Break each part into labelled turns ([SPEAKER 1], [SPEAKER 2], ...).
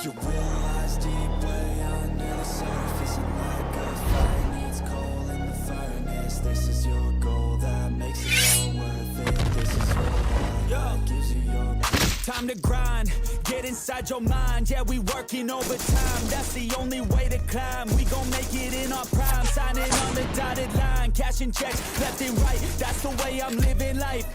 [SPEAKER 1] Your will lies deep way under the surface, and like a fire needs coal in the furnace. This is your goal that makes it all worth it. This is your heart that gives you your time to grind, get inside your mind. Yeah, we working overtime, that's the only way to climb. We gon' make it in our prime, signing on the dotted line, cashing checks left and right. That's the way I'm living life.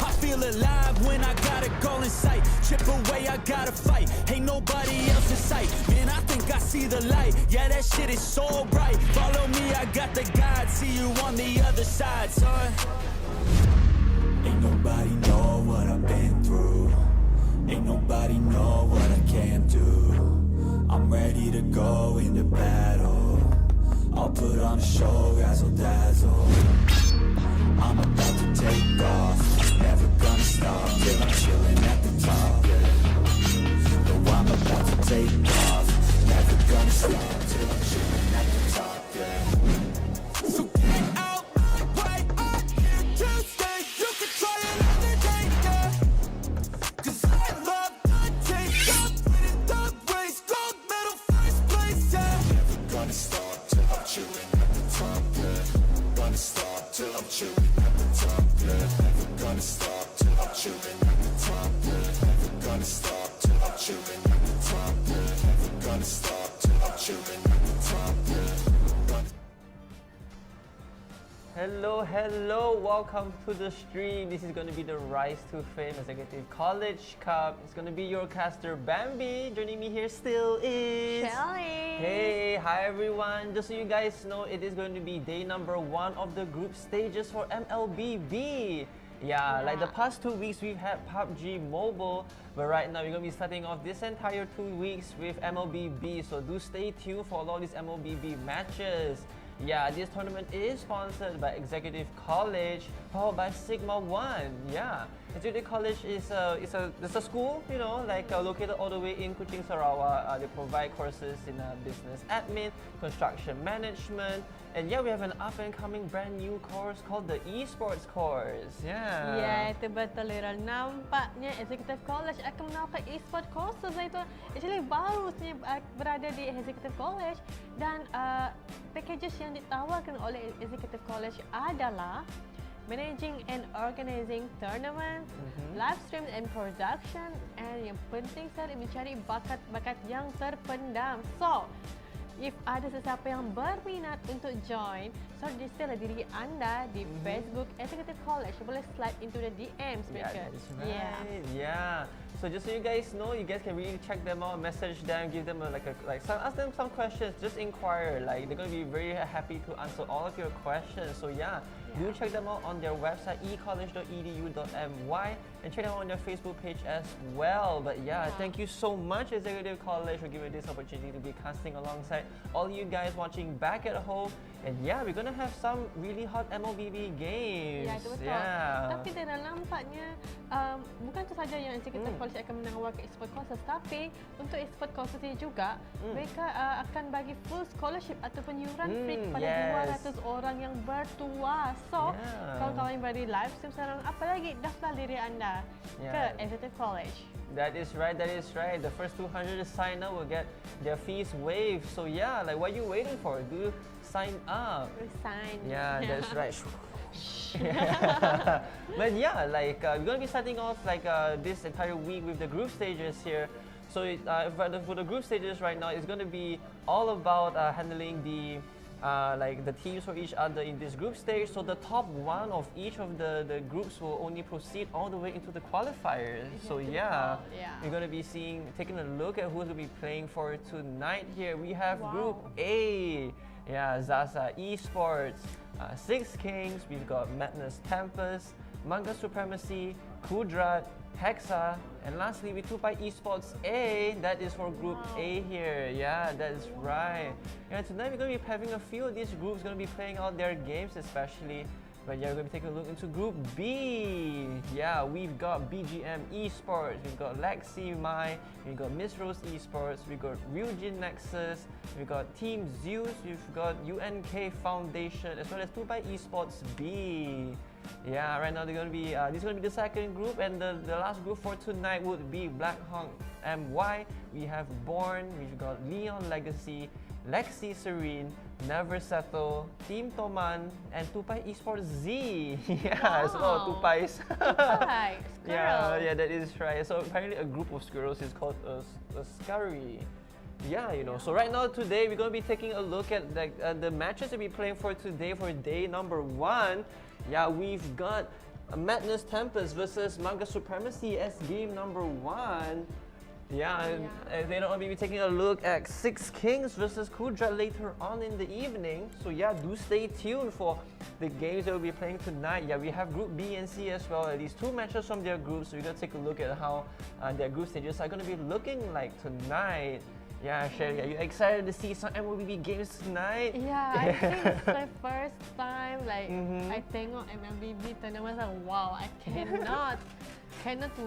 [SPEAKER 1] I feel alive when I got a goal in sight. Chip away, I gotta fight. Ain't nobody else in sight. Man, I think I see the light. Yeah, that shit is so bright. Follow me, I got the guide. See you on the other side, son. Ain't nobody know what I've been through. Ain't nobody know what I can do. I'm ready to go into battle. I'll put on a show, razzle dazzle. I'm about to take off, never gonna stop till I'm chilling at the top. No, I'm about to take off, never gonna stop till I'm chilling at the top. Yeah. So get out, way up here to stay. You can try another day, yeah. 'Cause I love the taste of winning the race, gold medal first place, yeah. Never gonna stop till I'm chilling at the top. Yeah. Gonna stop till I'm chilling at the top. Yeah. Never gonna stop till I'm chilling at the top. Yeah. Never gonna stop till I'm chilling at the top. Yeah. Never gonna stop till I'm chilling at the top. Yeah.
[SPEAKER 2] Hello, welcome to the stream. This is going to be the Rise to Fame Executive College Cup. It's going to be your caster Bambi. Joining me here still is
[SPEAKER 3] Shelly.
[SPEAKER 2] Hey, hi everyone. Just so you guys know, it is going to be day number 1 of the group stages for MLBB. Yeah, like the past 2 weeks we've had PUBG Mobile, but right now we're going to be starting off this entire 2 weeks with MLBB. So do stay tuned for all these MLBB matches. Yeah, this tournament is sponsored by Executive College, powered by Sigma One. Yeah, Executive College is a school, you know, like located all the way in Kuching, Sarawak. They provide courses in business admin, construction management, and yeah, we have an up and coming brand new course called the Esports course. Yeah.
[SPEAKER 3] Ya, itu betul Lira. Nampaknya Executive College akan menawarkan e-sport courses itu actually baru berada di Executive College, dan packages yang ditawarkan oleh Executive College adalah managing and organizing tournaments, live stream and production, and yang penting sekali mencari bakat-bakat yang terpendam. So, if ada sesiapa yang berminat untuk join, so registerlah diri anda di Facebook Executive College. Boleh slide into the DMs mereka.
[SPEAKER 2] Yeah, that's right. Yeah. So just so you guys know, you guys can really check them out, message them, give them ask them some questions. Just inquire. Like they're gonna be very happy to answer all of your questions. So yeah, do check them out on their website ecollege.edu.my, and check them out on their Facebook page as well. But yeah, thank you so much Executive College for giving this opportunity to be casting alongside all you guys watching back at home. And yeah, we're gonna have some really hot MLBB games.
[SPEAKER 3] Ya, itu betul.
[SPEAKER 2] Yeah.
[SPEAKER 3] Tapi Dara, nampaknya bukan itu saja yang Executive College akan menawarkan e-sport courses, tapi untuk e-sport courses ini juga mereka akan bagi full scholarship ataupun yuran free kepada 200 orang yang bertuah. So, kalau kawan yang berada di live stream sekarang, apalagi daftar diri anda ke Executive College.
[SPEAKER 2] That is right. The first 200 to sign up will get their fees waived. So yeah, like what are you waiting for? Do sign up.
[SPEAKER 3] Resign.
[SPEAKER 2] Yeah, that's right. But yeah, like we're gonna be starting off like this entire week with the group stages here. So for the group stages right now, it's gonna be all about handling the like the teams for each other in this group stage. So the top one of each of the groups will only proceed all the way into the qualifiers. So yeah, we're gonna be taking a look at who's gonna be playing for tonight here. We have Group A. Yeah, Zaza Esports, Six Kings, we've got Madness Tempest, Manga Supremacy, Kudrat, Hexa, and lastly we Tupai Esports A. That is for Group A here. Yeah, that is right. And tonight we're going to be having a few of these groups going to be playing out their games especially. But yeah, we're going to be taking a look into Group B. Yeah, we've got BGM Esports, we've got Lexi Mai, we've got Miss Rose Esports, we've got Ryujin Nexus, we've got Team Zeus, we've got UNK Foundation, as well as Tupai Esports B. Yeah, right now they're gonna be this is gonna be the second group, and the last group for tonight would be Black Hawk MY. We have Born, we've got Leon Legacy, Lexi Serene, Never Settle, Team Toman, and Tupai Esports Z. Yeah, it's a lot of
[SPEAKER 3] Wow.
[SPEAKER 2] Tupais.
[SPEAKER 3] Tupai,
[SPEAKER 2] Yeah,
[SPEAKER 3] squirrel.
[SPEAKER 2] yeah, that is right. So apparently a group of squirrels is called a scurry. Yeah, you know. So right now today we're gonna be taking a look at the matches that we're playing for today for day number 1. Yeah, we've got Madness Tempest versus Manga Supremacy as game number 1. Yeah, and then I'll be taking a look at Six Kings versus Kudra later on in the evening. So yeah, do stay tuned for the games that we'll be playing tonight. Yeah, we have Group B and C as well. At least 2 matches from their groups. So we're gonna take a look at how their group stages are gonna be looking like tonight. Yeah, Sherry, are you excited to see some MLBB games tonight?
[SPEAKER 3] Yeah, I think it's my first time like I tengok MLBB tournament. Like wow, I cannot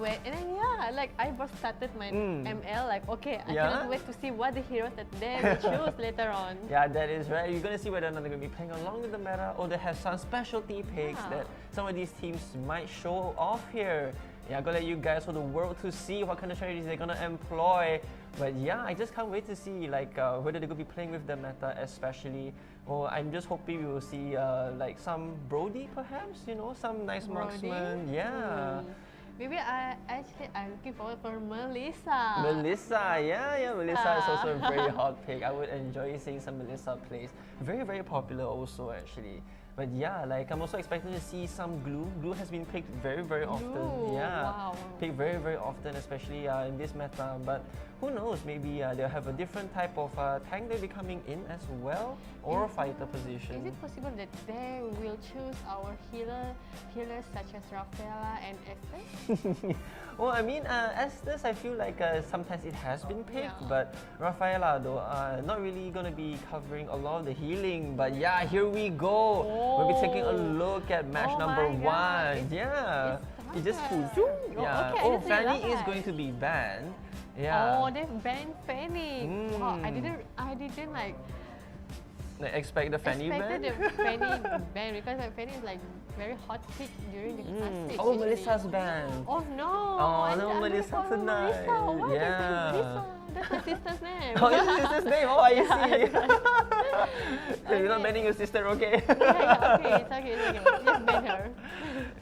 [SPEAKER 3] wait. And then yeah, like I just started my ML. Like okay, I
[SPEAKER 2] Yeah?
[SPEAKER 3] cannot wait to see what the heroes that they will choose later on.
[SPEAKER 2] Yeah, that is right. You're gonna see whether or not they're gonna be playing along with the meta or they have some specialty picks
[SPEAKER 3] Yeah.
[SPEAKER 2] that some of these teams might show off here. Yeah, I'm gonna let you guys for the world to see what kind of strategies they're gonna employ. But yeah, I just can't wait to see like whether they're gonna be playing with the meta, especially. Or I'm just hoping we will see like some Brody, perhaps. You know, some nice
[SPEAKER 3] Brody?
[SPEAKER 2] marksman. Yeah.
[SPEAKER 3] Maybe I'm looking forward for Melissa.
[SPEAKER 2] Melissa, yeah, Melissa is also a very hot pick. I would enjoy seeing some Melissa plays. Very, very popular also actually. But yeah, like I'm also expecting to see some Glue. Glue has been picked very, very often.
[SPEAKER 3] Glue,
[SPEAKER 2] Yeah,
[SPEAKER 3] wow.
[SPEAKER 2] picked very, very often, especially in this meta. But who knows? Maybe they'll have a different type of tank they'll be coming in as well, or a fighter
[SPEAKER 3] Is
[SPEAKER 2] position.
[SPEAKER 3] it possible that they will choose our healers such as Rafaela and Esther?
[SPEAKER 2] Well, I mean, Estes, I feel like sometimes it has been picked,
[SPEAKER 3] Yeah.
[SPEAKER 2] but Rafaela, though, not really gonna be covering a lot of the healing. But yeah, here we go. We'll be taking a
[SPEAKER 3] Oh.
[SPEAKER 2] look at match
[SPEAKER 3] Oh
[SPEAKER 2] number
[SPEAKER 3] my God,
[SPEAKER 2] 1. Yeah,
[SPEAKER 3] it's
[SPEAKER 2] it just
[SPEAKER 3] started.
[SPEAKER 2] flew.
[SPEAKER 3] Oh,
[SPEAKER 2] Yeah.
[SPEAKER 3] okay, I
[SPEAKER 2] Oh,
[SPEAKER 3] didn't
[SPEAKER 2] Fanny is
[SPEAKER 3] realize.
[SPEAKER 2] going to be banned. Yeah.
[SPEAKER 3] Oh, they banned Fanny. Wow, I
[SPEAKER 2] Mm.
[SPEAKER 3] didn't like
[SPEAKER 2] Like, expect the Fanny ban.
[SPEAKER 3] expected the Fanny ban because like Fanny is like very hot pick during the classics.
[SPEAKER 2] Oh,
[SPEAKER 3] usually.
[SPEAKER 2] Melissa's banned.
[SPEAKER 3] Oh no!
[SPEAKER 2] Oh, no,
[SPEAKER 3] I'm gonna
[SPEAKER 2] Melissa
[SPEAKER 3] follow
[SPEAKER 2] tonight.
[SPEAKER 3] Melissa. Why
[SPEAKER 2] Yeah.
[SPEAKER 3] is it Melissa? That's my sister's name.
[SPEAKER 2] Oh, your sister's name. Oh, I
[SPEAKER 3] Yeah,
[SPEAKER 2] see.
[SPEAKER 3] that's
[SPEAKER 2] You're not
[SPEAKER 3] Okay.
[SPEAKER 2] banning your sister, okay?
[SPEAKER 3] yeah, okay, it's okay, it's okay. Just ban her.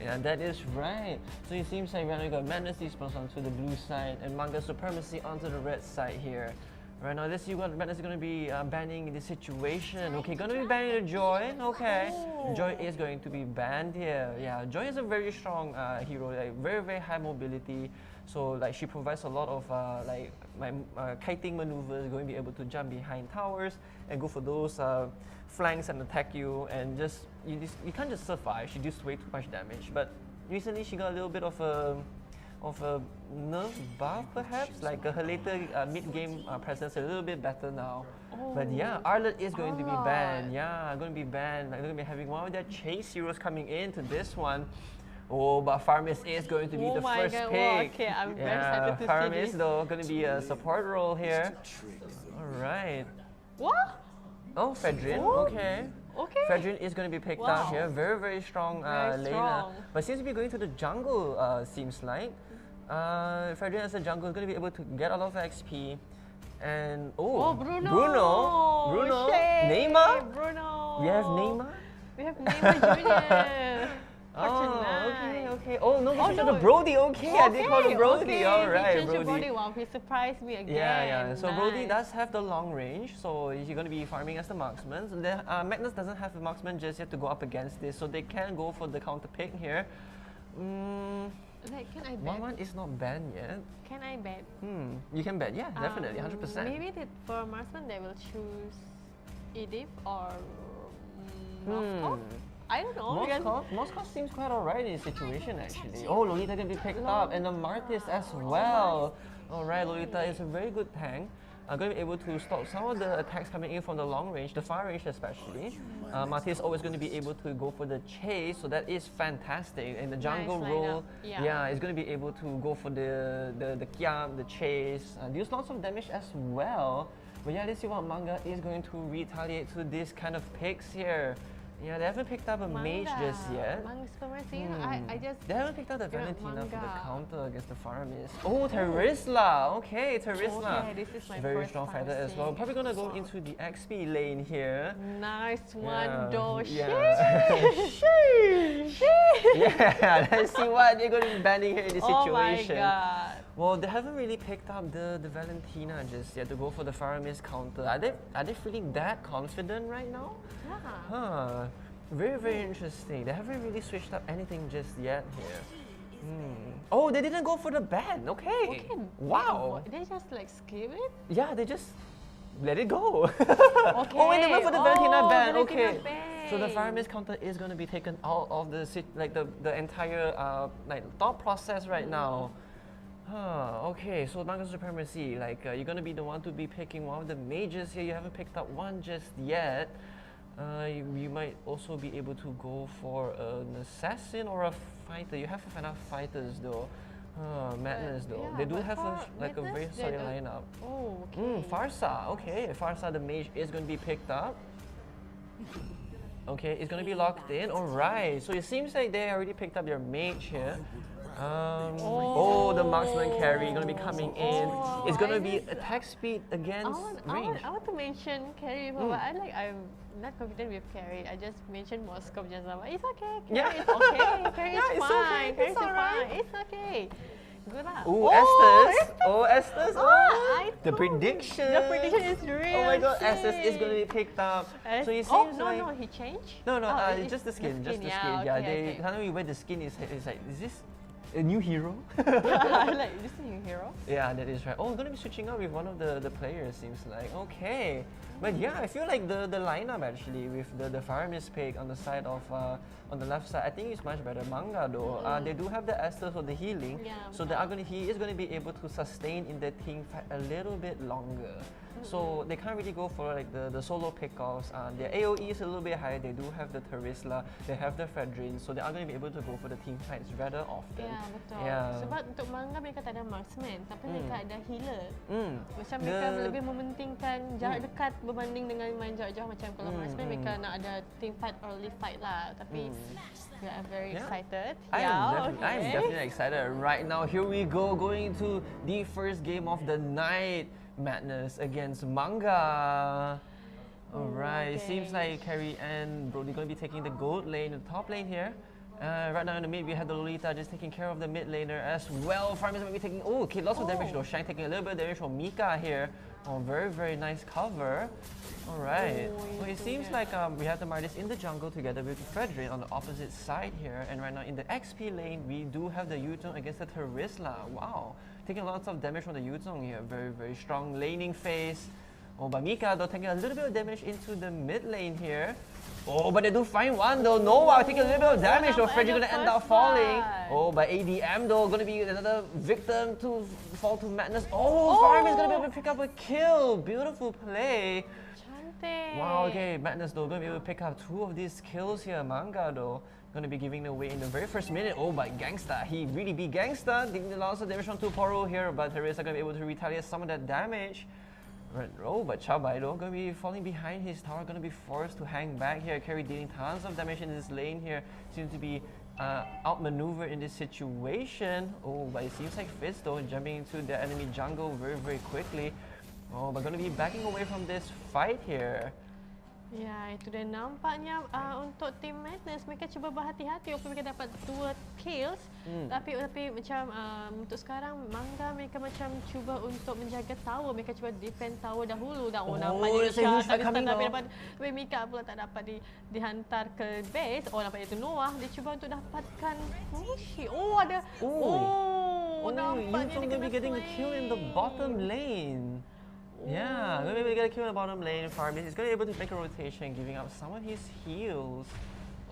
[SPEAKER 2] Yeah, that is right. So it seems like we got Madness Esports onto the blue side and Manga Supremacy onto the red side here. Right now, let's see what Madness is going to be banning the situation. Okay, going to be banning the Joy. Okay,
[SPEAKER 3] Oh.
[SPEAKER 2] Joy is going to be banned here. Yeah, Joy is a very strong hero, like very, very high mobility. So like she provides a lot of like kiting maneuvers, going to be able to jump behind towers and go for those flanks and attack you, and you can't just survive. She deals way too much damage. But recently she got a little bit of a nerf buff, perhaps. Like her later mid-game presence a little bit better now. But yeah, Arlott is going to be banned. Yeah, going to be banned. Like they're going to be having one of their chase heroes coming into this one. Oh, but Farmis is going to be
[SPEAKER 3] Oh
[SPEAKER 2] the
[SPEAKER 3] my
[SPEAKER 2] first
[SPEAKER 3] God,
[SPEAKER 2] pick.
[SPEAKER 3] wow, okay, I'm very excited to see
[SPEAKER 2] Farmis
[SPEAKER 3] this.
[SPEAKER 2] though going to be a support role here. All right.
[SPEAKER 3] What?
[SPEAKER 2] Oh, Fedrin.
[SPEAKER 3] Oh.
[SPEAKER 2] Okay.
[SPEAKER 3] Okay.
[SPEAKER 2] Fedrin is going to be picked out
[SPEAKER 3] Wow.
[SPEAKER 2] here. Very, very strong
[SPEAKER 3] Very
[SPEAKER 2] laner.
[SPEAKER 3] strong.
[SPEAKER 2] But seems to be going to the jungle, seems like. Fedrin as a jungle is going to be able to get a lot of XP. And
[SPEAKER 3] Oh, Bruno.
[SPEAKER 2] Bruno,
[SPEAKER 3] Shame.
[SPEAKER 2] Neymar.
[SPEAKER 3] Bruno.
[SPEAKER 2] We have Neymar.
[SPEAKER 3] We have Neymar Jr.
[SPEAKER 2] Okay. Oh no,
[SPEAKER 3] Oh,
[SPEAKER 2] we no.
[SPEAKER 3] no.
[SPEAKER 2] Brody. Okay, I did call him Brody.
[SPEAKER 3] Okay.
[SPEAKER 2] All
[SPEAKER 3] He
[SPEAKER 2] right,
[SPEAKER 3] changed to
[SPEAKER 2] Brody.
[SPEAKER 3] Wow, he surprised me again.
[SPEAKER 2] Yeah. So Brody
[SPEAKER 3] Nice.
[SPEAKER 2] does have the long range, so he's going to be farming as the marksman. So Magnus doesn't have the marksman just yet to go up against this, so they can go for the counter pick here.
[SPEAKER 3] Like, can I bet?
[SPEAKER 2] 1-1 is not banned yet.
[SPEAKER 3] Can I bet?
[SPEAKER 2] You can bet, yeah, definitely, 100%.
[SPEAKER 3] Maybe that for marksman they will choose Edith or Moscow. I don't know.
[SPEAKER 2] Moscow seems quite alright in this situation actually. Oh, Lolita can be picked up, and the Martis as well. Alright, Lolita is a very good tank. Going to be able to stop some of the attacks coming in from the long range, the far range especially. Martis is always going to be able to go for the chase, so that is fantastic. And the jungle
[SPEAKER 3] Nice
[SPEAKER 2] role,
[SPEAKER 3] lineup.
[SPEAKER 2] yeah, is going to be able to go for the kiam, the chase, deals lots of damage as well. But yeah, let's see what Manga is going to retaliate to this kind of picks here. Yeah, they haven't picked up a mage just yet.
[SPEAKER 3] Manga Supremacy. I just
[SPEAKER 2] They haven't picked up the
[SPEAKER 3] Yeah,
[SPEAKER 2] Valentina for the
[SPEAKER 3] manga.
[SPEAKER 2] counter against the Farmist. Oh, Terisla! Okay, Terisla.
[SPEAKER 3] Okay, this is my
[SPEAKER 2] Very
[SPEAKER 3] first
[SPEAKER 2] strong fighter as
[SPEAKER 3] pharmacy.
[SPEAKER 2] well. Probably gonna go into the XP lane here.
[SPEAKER 3] nice one, though.
[SPEAKER 2] Yeah.
[SPEAKER 3] Sheesh.
[SPEAKER 2] Yeah, let's see what they're going to be banning here in this
[SPEAKER 3] Oh my
[SPEAKER 2] situation.
[SPEAKER 3] god.
[SPEAKER 2] Well, they haven't really picked up the Valentina just yet to go for the Faramist counter. Are they feeling that confident right now?
[SPEAKER 3] Yeah.
[SPEAKER 2] Huh. Very interesting. They haven't really switched up anything just yet here. Oh, they didn't go for the ban. Okay. Wow.
[SPEAKER 3] They just like skip it?
[SPEAKER 2] Yeah, they just let it go.
[SPEAKER 3] Okay.
[SPEAKER 2] Oh, wait, they went for the Valentina ban.
[SPEAKER 3] Valentina
[SPEAKER 2] Okay. So the
[SPEAKER 3] ban.
[SPEAKER 2] Faramist counter is going to be taken out of the entire thought process right now. Okay, so Manga Supremacy, you're going to be the one to be picking one of the mages here. You haven't picked up one just yet. You might also be able to go for an assassin or a fighter. You have enough fighters though. Madness though.
[SPEAKER 3] yeah,
[SPEAKER 2] they do
[SPEAKER 3] but
[SPEAKER 2] have
[SPEAKER 3] for
[SPEAKER 2] a very
[SPEAKER 3] Madness, they
[SPEAKER 2] solid
[SPEAKER 3] don't-
[SPEAKER 2] lineup.
[SPEAKER 3] Oh, okay.
[SPEAKER 2] Farsa, okay. Farsa the mage is going to be picked up. Okay, it's going to be locked in. Alright, so it seems like they already picked up their mage here. The marksman carry going to be coming in. It's going to be attack speed against range.
[SPEAKER 3] I want to mention Carrie, but I'm not confident with Carrie. I just mentioned Moscow just now. It's okay. Carrie
[SPEAKER 2] Yeah.
[SPEAKER 3] is okay. Carrie is
[SPEAKER 2] Yeah, it's
[SPEAKER 3] fine.
[SPEAKER 2] okay.
[SPEAKER 3] Carrie
[SPEAKER 2] It's
[SPEAKER 3] is
[SPEAKER 2] alright.
[SPEAKER 3] fine. It's okay. Good luck.
[SPEAKER 2] Ooh, Estes. Oh, Estes.
[SPEAKER 3] I
[SPEAKER 2] The
[SPEAKER 3] told-
[SPEAKER 2] prediction.
[SPEAKER 3] The prediction is real.
[SPEAKER 2] Oh my god, Estes is
[SPEAKER 3] shit.
[SPEAKER 2] going to be picked up. So it
[SPEAKER 3] Oh,
[SPEAKER 2] seems
[SPEAKER 3] no,
[SPEAKER 2] like...
[SPEAKER 3] no, he changed?
[SPEAKER 2] No,
[SPEAKER 3] it's
[SPEAKER 2] just the skin. Just the
[SPEAKER 3] yeah,
[SPEAKER 2] skin. Yeah,
[SPEAKER 3] okay, okay.
[SPEAKER 2] suddenly when the skin is like, is this a new hero?
[SPEAKER 3] like, this is a new hero?
[SPEAKER 2] Yeah, that is right. Oh, we're going to be switching out with one of the players, seems like. Okay. But yeah, I feel like the lineup actually with the Faramist pick on the side of, on the left side, I think it's much better. Manga though, they do have the Estes for the healing.
[SPEAKER 3] Yeah,
[SPEAKER 2] So he is going to be able to sustain in the team fight a little bit longer. So they can't really go for like the solo pickoffs. Their AoE is a little bit higher. They do have the Terisla, they have the Fredrin, so they are going to be able to go for the team fights rather often.
[SPEAKER 3] Ya, betul.
[SPEAKER 2] Yeah.
[SPEAKER 3] Sebab untuk manga mereka tak ada marksman, tapi mereka ada healer.
[SPEAKER 2] Mm.
[SPEAKER 3] Macam mereka lebih mementingkan jarak dekat berbanding dengan main jarak jauh. Macam kalau marksman mereka nak ada team fight early fight lah. Tapi we are very excited.
[SPEAKER 2] I'm
[SPEAKER 3] okay.
[SPEAKER 2] definitely excited right now. Here we go, going to the first game of the night. Madness against Manga. Alright, it seems like Carrie and Brody going to be taking the gold lane, the top lane here. Right now in the mid, we have the Lolita just taking care of the mid laner as well. Farmers might be taking, okay, lots of damage though. Shang taking a little bit of damage from Mika here. Oh, very nice cover. Alright, well, it seems like we have the Mardis in the jungle together with Fredrin on the opposite side here. And right now in the XP lane, we do have the Yuzong against the Terisla. Wow, taking lots of damage from the Yuzong here. Very strong laning phase. Oh, but Mika though taking a little bit of damage into the mid lane here. Oh, but they do find one though. Noah taking a little bit of damage though. Freddy gonna end up falling. Oh, but ADM though gonna be another victim to fall to madness. Oh, Farm is gonna be able to pick up a kill. Beautiful play.
[SPEAKER 3] Cantik.
[SPEAKER 2] Wow, okay, Madness though gonna be able to pick up 2 of these kills here. Manga though gonna be giving away in the very first minute. Oh, but Gangsta, he really be Gangsta. Taking lots of damage from Tuporo here, but Teresa gonna be able to retaliate some of that damage. Right, oh, but Chabai though gonna be falling behind his tower, gonna be forced to hang back here. Carry dealing tons of damage in this lane here. Seems to be outmaneuvered in this situation. Oh, but it seems like Fizz though jumping into the enemy jungle very quickly. Oh, but gonna be backing away from this fight here.
[SPEAKER 3] Ya, itu dia nampaknya untuk tim Madness mereka cuba berhati-hati walaupun mereka dapat 2 kills. Tapi macam untuk sekarang Manga mereka macam cuba untuk menjaga tower. Mereka cuba defend tower dahulu dan nampaknya tapi Mika pula tak dapat dihantar ke base. Oh, nampaknya itu Noah dia cuba untuk dapatkan ada nampaknya
[SPEAKER 2] Yuzong gonna be getting a kill in the bottom lane. Yeah, gonna be able to get a kill in the bottom lane. Farming is gonna be able to make a rotation, giving up some of his heals.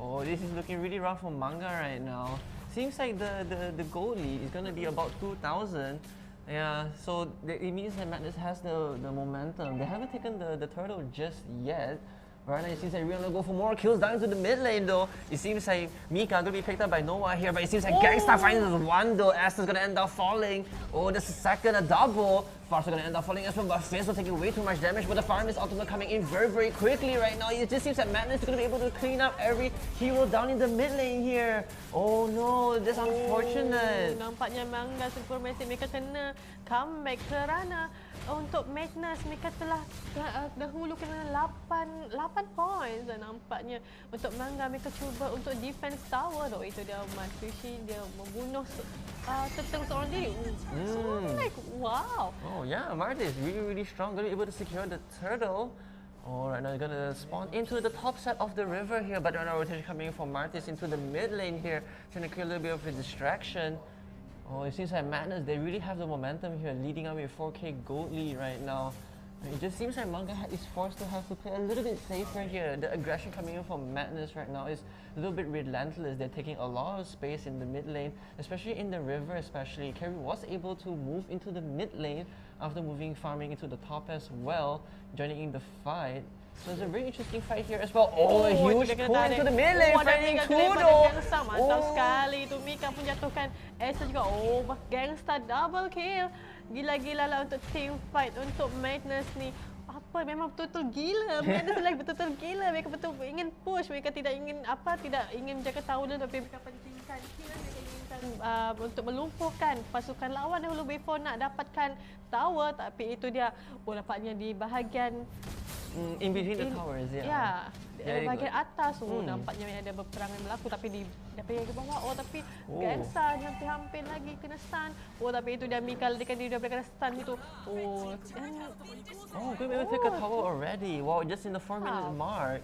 [SPEAKER 2] Oh, this is looking really rough for Manga right now. Seems like the goal lead is gonna be about 2,000. Yeah, so it means that Madness has the momentum. They haven't taken the turtle just yet. Right now, it seems like we're gonna go for more kills down into the mid lane though. It seems like Mika gonna be picked up by Noah here, but it seems like Gangsta finds one though. Asta's gonna end up falling. Oh, there's a second, a double. Farsa gonna end up falling as well, but Fizz taking way too much damage, but the farm is ultimate coming in very, very quickly right now. It just seems that Madness is gonna be able to clean up every hero down in the mid lane here. Oh no, this unfortunate.
[SPEAKER 3] Nampaknya Mangga Supermassive mereka kena comeback kerana untuk Madness mereka telah dahulu kena 8 points dan nampaknya untuk Mangga mereka cuba untuk defense tower tu. Itu dia Matsushi, dia membunuh Teteng seorang diri. So like wow.
[SPEAKER 2] Oh yeah, Marty is really, really strong. Gonna be able to secure the turtle. Oh, right now they're gonna spawn into the top set of the river here, but right now rotation coming from Martis into the mid lane here, trying to create a little bit of a distraction. Oh, it seems like Madness, they really have the momentum here, leading up with 4K gold lead right now. It just seems like Manga is forced to have to play a little bit safer here. The aggression coming in from Madness right now is a little bit relentless. They're taking a lot of space in the mid lane, especially in the river especially. Kerry was able to move into the mid lane after farming into the top as well, joining in the fight. So it's a very interesting fight here as well. Oh, a huge pull into the mid lane, finding Tudo.
[SPEAKER 3] Mantap sekali tu Mika pun jatuhkan Asa juga. Oh, Gangsta double kill. Gila-gila lah untuk team fight untuk Madness ni. Apa memang betul-betul gila. Madness lagi betul-betul gila. Mereka betul ingin push. Mereka tidak ingin tidak ingin menjaga tower tapi mereka pentingkan kill. Mereka inginkan untuk melumpuhkan pasukan lawan dahulu before nak dapatkan tower, tapi itu dia nampaknya di bahagian
[SPEAKER 2] in between the towers,
[SPEAKER 3] bahagian atas nampaknya ada peperangan berlaku, tapi di bahagian bawah tapi Gangsta hampir lagi kena stun. Tapi itu dia Mika larikan diri daripada stun itu.
[SPEAKER 2] Good able to take a tower already. Wow, just in the 4-minute mark.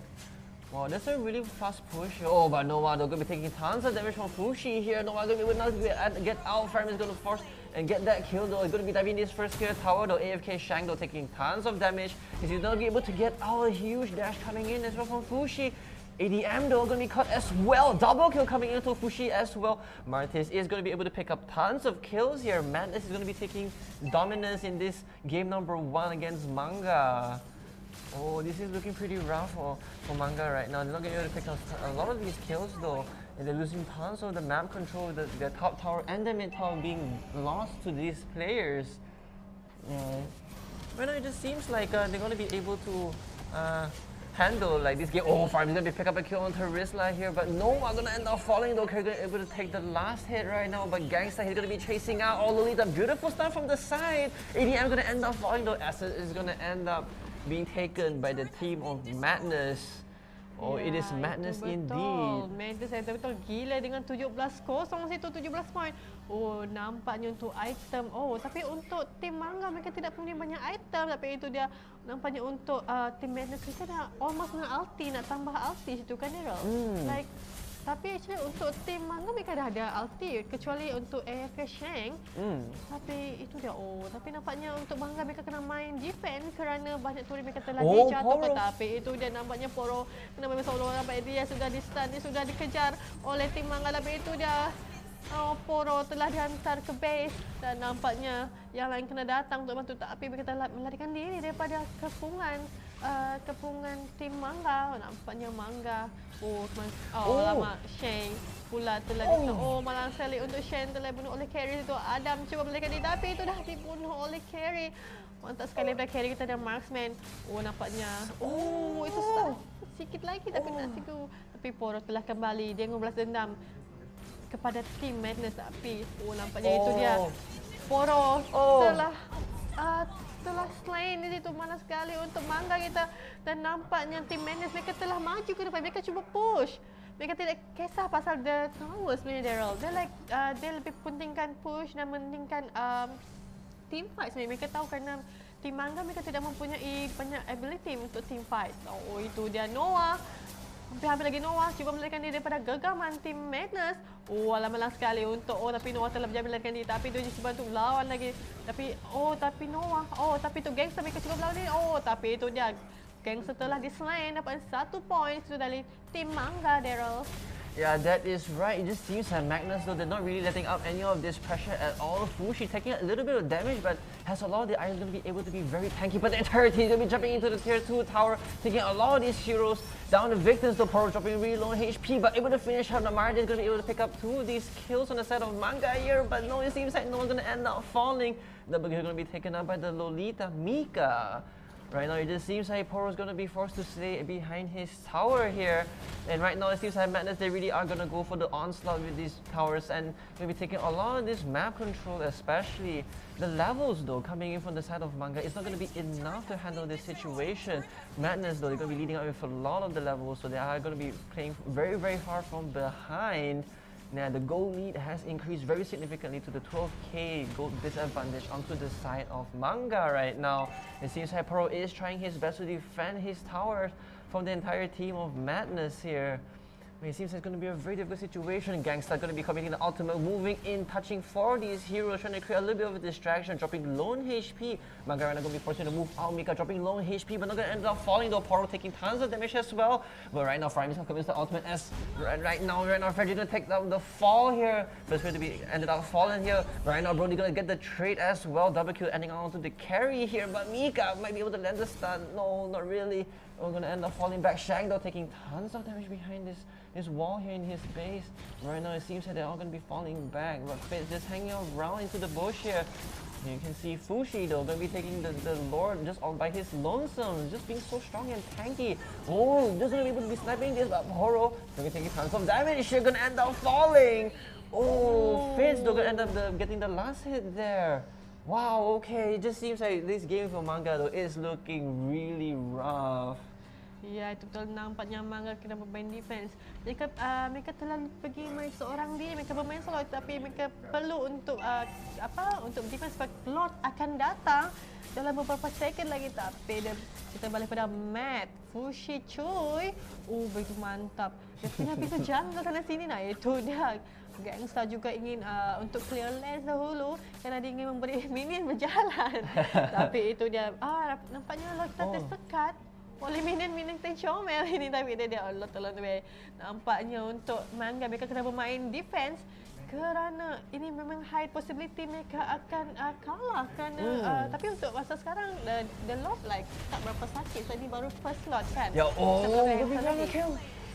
[SPEAKER 2] Wow, that's a really fast push. Oh, but Noah, they're going to be taking tons of damage from Fushi here. Noah going to be able to get out. Farm is going to force and get that kill though. He's going to be diving this first kill tower though. AFK Shang though taking tons of damage. He's going to be able to get out. A huge dash coming in as well from Fushi. ADM though going to be cut as well. Double kill coming into Fushi as well. Martis is going to be able to pick up tons of kills here. Madness is going to be taking dominance in this game number 1 against Manga. Oh, this is looking pretty rough for Manga right now. They're not going to be able to pick up a lot of these kills though. And they're losing tons of the map control, their top tower and the mid tower being lost to these players. Right now it just seems like they're going to be able to handle like this game. Oh, Farm is going to pick up a kill on Terisla here, but no, I'm going to end up falling though. They're able to take the last hit right now, but Gangsta, he's going to be chasing out all Lolita. Beautiful stun from the side. ADM going to end up falling though. Asset is going to end up being taken by the team of Madness. Oh, it is Madness indeed.
[SPEAKER 3] Madness betul-betul gila dengan 17-0 situ, 17 point. Oh, nampaknya untuk item. Oh, tapi untuk tim Manga mereka tidak punya banyak item, tapi itu dia nampaknya untuk tim Madness mereka dah almost nak ulti, nak tambah ulti situ kan Daryl. Like tapi actually untuk tim Manga mereka dah ada ulti kecuali untuk AFK Shang. Tapi itu dia. Tapi nampaknya untuk Manga mereka kena main defense kerana banyak turret mereka telah dijatuhkan. Tapi itu dia nampaknya Poro kena main solo, nampaknya dia sudah di stun, dia sudah dikejar oleh tim Manga. Tapi itu dia Poro telah dihantar ke base dan nampaknya yang lain kena datang untuk bantu, tapi mereka telah melarikan diri daripada kepungan tim Manga. Nampaknya Manga lama Shane pula telah malang sekali untuk Shane telah dibunuh oleh Carry itu. Adam cuba melarikan diri tapi itu dah dibunuh oleh Carry. Mantap sekali daripada Carry, kita ada marksman. Nampaknya itu sikit lagi tapi nak situ. Tapi Poro telah kembali, dia membalas dendam kepada tim Madness, tapi nampaknya itu dia Poro telah slain di situ. Mana sekali untuk Manga kita, dan nampaknya tim Madness mereka telah maju ke depan, mereka cuba push. Mereka tidak kisah pasal the towers sebenarnya Daryl. Dia lebih pentingkan push dan pentingkan team fight sebenarnya. Mereka tahu kerana tim Manga mereka tidak mempunyai banyak ability untuk team fight. Itu dia Noah. Hampir lagi Noah cuba melarikan diri daripada genggaman tim Madness. Malang sekali untuk tapi Noah telah berjaya melarikan diri, tapi dia cuba untuk lawan lagi. Tapi Noah tapi tu Gangster mereka cuba melawan diri. Tapi itu dia Gangster telah dislain, dapat 1 point sudah dari tim Manga Daryl.
[SPEAKER 2] Yeah, that is right. It just seems that Magnus, though, they're not really letting up any of this pressure at all. Fushi taking a little bit of damage, but has a lot of the items going to be able to be very tanky. But the entire team going to be jumping into the tier 2 tower, taking a lot of these heroes down to victims. The Poro dropping really low HP, but able to finish up. The Martin is going to be able to pick up 2 of these kills on the side of Manga here, but no, it seems like no one's going to end up falling. The Buggy is going to be taken up by the Lolita Mika. Right now, it just seems like Poro is going to be forced to stay behind his tower here. And right now, it seems like Madness, they really are going to go for the onslaught with these towers and maybe taking a lot of this map control, especially. The levels, though, coming in from the side of Manga, it's not going to be enough to handle this situation. Madness, though, they're going to be leading out with a lot of the levels, so they are going to be playing very, very hard from behind. Now, the gold lead has increased very significantly to the 12k gold disadvantage onto the side of Manga right now. It seems like Poro is trying his best to defend his towers from the entire team of Madness here. It seems it's going to be a very difficult situation. Gangsta going to be committing the ultimate, moving in, touching 4 of these heroes, trying to create a little bit of a distraction, dropping lone HP. Manga right now going to be forced to move out. Mika dropping lone HP, but not going to end up falling though. Poro taking tons of damage as well. But right now, Frymis commits the ultimate as right now, Freddy going to take down the fall here. But it's going to be ended up falling here. Right now, Brody going to get the trade as well. Double kill ending on to the carry here. But Mika might be able to land the stun. No, not really. We're going to end up falling back. Shang though taking tons of damage behind this wall here in his base. Right now it seems that they're all going to be falling back, but Fate's just hanging around into the bush here. You can see Fushi though going to be taking the Lord just all by his lonesome, just being so strong and tanky. Oh, just going to be able to be sniping this, but Poro going to be taking tons of damage. She's going to end up falling. Oh, Fate's though going to end up getting the last hit there. Wow, okay, it just seems like this game for Manga though is looking really rough.
[SPEAKER 3] Ya, itu betul nampaknya Manga kena bermain defense. Mereka telah pergi main seorang diri, mereka bermain solo, tapi mereka perlu untuk untuk defense sebab Lord akan datang dalam beberapa second lagi. Tapi kita balik pada Matt, Fushi cuy. Begitu mantap. Dia punya pintu jungle sana sini, nah itu dia. Gangsta juga ingin untuk clear lane dahulu kerana dia ingin memberi minion berjalan. Tapi itu dia, nampaknya Lord kita tersekat oleh minion tercomel ini, tapi dia Allah tolong dia. Nampaknya untuk Manga mereka kena bermain defense kerana ini memang high possibility mereka akan kalah kerana tapi untuk masa sekarang the Lord like tak berapa sakit sebab ini baru first Lord kan.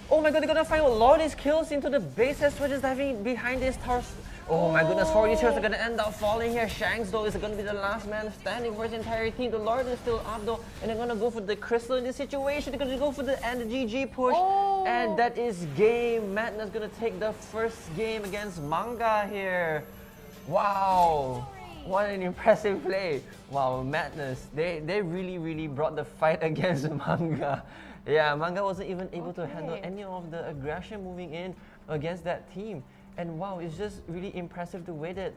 [SPEAKER 2] Oh my god, they're gonna find a lot of these kills into the base as well, just diving behind these towers. Oh my goodness, 4 of these heroes are gonna end up falling here. Shanks though is gonna be the last man standing for his entire team. The Lord is still up though, and they're gonna go for the crystal in this situation. They're gonna go for the GG push. And that is game. Madness gonna take the first game against Manga here. Wow. What an impressive play. Wow, Madness. They really brought the fight against Manga. Yeah, Manga wasn't even able to handle any of the aggression moving in against that team. And wow, it's just really impressive the way that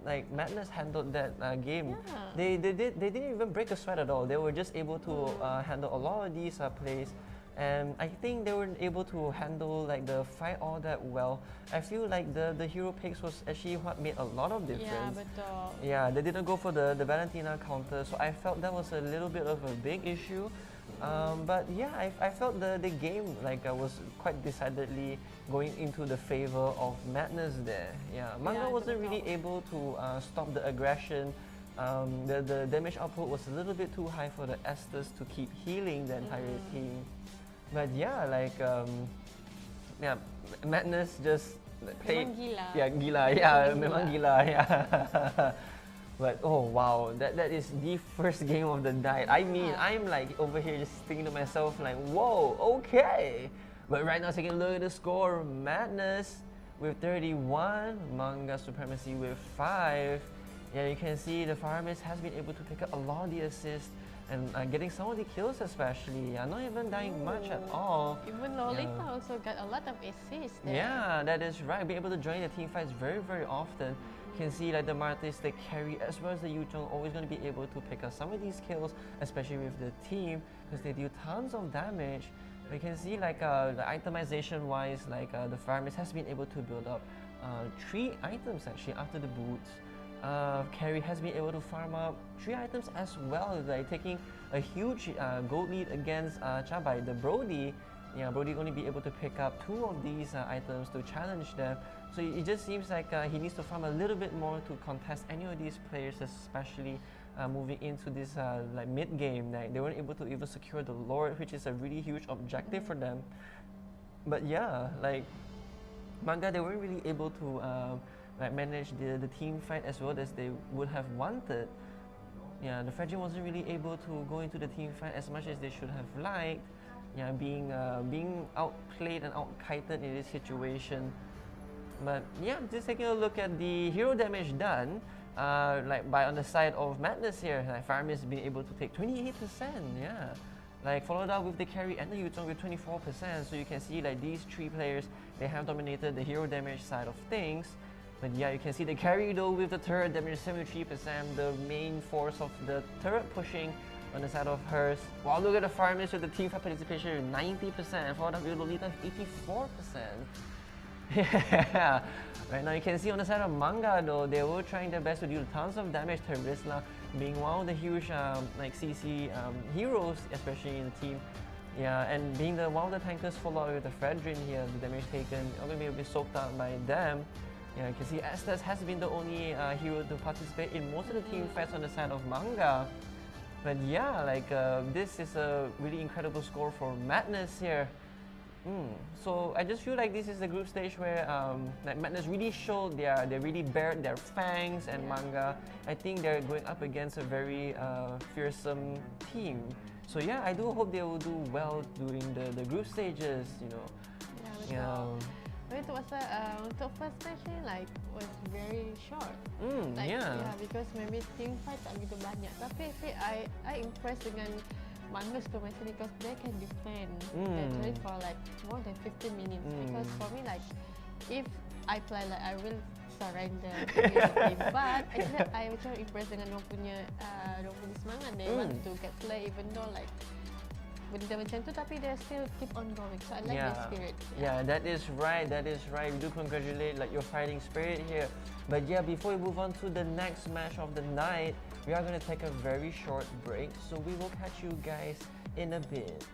[SPEAKER 2] like Madness handled that game. Yeah. They didn't even break a sweat at all. They were just able to handle a lot of these plays. And I think they weren't able to handle like the fight all that well. I feel like the hero picks was actually what made a lot of difference.
[SPEAKER 3] Yeah, betul.
[SPEAKER 2] Yeah, they didn't go for the Valentina counter, so I felt that was a little bit of a big issue. But yeah, I felt the game like was quite decidedly going into the favor of Madness there. Yeah, Manga wasn't really able to stop the aggression. The damage output was a little bit too high for the Esthers to keep healing the entire team. But yeah, like yeah, Madness just played.
[SPEAKER 3] Memang gila.
[SPEAKER 2] Yeah, gila. Yeah, memang gila. Yeah. But oh wow, that is the first game of the night. I mean, I'm like over here just thinking to myself like, whoa, okay. But right now, taking a look at the score, Madness with 31, Manga Supremacy with 5. Yeah, you can see the Farmist has been able to pick up a lot of the assists and getting some of the kills especially. Not even dying much at all.
[SPEAKER 3] Even Lolita also got a lot of assists there.
[SPEAKER 2] Yeah, that is right. Being able to join the team fights very often. You can see like the Martis, the carry, as well as the Yuchong always going to be able to pick up some of these kills, especially with the team, because they do tons of damage. You can see like the itemization wise, like the Farmist has been able to build up 3 items actually after the boots. Carry has been able to farm up 3 items as well, like taking a huge gold lead against Chabai. The Brody yeah, Brody only be able to pick up 2 of these items to challenge them. So it just seems like he needs to farm a little bit more to contest any of these players, especially moving into this like mid game. Like they weren't able to even secure the Lord, which is a really huge objective for them. But yeah, like Manga, they weren't really able to like manage the team fight as well as they would have wanted. Yeah, the Fredrin wasn't really able to go into the team fight as much as they should have liked. Yeah, being outplayed and out-kited in this situation. But yeah, just taking a look at the hero damage done, like by on the side of Madness here, like Faramis being able to take 28%, yeah. Like followed up with the carry and the Yutong with 24%, so you can see like these 3 players, they have dominated the hero damage side of things. But yeah, you can see the carry though with the turret damage 73%, the main force of the turret pushing on the side of hers. Wow, look at the Faramis with the team fight participation 90%, followed up with Lolita 84%. Yeah, right now you can see on the side of Manga though, they were trying their best to deal tons of damage to Risla, being one of the huge like CC heroes, especially in the team. Yeah, and being one of the tankers followed with the Fredrin here, the damage taken, all going to be soaked up by them. Yeah, you can see Estes has been the only hero to participate in most of the team fights on the side of Manga. But yeah, like this is a really incredible score for Madness here. So I just feel like this is the group stage where like Madness really showed they really bared their fangs, and Manga, I think they're going up against a very fearsome team. So yeah, I do hope they will do well during the group stages, you know.
[SPEAKER 3] Yeah, it was untuk first match ni like was very short. Like, yeah, because maybe team fight tak begitu banyak. Tapi I impressed dengan Magnus Commission because they can defend actually for like more than 15 minutes. Because for me, like if I play, like I will surrender to the game. But actually I macam impressed dengan dia punya semangat. They want to get play even though like benda macam tu, tapi they still keep on going. So I like their spirit.
[SPEAKER 2] Yeah, that is right. That is right. We do congratulate like your fighting spirit here. But yeah, before we move on to the next match of the night, we are going to take a very short break. So we will catch you guys in a bit.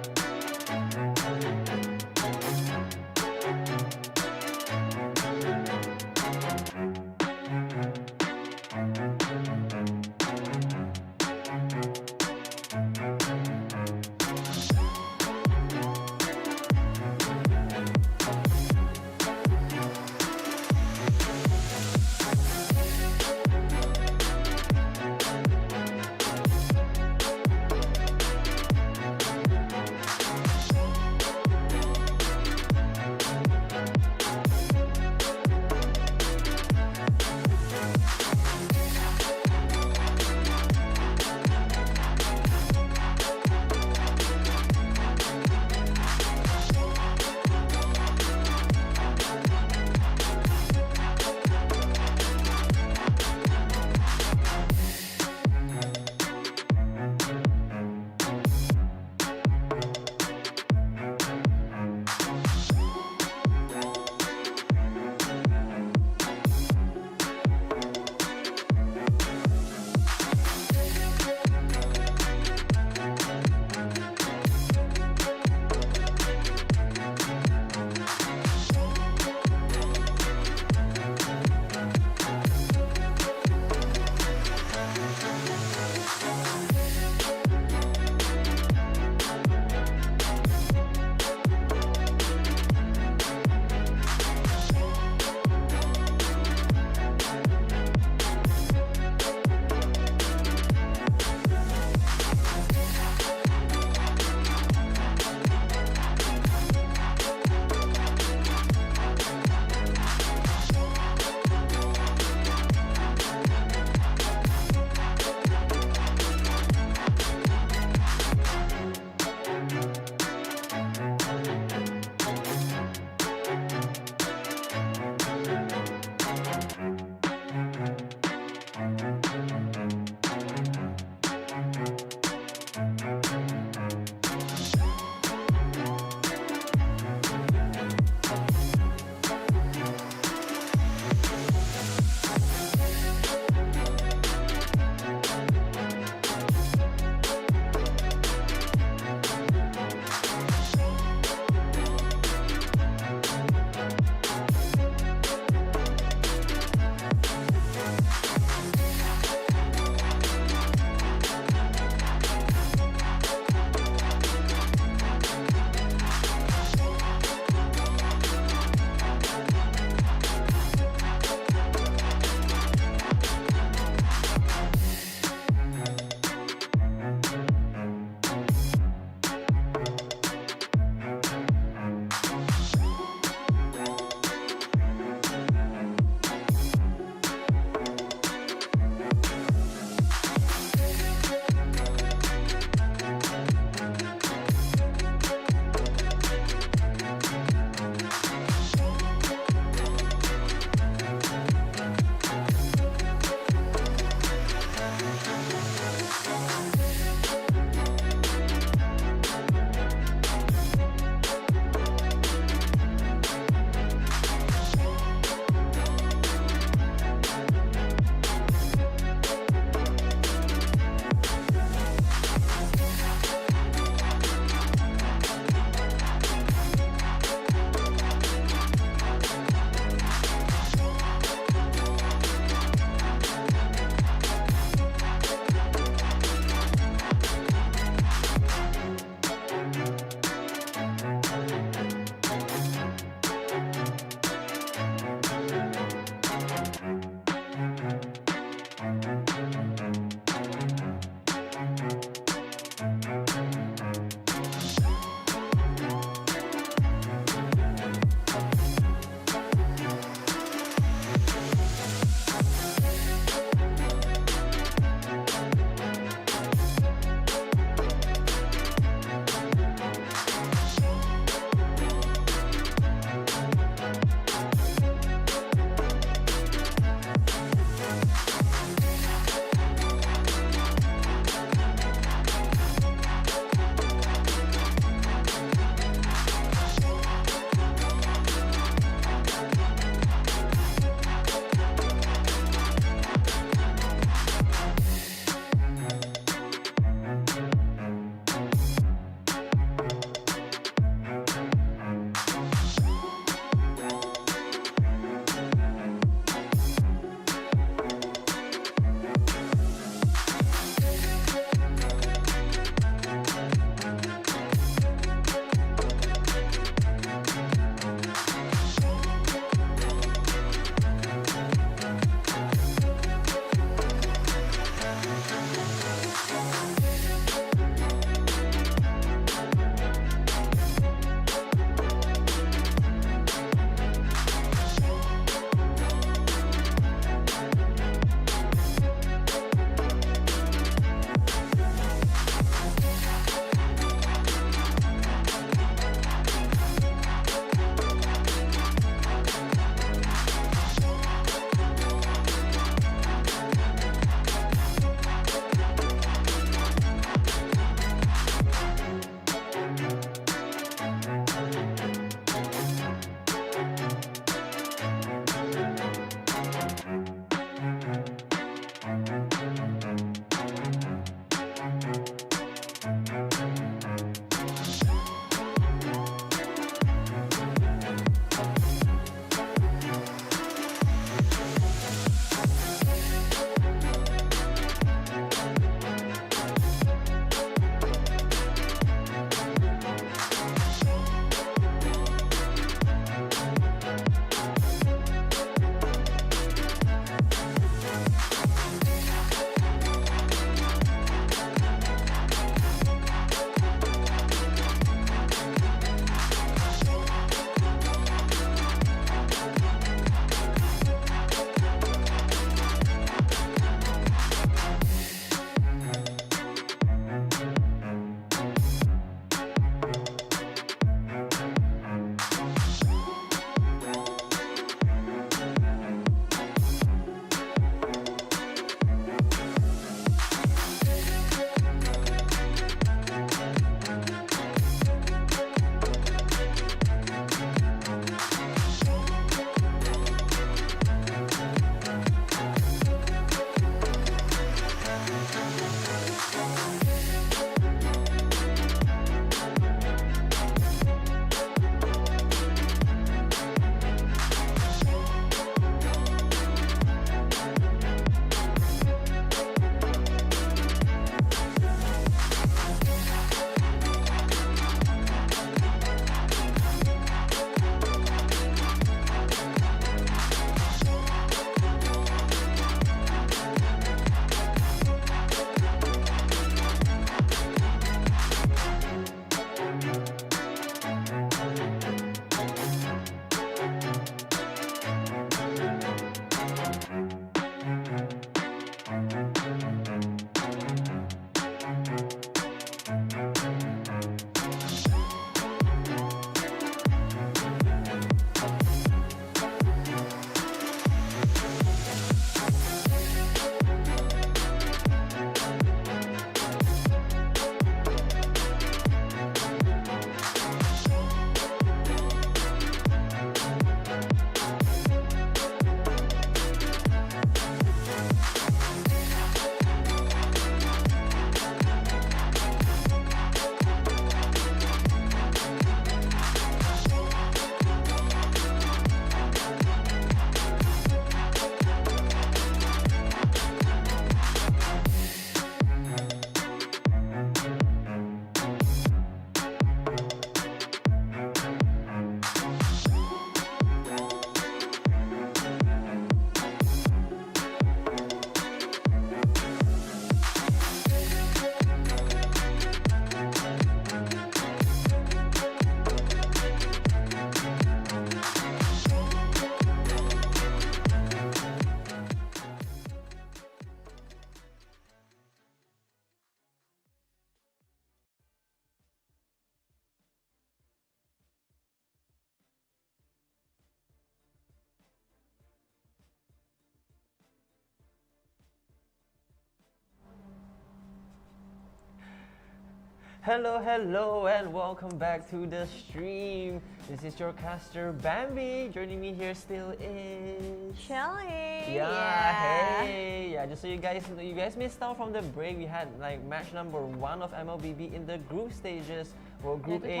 [SPEAKER 2] Hello, and welcome back to the stream. This is your caster Bambi. Joining me here still is
[SPEAKER 3] Shelly.
[SPEAKER 2] Hey. Just so you guys know, you guys missed out from the break. We had like match number 1 of MLBB in the group stages. Well, Group A.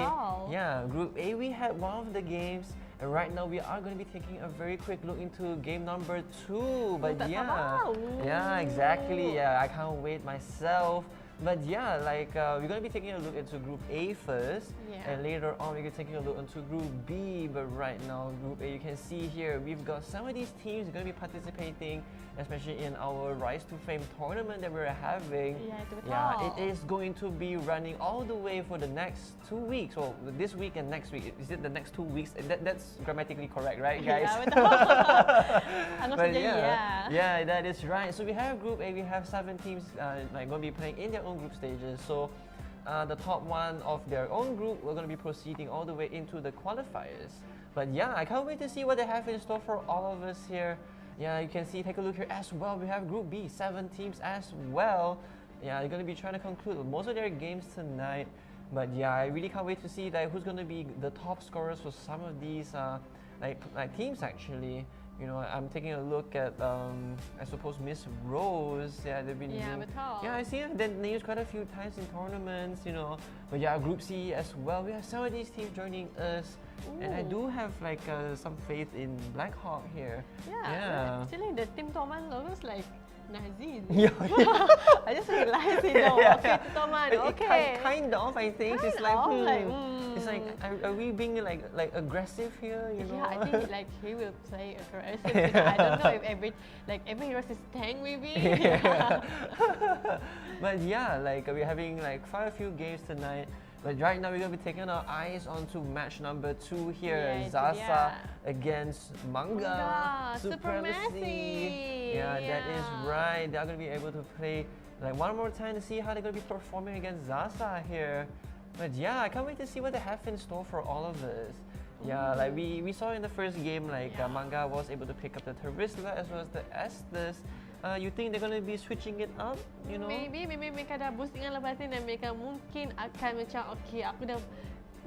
[SPEAKER 2] Group A. We had one of the games. And right now we are going to be taking a very quick look into game number 2. But exactly. I can't wait myself. But we're going to be taking a look into Group A first, and later on we're going to be taking a look into Group B. But right now, Group A, you can see here, we've got some of these teams going to be participating, especially in our Rise to Fame tournament that we're having. It is going to be running all the way for the next 2 weeks. Well, this week and next week. Is it the next 2 weeks? That's grammatically correct, right, guys? That is right. So we have Group A. We have 7 teams going to be playing in their own group stages. So the top one of their own group, we're going to be proceeding all the way into the qualifiers. But I can't wait to see what they have in store for all of us here. You can see, take a look here as well. We have Group B, 7 teams as well. They're going to be trying to conclude most of their games tonight. But I really can't wait to see who's going to be the top scorers for some of these teams actually. You know, I'm taking a look at, I suppose, Miss Rose. They've been I see their names quite a few times in tournaments, you know. But Group C as well. We have some of these teams joining us. Ooh. And I do have some faith in Blackhawk here.
[SPEAKER 3] Actually, the team Toman looks like Nazis. I just realized,
[SPEAKER 2] Kind of, I think. It's like, are we being aggressive here? You know?
[SPEAKER 3] I think he will play aggressive. I don't know if every hero is tank maybe.
[SPEAKER 2] But we're having quite a few games tonight. But right now we're going to be taking our eyes onto match number 2 here. Zasa against Manga.
[SPEAKER 3] Supremacy.
[SPEAKER 2] That is right. They're going to be able to play one more time to see how they're going to be performing against Zasa here. But I can't wait to see what they have in store for all of us. We saw in the first game Manga was able to pick up the Terisla as well as the Estes. You think they're going to be switching it up, you know?
[SPEAKER 3] Maybe mereka dah boosting lepas ni dan mereka mungkin akan macam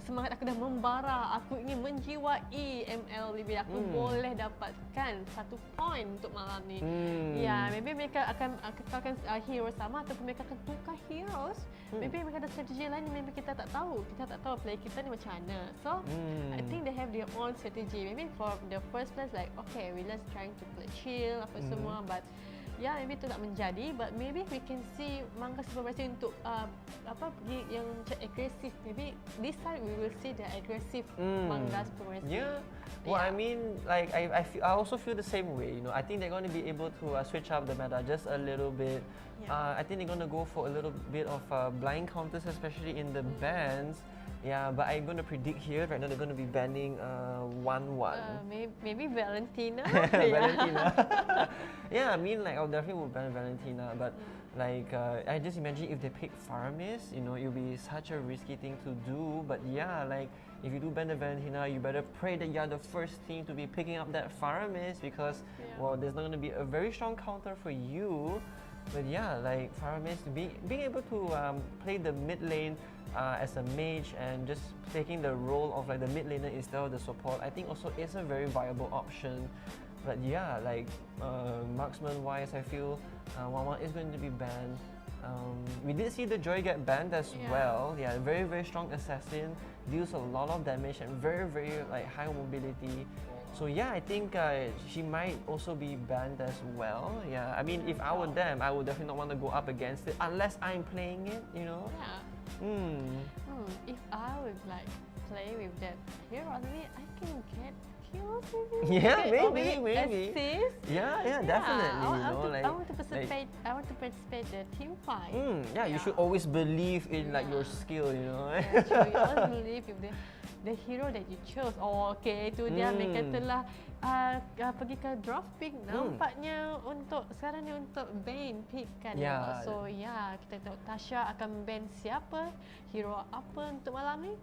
[SPEAKER 3] semangat aku dah membara, aku ingin menjiwai ML lebih, aku boleh dapatkan 1 point untuk malam ni. Maybe mereka akan hero sama ataupun mereka akan tukar heroes. Maybe mereka ada strategi lain yang maybe kita tak tahu. Kita tak tahu play kita ni macam mana. So, I think they have their own strategy. Maybe for the first place okay, we let's trying to play chill apa semua, but maybe itu tak menjadi, but maybe we can see Manga Supremacy untuk pergi yang macam agresif. Maybe this time we will see the aggressive Manga Supremacy.
[SPEAKER 2] I mean, I also feel the same way. You know, I think they're going to be able to switch up the meta just a little bit. I think they're going to go for a little bit of blind counters, especially in the bans. But I'm going to predict here, right now they're going to be banning 1-1.
[SPEAKER 3] Maybe Valentina.
[SPEAKER 2] Valentina. I mean, I definitely would ban Valentina, but I just imagine if they pick Faramis, you know, it'll be such a risky thing to do. But if you do ban the Valentina, you better pray that you're the first team to be picking up that Faramis, because there's not going to be a very strong counter for you. But Faramis being able to play the mid lane as a mage and just taking the role of the mid laner instead of the support, I think also is a very viable option. But marksman wise, I feel 1-1 is going to be banned. We did see the Joy get banned as well. Very, very strong assassin, deals a lot of damage and very, very high mobility. So I think she might also be banned as well. I mean, if I were them, I would definitely not want to go up against it unless I'm playing it, you know?
[SPEAKER 3] If I would play with that hero, maybe I can get kills maybe.
[SPEAKER 2] Maybe.
[SPEAKER 3] Assist.
[SPEAKER 2] Definitely.
[SPEAKER 3] I want to participate. I want to participate the team fight.
[SPEAKER 2] You should always believe in your skill, you know.
[SPEAKER 3] True. You always believe in the hero that you chose. Itu dia mereka telah pergi ke draft pick. Nampaknya sekarang ni untuk ban pick kan. So kita tengok Tasha akan ban siapa, hero apa untuk malam ni.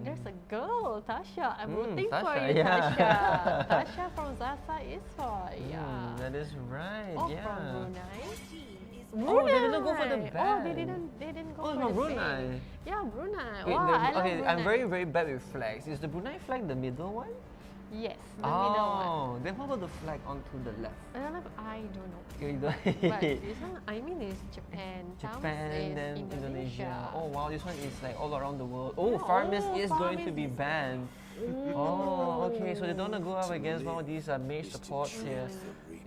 [SPEAKER 3] There's a girl, Tasha. I'm rooting for you, Tasha. Tasha from Zasa Esports.
[SPEAKER 2] That is right.
[SPEAKER 3] From Brunei.
[SPEAKER 2] Oh, they didn't go for the
[SPEAKER 3] Brunei.
[SPEAKER 2] ban.
[SPEAKER 3] Oh, they didn't go
[SPEAKER 2] Oh, it's
[SPEAKER 3] for
[SPEAKER 2] from
[SPEAKER 3] the
[SPEAKER 2] Brunei.
[SPEAKER 3] ban. Yeah, Brunei.
[SPEAKER 2] Wait,
[SPEAKER 3] Wow, I love Brunei.
[SPEAKER 2] I'm very, very bad with flags. Is the Brunei flag the middle one?
[SPEAKER 3] Yes, the middle one.
[SPEAKER 2] Oh, then what about the flag onto the left?
[SPEAKER 3] I don't know.
[SPEAKER 2] You don't-
[SPEAKER 3] But this one, I mean, is Japan. Thumbs
[SPEAKER 2] Japan,
[SPEAKER 3] is
[SPEAKER 2] then
[SPEAKER 3] Indonesia.
[SPEAKER 2] Oh wow, this one is like all around the world. Oh,
[SPEAKER 3] Yeah,
[SPEAKER 2] Farmers
[SPEAKER 3] oh,
[SPEAKER 2] is going to
[SPEAKER 3] Farmers
[SPEAKER 2] be
[SPEAKER 3] is-
[SPEAKER 2] banned. Oh, okay, so they don't wanna go up against one of these mage supports here.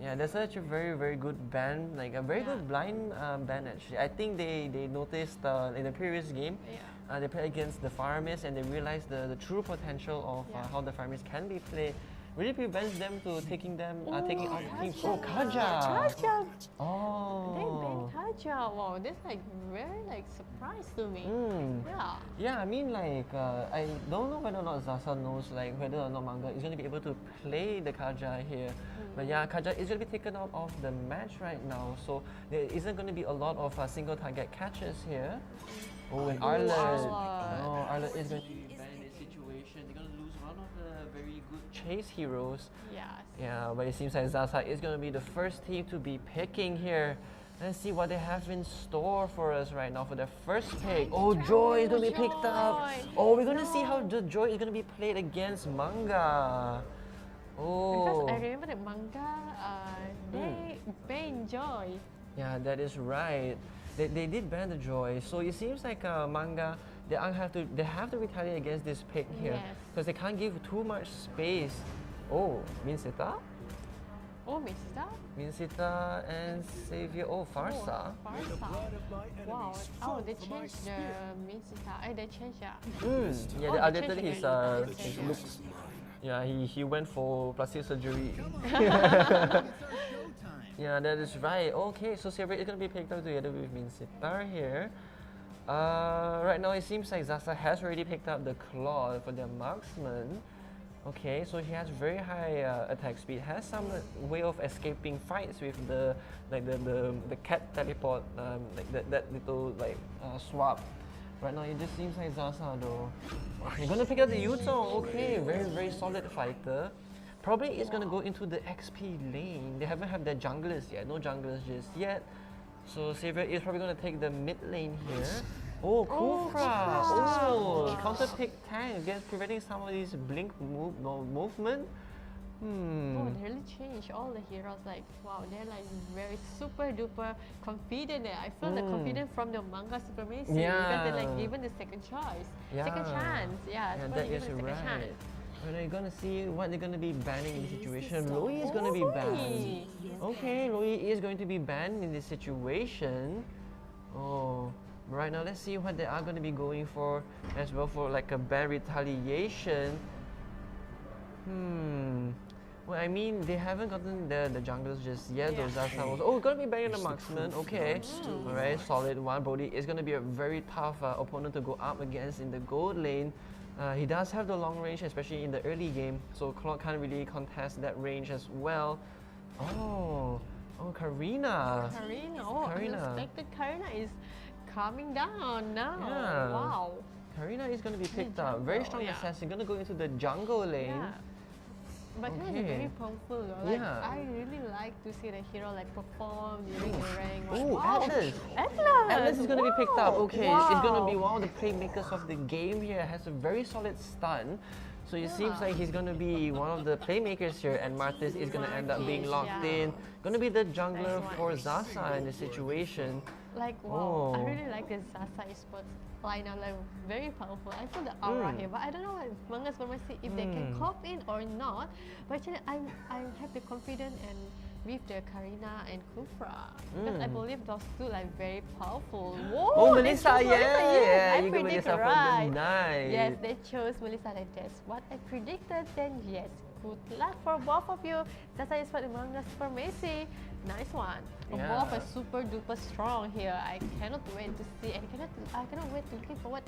[SPEAKER 2] Yeah, that's such a very, very good ban, like a very
[SPEAKER 3] Yeah.
[SPEAKER 2] good blind ban actually. I think they noticed in the previous game,
[SPEAKER 3] Yeah.
[SPEAKER 2] they played against the Farmers and they realized the true potential of
[SPEAKER 3] Yeah.
[SPEAKER 2] how the Farmers can be played. Really prevents them to taking out teams.
[SPEAKER 3] Kaja.
[SPEAKER 2] Oh, Kaja!
[SPEAKER 3] Kaja.
[SPEAKER 2] Oh.
[SPEAKER 3] They banned Kaja. Wow, that's like very like surprise to me.
[SPEAKER 2] Mm.
[SPEAKER 3] Yeah.
[SPEAKER 2] Yeah, I mean like I don't know whether or not Zaza knows like whether or not Manga is going to be able to play the Kaja here. But yeah, Kaja is going to be taken out of the match right now, so there isn't going to be a lot of single target catches here. Oh, and Arlet.
[SPEAKER 3] Arlet.
[SPEAKER 2] No, Arlet is going to be banned in this situation. They're going to lose one of the very good chase heroes.
[SPEAKER 3] Yes.
[SPEAKER 2] Yeah, but it seems like Zaza is going to be the first team to be picking here. Let's see what they have in store for us right now for their first pick. Oh, Joy is going to be picked up.
[SPEAKER 3] Joy.
[SPEAKER 2] Oh, we're going to see how the Joy is going to be played against Manga.
[SPEAKER 3] Because
[SPEAKER 2] Oh,
[SPEAKER 3] I remember that manga, they banned Joy.
[SPEAKER 2] yeah, that is right. They did ban the Joy, so it seems like Manga they have to retaliate against this pick here
[SPEAKER 3] Yes.
[SPEAKER 2] because they can't give too much space. Oh, Minsita?
[SPEAKER 3] Oh, Mista?
[SPEAKER 2] Minsita and Savior. Oh, Farsa.
[SPEAKER 3] Oh, Farsa. Wow. Oh, they changed the Mista. They changed, yeah.
[SPEAKER 2] Yeah,
[SPEAKER 3] Oh,
[SPEAKER 2] they
[SPEAKER 3] they
[SPEAKER 2] updated
[SPEAKER 3] changed
[SPEAKER 2] his
[SPEAKER 3] again.
[SPEAKER 2] looks. Yeah, he went for plastic surgery. Yeah, that is right. Okay, so Savior is gonna be picked up together with Minsita here. Right now it seems like Zaza has already picked up the claw for their marksman. Okay, so he has very high attack speed, has some way of escaping fights with the cat teleport, like that little swap. Right now it just seems like Zaza though. You're gonna pick up the Yutong. Okay, very, very solid fighter. Probably is gonna go into the XP lane. They haven't had their junglers yet, no junglers just yet. So Savior is probably gonna take the mid lane here. Oh, Kufra! Oh, counter pick tank against preventing some of these blink movement.
[SPEAKER 3] Oh, they really changed all the heroes. Like, wow, they're like very super duper confident. I feel the confidence from the manga supremacy because they're like
[SPEAKER 2] Yeah.
[SPEAKER 3] given the second choice,
[SPEAKER 2] Yeah.
[SPEAKER 3] second chance. Yeah,
[SPEAKER 2] Yeah,
[SPEAKER 3] so
[SPEAKER 2] that
[SPEAKER 3] they're
[SPEAKER 2] is
[SPEAKER 3] given the second
[SPEAKER 2] right.
[SPEAKER 3] chance.
[SPEAKER 2] When are you gonna see what they're gonna be banning in this situation? Louis is gonna be banned. Okay, Louis is going to be banned in this situation. Oh, right now let's see what they are gonna be going for as well for like a ban retaliation. Well, I mean, they haven't gotten the junglers just yet. Those are some. Oh, gonna be banning the marksman. Okay, all right, solid one. Brody is gonna be a very tough opponent to go up against in the gold lane. He does have the long range, especially in the early game, so Claude can't really contest that range as well. Oh, Karina.
[SPEAKER 3] Karina, oh,
[SPEAKER 2] Karina.
[SPEAKER 3] unexpected Karina is coming down now.
[SPEAKER 2] Yeah.
[SPEAKER 3] Wow.
[SPEAKER 2] Karina is gonna be picked up. Very
[SPEAKER 3] jungle,
[SPEAKER 2] strong
[SPEAKER 3] yeah.
[SPEAKER 2] assassin. Gonna go into the jungle lane.
[SPEAKER 3] Yeah. But Karina is
[SPEAKER 2] Okay.
[SPEAKER 3] very powerful though. Like,
[SPEAKER 2] Yeah.
[SPEAKER 3] I really like to see the hero like perform during the rank.
[SPEAKER 2] Oh,
[SPEAKER 3] Wow.
[SPEAKER 2] Atlas.
[SPEAKER 3] Atlas!
[SPEAKER 2] Atlas is going to be picked up.
[SPEAKER 3] Wow.
[SPEAKER 2] Okay, it's going to be one of the playmakers of the game here. Has a very solid stun. So it seems like he's going to be one of the playmakers here, and Martis is going to end up being locked in. Going to be the jungler
[SPEAKER 3] Nice
[SPEAKER 2] for
[SPEAKER 3] one.
[SPEAKER 2] Zaza in this situation.
[SPEAKER 3] Like, wow, I
[SPEAKER 2] Oh.
[SPEAKER 3] really like the Zaza esports lineup, like very powerful. I feel the aura here, but I don't know if Mangas Pharmacy if they can cope in or not. But actually, I have the confidence and with the Karina and Kufra because I believe those two like very powerful. Whoa,
[SPEAKER 2] Oh,
[SPEAKER 3] they
[SPEAKER 2] Melissa,
[SPEAKER 3] chose
[SPEAKER 2] yeah,
[SPEAKER 3] I
[SPEAKER 2] you got
[SPEAKER 3] predict
[SPEAKER 2] Melissa from the
[SPEAKER 3] right.
[SPEAKER 2] night.
[SPEAKER 3] Yes, they chose Melissa. Like that's what I predicted. Then yes, good luck for both of you. Zaza is for the Mangas Pharmacy. Nice one.
[SPEAKER 2] Yeah.
[SPEAKER 3] Both are super duper strong here. I cannot wait to see and I cannot wait to looking for what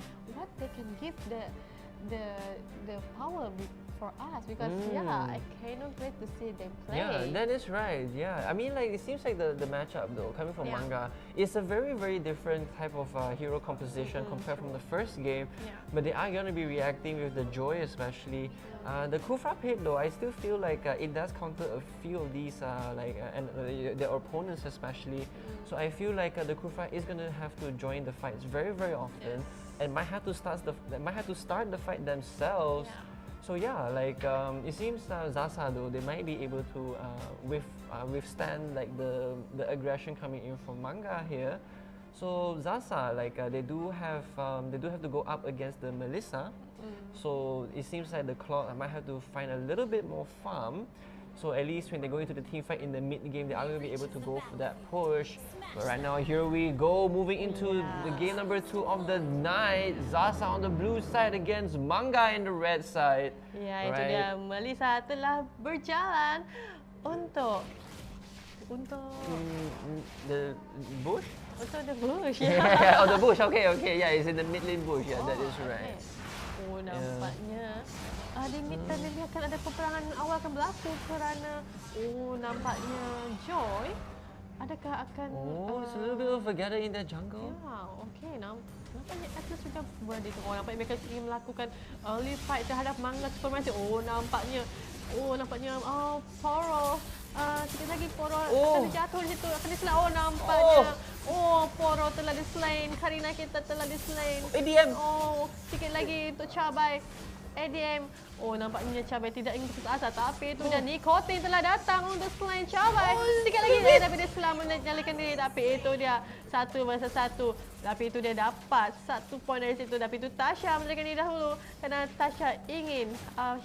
[SPEAKER 3] they can give the power for us because I cannot wait to see them play.
[SPEAKER 2] Yeah, that is right. Yeah, I mean, like it seems like the matchup though, coming from
[SPEAKER 3] Yeah.
[SPEAKER 2] manga, is a very different type of hero composition compared from the first game.
[SPEAKER 3] Yeah.
[SPEAKER 2] But they are gonna be reacting with the joy, especially. The Kufra pit though, I still feel like it does counter a few of these and their opponents especially. So I feel like the Kufra is gonna have to join the fights very often, and might have to start the fight themselves.
[SPEAKER 3] Yeah.
[SPEAKER 2] So yeah, like it seems Zasa though, they might be able to withstand like the aggression coming in from manga here. So Zasa, like they do have to go up against the Melissa. So it seems like the Claw might have to find a little bit more farm. So at least when they go into the team fight in the mid game, they are going to be able to go for that push. But right now, here we go, moving into the game number 2 of the night. Zasa on the blue side against Manga in the red side.
[SPEAKER 3] Ya, itu dia. Melissa telah berjalan untuk
[SPEAKER 2] The bush?
[SPEAKER 3] untuk the bush.
[SPEAKER 2] Yeah, oh the bush. Okay, yeah, it's in the mid lane bush. Yeah, that is right.
[SPEAKER 3] Oh, nampaknya di mid lane ini akan ada peperangan awal akan berlaku kerana nampaknya Joy adakah akan
[SPEAKER 2] It's a little bit of a gather in the jungle.
[SPEAKER 3] ya, okey. Nampaknya Atlas sudah berada. Nampaknya mereka ingin melakukan early fight terhadap Manga Supermassive. Nampaknya Poro sikit lagi Poro akan jatuh di situ, akan dislain. Nampaknya Poro telah dislain, Karina kita telah dislain.
[SPEAKER 2] ADM.
[SPEAKER 3] Sikit lagi untuk Cabai. ADM. Nampaknya Cabai tidak ingin putus asa, tapi itu dia Nikotin telah datang untuk selain Cabai. Sikit lagi tapi dia selamat menyalakan diri, tapi itu dia 1 versus 1. Tapi itu dia dapat 1 point dari situ, tapi itu Tasha menyalakan diri dahulu kerana Tasha ingin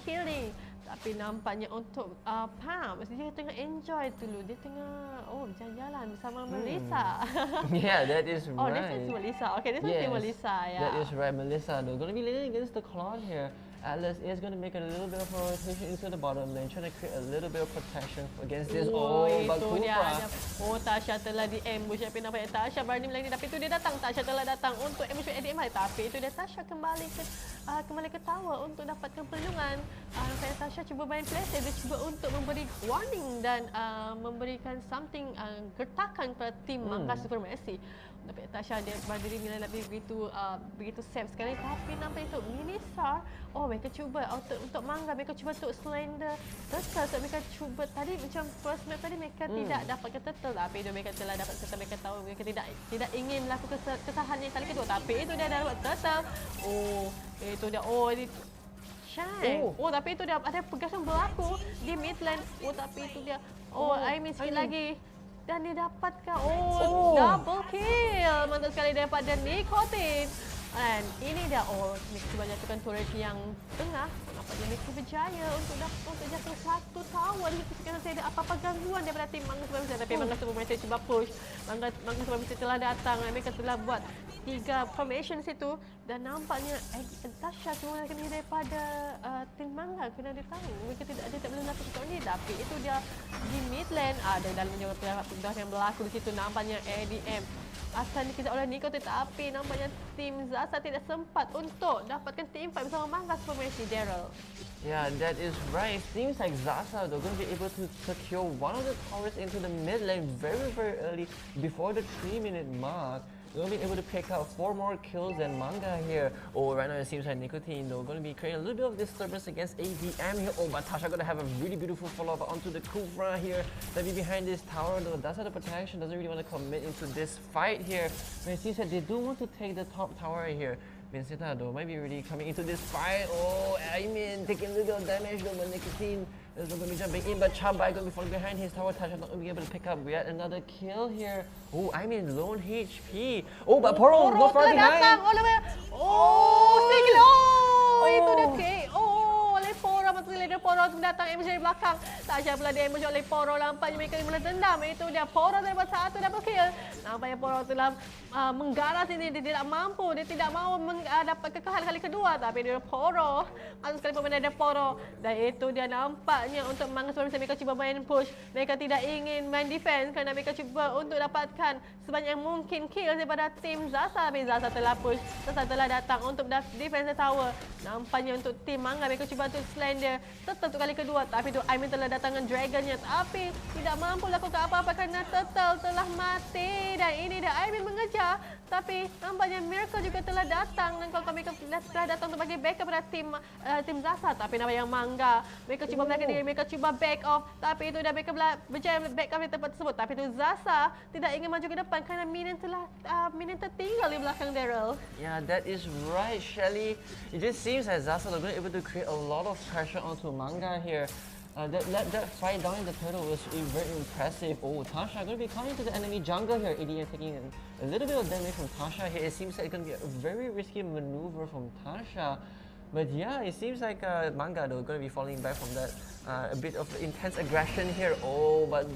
[SPEAKER 3] healing. Tapi nampaknya untuk Pam, dia tengah enjoy dulu. Dia tengah berjalan-jalan bersama Melissa.
[SPEAKER 2] Yeah, that is right.
[SPEAKER 3] This is Melissa. Okay, this is Melissa. Yeah.
[SPEAKER 2] That is right, Melissa. They're going to be leaning against the Cloud here. Atlas is going to make a little bit of a rotation into the bottom lane, trying to create a little bit of protection against this. But Kufra.
[SPEAKER 3] Tasha telah di-ambush. Tapi nampaknya Tasha berani lagi. Tapi itu dia datang. Tasha telah datang untuk ambush ADM. Tapi itu dia Tasha kembali ke tower untuk dapatkan perlindungan. Nampaknya Tasha cuba main play safe. Dia cuba untuk memberi warning dan memberikan something gertakan kepada tim Manga Supermassive. Tapi Tasha dia berdiri nilai lebih begitu safe sekali. Tapi nampak itu Minisar. Mereka cuba untuk Manga, mereka cuba untuk slender turtle. So, mereka cuba tadi macam first map tadi mereka tidak dapatkan turtle. Tapi itu mereka telah dapat turtle. Mereka tahu mereka tidak ingin melakukan kesalahan yang kali kedua. Tapi itu dia dapat turtle. Itu dia. Ini Shine. Tapi itu dia ada pergerakan berlaku di mid lane. Tapi itu dia. Aimin sikit lagi. Dan dia dapatkan double kill. Mantap sekali daripada Nikotin. Dan ini dia mereka cuba jatuhkan turret yang tengah. Nampaknya mereka berjaya untuk jatuh 1 tower. Kerana saya ada apa-apa gangguan daripada tim Manga Supermassive. Tapi Manga Supermassive cuba push. Manga Supermassive telah datang. Mereka telah buat 3 formation situ. Dan nampaknya Tasha cuma akan diri daripada tim Manga. Kerana dia tahu mereka dia tak boleh melakukan ini. Tapi itu dia di mid lane. Ada dalam juga pergerakan yang berlaku di situ. Nampaknya ADM akan dikejar oleh Nico, tetapi nampaknya tim Zasa tidak sempat untuk dapatkan team fight bersama Manga Supermassive. Daryl.
[SPEAKER 2] Yeah, that is right. It seems like Zasa they're going to be able to secure one of the towers into the mid lane very early before the 3-minute mark. They're going to be able to pick out 4 more kills than Manga here. Right now it seems like Nicotine though going to be creating a little bit of disturbance against ADM here. But Tasha going to have a really beautiful follow-up onto the Kufra here. They'll be behind this tower though. That's how the protection doesn't really want to commit into this fight here. But it seems like they do want to take the top tower here. Vincenta though might be really coming into this fight. I mean taking a little damage though, but Nicotine is going to be jumping in, but Chabai going to be falling behind his tower. Tasha not going to be able to pick up yet another kill here. I mean lone HP. But Poro not far behind.
[SPEAKER 3] Single. Itu dia K. Oleh Poro, betul dia Poro datang ambush dari belakang. Tasha pula di ambush oleh Poro. Nampaknya mereka mula dendam. Itu dia Poro dapat satu double kill. Nampaknya Poro telah mengganas ini. Dia tidak mampu. Dia tidak mahu dapat kekalahan kali kedua. Tapi dia Poro. Masuk sekali pemain ada Poro. Dan itu dia nampaknya untuk Manga sebelum mereka cuba main push. Mereka tidak ingin main defense kerana mereka cuba untuk dapatkan sebanyak mungkin kill daripada tim Zaza. Tapi Zaza telah push. Zaza telah datang untuk defense the tower. Nampaknya untuk tim Manga mereka cuba untuk slender Turtle untuk kali kedua. Tapi tu Aimin telah datang dengan dragonnya. Tapi tidak mampu lakukan apa-apa kerana Turtle telah mati. Dan ini dia Aimin mengejar. Tapi nampaknya Miracle juga telah datang. Dan kalau mereka telah datang untuk bagi backup kepada tim Zaza. Tapi nampaknya Manga mereka cuba belakang diri. Mereka cuba back off. Tapi itu dah mereka berjaya back off di tempat tersebut. Tapi itu Zaza tidak ingin maju ke depan kerana minion tertinggal di belakang Daryl.
[SPEAKER 2] Yeah, that is right, Shelly. It just seems that Zaza are going to be able to create a lot of pressure onto Manga here. That fight down in the turtle was very impressive. Oh, Tasha going to be coming to the enemy jungle here. ADM taking a little bit of damage from Tasha here. It seems like it's going to be a very risky maneuver from Tasha. But yeah, it seems like Manga though going to be falling back from that a bit of intense aggression here. Oh, but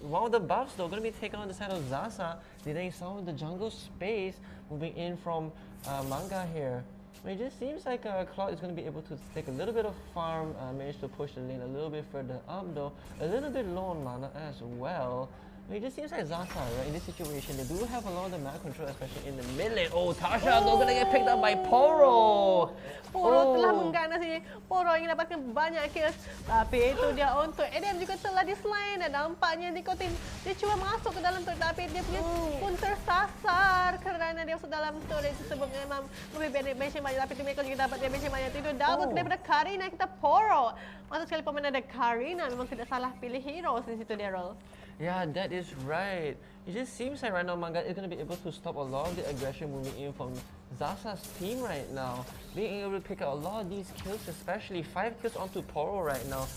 [SPEAKER 2] one of the buffs though going to be taken on the side of Zaza, delaying some of the jungle space, moving in from Manga here. It just seems like Cloud is going to be able to take a little bit of farm, manage to push the lane a little bit further up though, a little bit low on mana as well. It just seems like Zaza, right, in this situation, they do have a lot of the mana control, especially in the mid lane. Oh, Tasha though gonna get picked up by Poro.
[SPEAKER 3] Poro telah mengganas ini. Poro ingin dapatkan banyak kills. Tapi itu dia untuk Adam juga telah dislain. Dan nampaknya Nikotin dia cuba masuk ke dalam turret. Tapi dia punya pun tersasar. Kerana dia masuk dalam turret tersebut memang lebih damage banyak. Tapi mereka juga dapat damage banyak. Itu double daripada Karina kita Poro. Masuk sekali pemain ada Karina. Memang tidak salah pilih hero di situ Daryl.
[SPEAKER 2] Yeah, that is right. It just seems like right now Manga is going to be able to stop a lot of the aggression moving in from Zaza's team right now. Being able to pick up a lot of these kills, especially 5 kills onto Poro right now.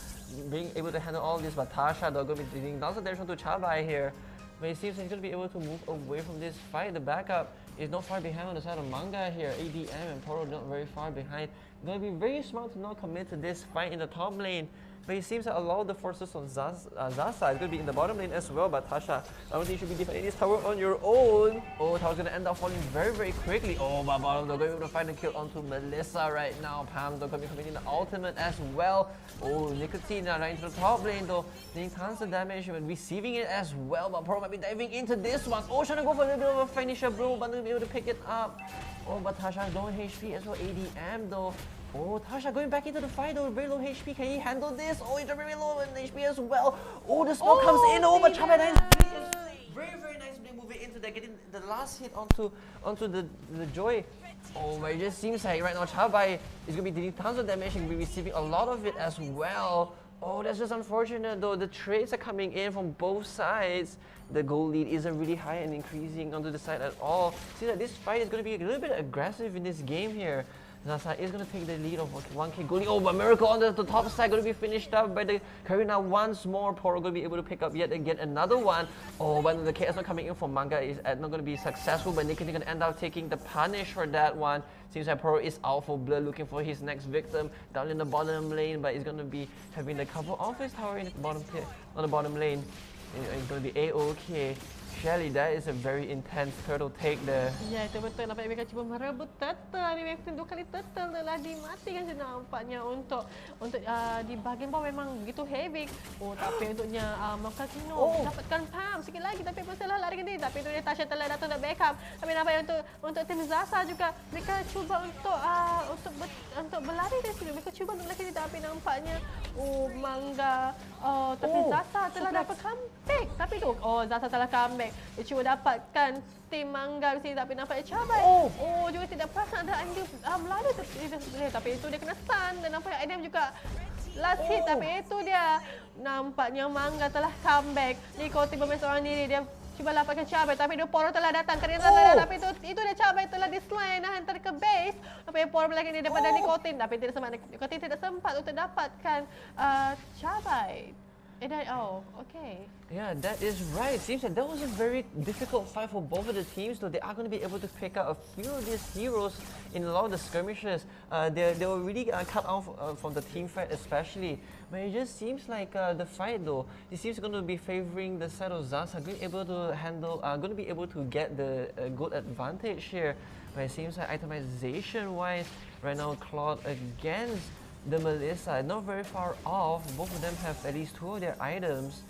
[SPEAKER 2] Being able to handle all this, but Tasha though going to be dealing lots of damage onto Chabai here. But it seems like he's going to be able to move away from this fight. The backup is not far behind on the side of Manga here. ADM and Poro not very far behind. Going to be very smart to not commit to this fight in the top lane. But it seems that a lot of the forces on Zaza is going to be in the bottom lane as well. But Tasha, I don't think you should be defending this tower on your own. Oh, tower's going to end up falling very, very quickly. Oh, but bottom, they're going to be able to find a kill onto Melissa right now. Pam, they're going to be committing the ultimate as well. Oh, Nicotine right into the top lane though. Doing tons of damage and receiving it as well. But Pro might be diving into this one. Oh, trying to go for a little bit of a finisher, bro, but not be able to pick it up. Oh, but Tasha's low HP as well. ADM though. Oh, Tasha going back into the fight though, very low HP. Can he handle this? Oh, he's very low on HP as well. Oh, the smoke comes in. Oh, but Chabai nice. Very, very nice moving into that, getting the last hit onto the Joy. Oh, but it just seems like right now Chabai is going to be dealing tons of damage and be receiving a lot of it as well. Oh, that's just unfortunate though. The trades are coming in from both sides. The goal lead isn't really high and increasing onto the side at all. See that this fight is going to be a little bit aggressive in this game here. Zaza is going to take the lead of 1k goalie. Oh, but Miracle on the top side going to be finished up by the Karina once more. Poro going to be able to pick up yet again another one. Oh, but the KS not coming in for Manga is not going to be successful. But Nick is going to end up taking the punish for that one. Seems like Poro is out for blood, looking for his next victim down in the bottom lane. But he's going to be having the cover of his tower in the bottom pit on the bottom lane. It's going to be A-OK. Shelly, that is a very intense turtle take there.
[SPEAKER 3] Ya, itu betul. Nampaknya mereka cuba merebut turtle. Mereka 2 kali turtle telah dimatikan nampaknya untuk di bahagian bawah memang begitu heavy. Oh, tapi untuknya Makakino dapatkan Pam sikit lagi tapi masalah lari diri. Tapi itu dia Tasha telah datang untuk backup. Tapi nampaknya untuk tim Zaza juga mereka cuba untuk berlari dari sini. Mereka cuba untuk lari tapi nampaknya Manga tapi Zaza telah dapat comeback. Tapi tu Zaza telah comeback. Dia cuba dapatkan tim Manga di sini tapi nampaknya Chabai. Juga tidak perasan ada Andy melari tapi itu dia kena stun dan nampaknya Adam juga last hit tapi itu dia nampaknya Manga telah comeback. Nikotin bermain seorang diri dia cuba dapatkan Chabai tapi dia Poro telah datang kerana tapi itu dia Chabai telah dislide dan hantar ke base. Tapi Poro lagi dia daripada Nikotin tapi tidak sempat Nikotin tidak sempat untuk dapatkan Chabai. Okay.
[SPEAKER 2] Yeah, that is right. Seems like that was a very difficult fight for both of the teams, though they are going to be able to pick out a few of these heroes in a lot of the skirmishes. They were really cut off from the team fight especially. But it just seems like the fight though, it seems going to be favoring the side of Zaza, going to be able to get the good advantage here. But it seems like itemization-wise, right now Claude against the Melissa, not very far off. Both of them have at least 2 of their items.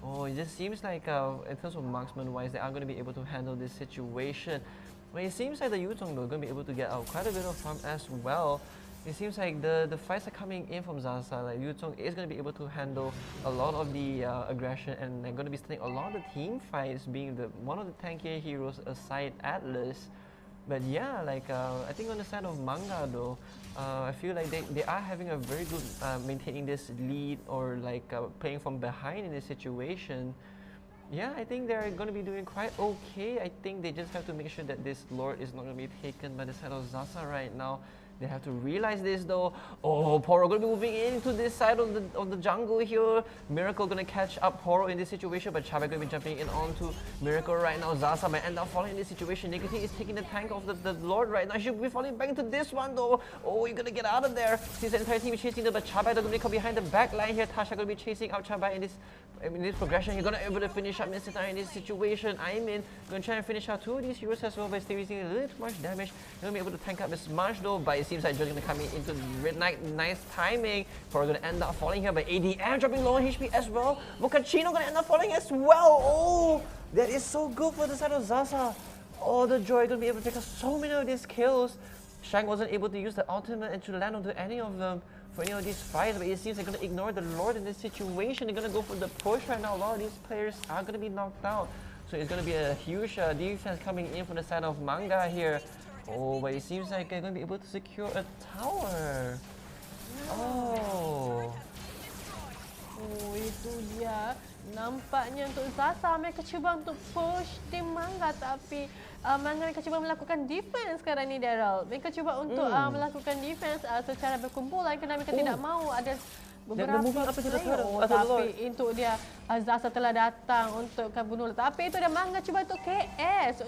[SPEAKER 2] Oh, it just seems like in terms of marksman-wise, they are going to be able to handle this situation. But it seems like the Yuzhong though are going to be able to get out quite a bit of farm as well. It seems like the fights are coming in from Zaza. Like Yuzhong is going to be able to handle a lot of the aggression, and they're going to be starting a lot of the team fights, being one of the tankier heroes aside Atlas. But yeah, like I think on the side of Manga though, I feel like they are having a very good maintaining this lead, or like playing from behind in this situation. Yeah, I think they're going to be doing quite okay. I think they just have to make sure that this Lord is not going to be taken by the side of Zaza right now. They have to realize this though. Oh, Poro going to be moving into this side of the jungle here. Miracle going to catch up Poro in this situation, but Chabe going to be jumping in onto Miracle right now. Zaza might end up falling in this situation. Nicotine is taking the tank of the Lord right now. She should be falling back into this one though. Oh, you're going to get out of there. Since the entire team is chasing them, but Chabe going to come behind the back line here. Tasha going to be chasing out Chabe in this progression. You're going to be able to finish up Mr. in this situation. Going to try and finish out 2 of these heroes as well, but still receiving a little too much damage. Going to be able to tank up this much though, but it seems like Joe's going to come into the red knight. Nice timing. Poro going to end up falling here, but ADM dropping low on HP as well. Mochaccino going to end up falling as well. Oh, that is so good for the side of Zaza. Oh, the Joy going to be able to take so many of these kills. Shang wasn't able to use the ultimate and to land onto any of them for any of these fights, but it seems they're going to ignore the Lord in this situation. They're going to go for the push right now. A lot of these players are going to be knocked out. So it's going to be a huge defense coming in from the side of Manga here. Oh, but it seems like they're going to be able to secure a tower. Oh.
[SPEAKER 3] Oh, itu dia. Nampaknya untuk Zaza mereka cuba untuk push tim Manga, tapi Manga mereka cuba melakukan defense sekarang ni, Daryl. Mereka cuba untuk melakukan defense secara berkumpulan kerana mereka tidak mahu ada beberapa player. Tapi itu dia Zaza telah datang untuk bunuh. Tapi itu dia Manga cuba untuk KS.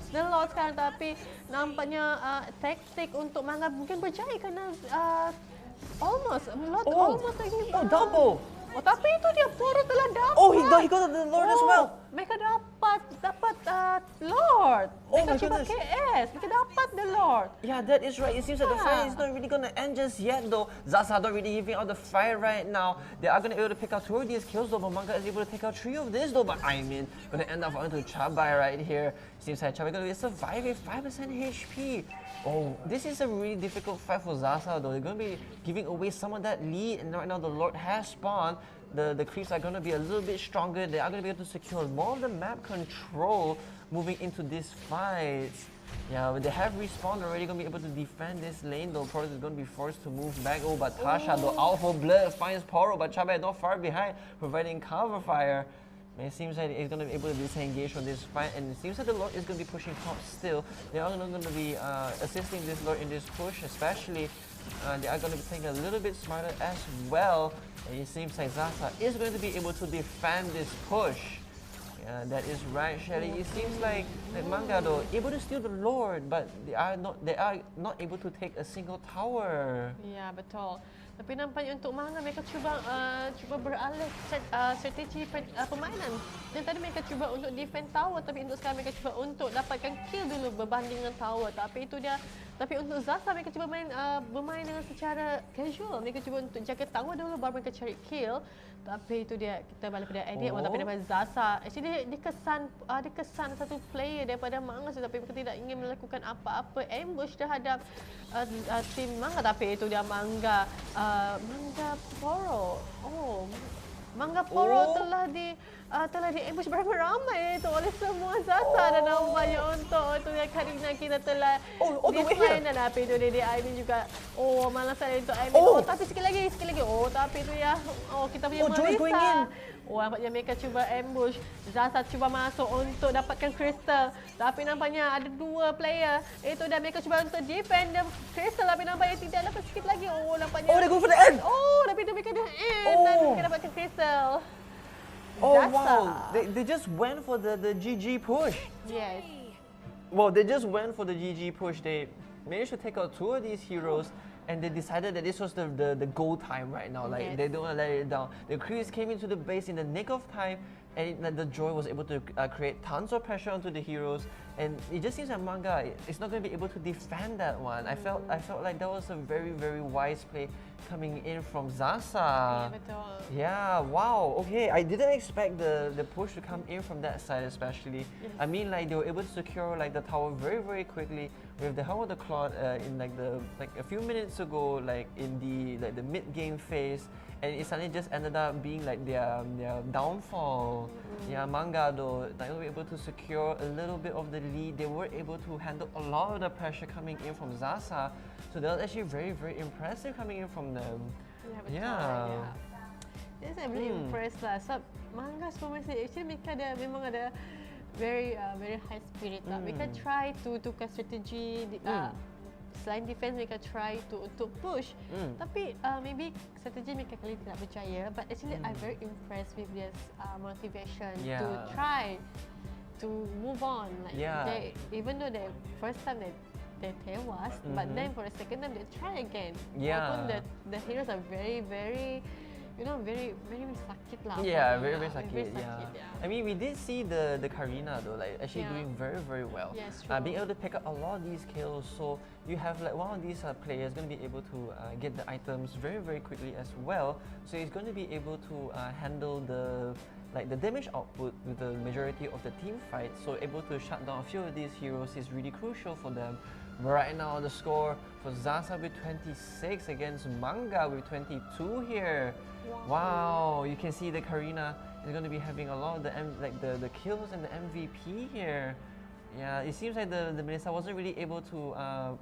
[SPEAKER 3] The Lord sekarang, tapi nampaknya taktik untuk Manga mungkin berjaya kerana almost lagi
[SPEAKER 2] Double.
[SPEAKER 3] Oh, tapi itu dia Poro telah dapat.
[SPEAKER 2] Oh, he got the Lord as well.
[SPEAKER 3] Mereka dapat Lord. Mereka cuba KS. Mereka dapat the Lord.
[SPEAKER 2] Yeah, that is right. It seems like the fight is not really going to end just yet though. Zaza not really giving out the fight right now. They are going to be able to pick out 2 of these kills though, but Manga is able to take out 3 of this though. But going to end up onto Chabai right here. Seems like Chabai going to be surviving 5% HP. Oh, this is a really difficult fight for Zaza though. They're going to be giving away some of that lead, and right now the Lord has spawned. The creeps are going to be a little bit stronger. They are going to be able to secure more of the map control moving into this fight. Yeah, but they have respawned already. Going to be able to defend this lane though. Poro is going to be forced to move back. Oh, but Tasha though, out for blood, finds Poro, but Chabe not far behind, providing cover fire. And it seems like he's going to be able to disengage from this fight, and it seems like the Lord is going to be pushing top still. They are going to be assisting this Lord in this push, especially. They are going to be playing a little bit smarter as well. And it seems like Zaza is going to be able to defend this push. Yeah, that is right, Shelly. It seems like Manga though able to steal the Lord, but they are not able to take a single tower.
[SPEAKER 3] Ya, betul. Tapi nampaknya untuk Manga mereka cuba beralih strategi permainan. Dan tadi mereka cuba untuk defend tower, tapi untuk sekarang mereka cuba untuk dapatkan kill dulu berbanding dengan tower. Tapi itu dia. Tapi untuk Zaza mereka cuba bermain dengan secara casual. Mereka cuba untuk jaga tower dulu baru mereka cari kill. Tapi itu dia, kita balik pada edit tapi daripada Zaza. Actually dia kesan satu player daripada Manga, tapi mereka tidak ingin melakukan apa-apa ambush terhadap tim Manga. Tapi itu dia Manga Poro. Oh, Manga Poro telah di ambush beramai itu oleh semua Zaza, dan nampaknya untuk itu dia Karina kita telah diselain, dan tapi itu dia Aimin juga. Oh, malah saya untuk Aimin. Oh, tapi sekali lagi. Oh, tapi itu ya. Oh, kita punya Marisa. Oh, nampaknya mereka cuba ambush. Zaza cuba masuk untuk dapatkan crystal. Tapi nampaknya ada 2 player. Itu dan mereka cuba untuk defend the crystal, tapi nampaknya tidak dapat sikit lagi. Oh, nampaknya.
[SPEAKER 2] Oh, they go for the end.
[SPEAKER 3] Oh, tapi itu mereka dah end. Dan mereka dapatkan Crystal.
[SPEAKER 2] Oh
[SPEAKER 3] Zaza.
[SPEAKER 2] wow, they just went for the GG push.
[SPEAKER 3] Yes.
[SPEAKER 2] Well, they just went for the GG push. They managed to take out two of these heroes, and they decided that this was the goal time right now. Like
[SPEAKER 3] Yes.
[SPEAKER 2] they don't want to let it down. The crews came into the base in the nick of time, and the Joy was able to create tons of pressure onto the heroes. And it just seems like Manga is not going to be able to defend that one. I felt like that was a very wise play coming in from Zaza.
[SPEAKER 3] Ya, betul.
[SPEAKER 2] Yeah, wow. Okay, I didn't expect the push to come in from that side especially.
[SPEAKER 3] Yes.
[SPEAKER 2] I mean, like they were able to secure like the tower very quickly with the help of the Claude in like a few minutes ago, like in the mid game phase, and it suddenly just ended up being like their downfall. Yeah, Manga though, they were able to secure a little bit of the lead. They were able to handle a lot of the pressure coming in from Zaza. So that was actually very impressive coming in from them.
[SPEAKER 3] Ya, betul.
[SPEAKER 2] Yeah.
[SPEAKER 3] Ya. Jadi saya really impressed lah. Sebab Manga Supermassive actually mereka memang ada very high spirit lah. Mereka try to tukar strategi. Selain defense mereka try untuk push. Tapi maybe strategi mereka kali tidak berjaya. But actually I'm very impressed with this motivation to try to move on. Like even though the first time they tewas, but then for the second time they try again. Walaupun the heroes are very very sakit lah.
[SPEAKER 2] Yeah, very sakit.
[SPEAKER 3] Very
[SPEAKER 2] Yeah.
[SPEAKER 3] sakit,
[SPEAKER 2] I mean, we did see the Karina though, like actually doing very well.
[SPEAKER 3] Yes, true.
[SPEAKER 2] Being able to pick up a lot of these kills, so you have like one of these players going to be able to get the items very quickly as well. So he's going to be able to handle the damage output with the majority of the team fight. So able to shut down a few of these heroes is really crucial for them. Right now the score for Zaza with 26 against Manga with 22 here. Wow, you can see the Karina is going to be having a lot of the kills and the MVP here. Yeah, it seems like the Melissa wasn't really able to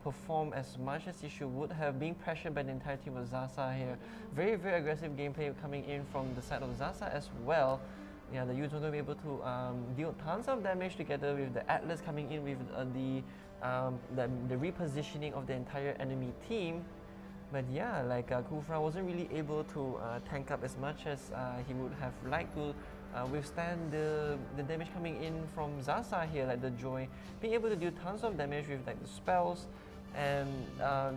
[SPEAKER 2] perform as much as she would have, being pressured by the entire team of Zaza here. Very aggressive gameplay coming in from the side of Zaza as well. Yeah, the Yu's are going to be able to deal tons of damage together with the Atlas coming in with the repositioning of the entire enemy team. But yeah, like Kufra wasn't really able to tank up as much as he would have liked to withstand the damage coming in from Zaza here, like the Joy being able to do tons of damage with like the spells, and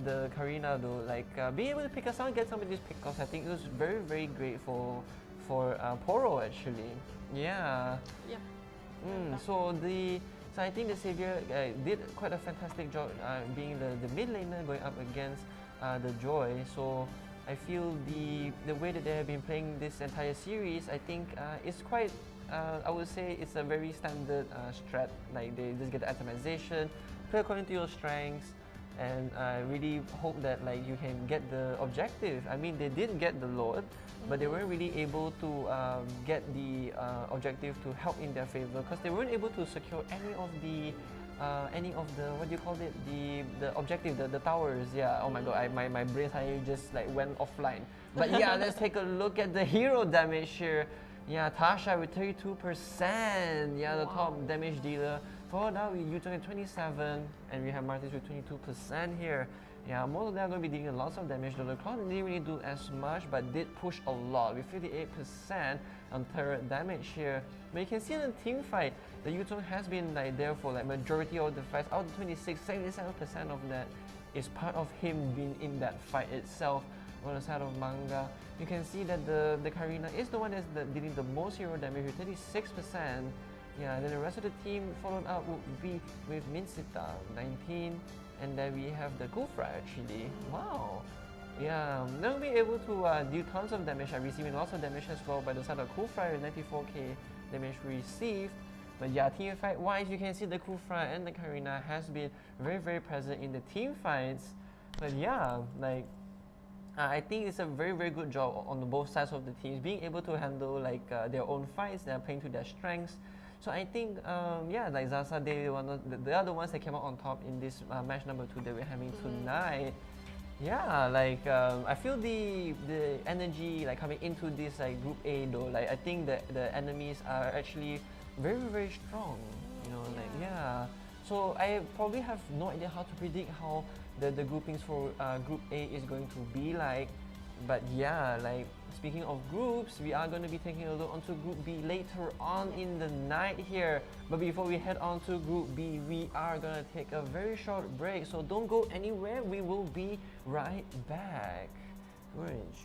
[SPEAKER 2] the Karina though, like being able to pick us out, get some of these pickoffs. I think it was very great for Poro actually. Yeah.
[SPEAKER 3] Yep.
[SPEAKER 2] So I think the Savior did quite a fantastic job being the mid laner going up against the Joy. So I feel the way that they have been playing this entire series, I think is quite, I would say it's a very standard strat. Like they just get the itemization, play according to your strengths, and I really hope that like you can get the objective. I mean, they did get the Lord, but they weren't really able to get the objective to help in their favor, because they weren't able to secure any of the what do you call it, the objective, the towers. Yeah, oh my god, my brain suddenly just like went offline. But yeah, let's take a look at the hero damage here. Yeah, Tasha with 32%. Yeah, the top damage dealer. Followed out with Yuton at 27, and we have Martis with 22% here. Yeah, most of them are going to be dealing lots of damage. The Cloud didn't really do as much, but did push a lot with 58% on turret damage here. But you can see in the team fight, the Yuton has been like there for like majority of the fights. Out of 26, 77% of that is part of him being in that fight itself. On the side of Manga, you can see that the Karina is the one that's dealing the most hero damage with 36%. Yeah, then the rest of the team followed up would be with Minsita, 19, and then we have the Kufra actually. Wow. Yeah, they'll be able to do tons of damage, receiving lots of damage as well by the side of Kufra with 94k damage received. But yeah, team fight wise, you can see the Kufra and the Karina has been very present in the team fights. But yeah, like I think it's a very good job on the both sides of the teams, being able to handle like their own fights. They're playing to their strengths. So I think yeah, like Zaza, they are the ones that came out on top in this match number 2 that we're having tonight. Yeah, like I feel the energy like coming into this like group A though. Like I think that the enemies are actually very strong. You know, like yeah. So I probably have no idea how to predict how the groupings for Group A is going to be like. But yeah, like speaking of groups, we are going to be taking a look onto Group B later on in the night here. But before we head on to Group B, we are going to take a very short break. So don't go anywhere. We will be right back. Orange.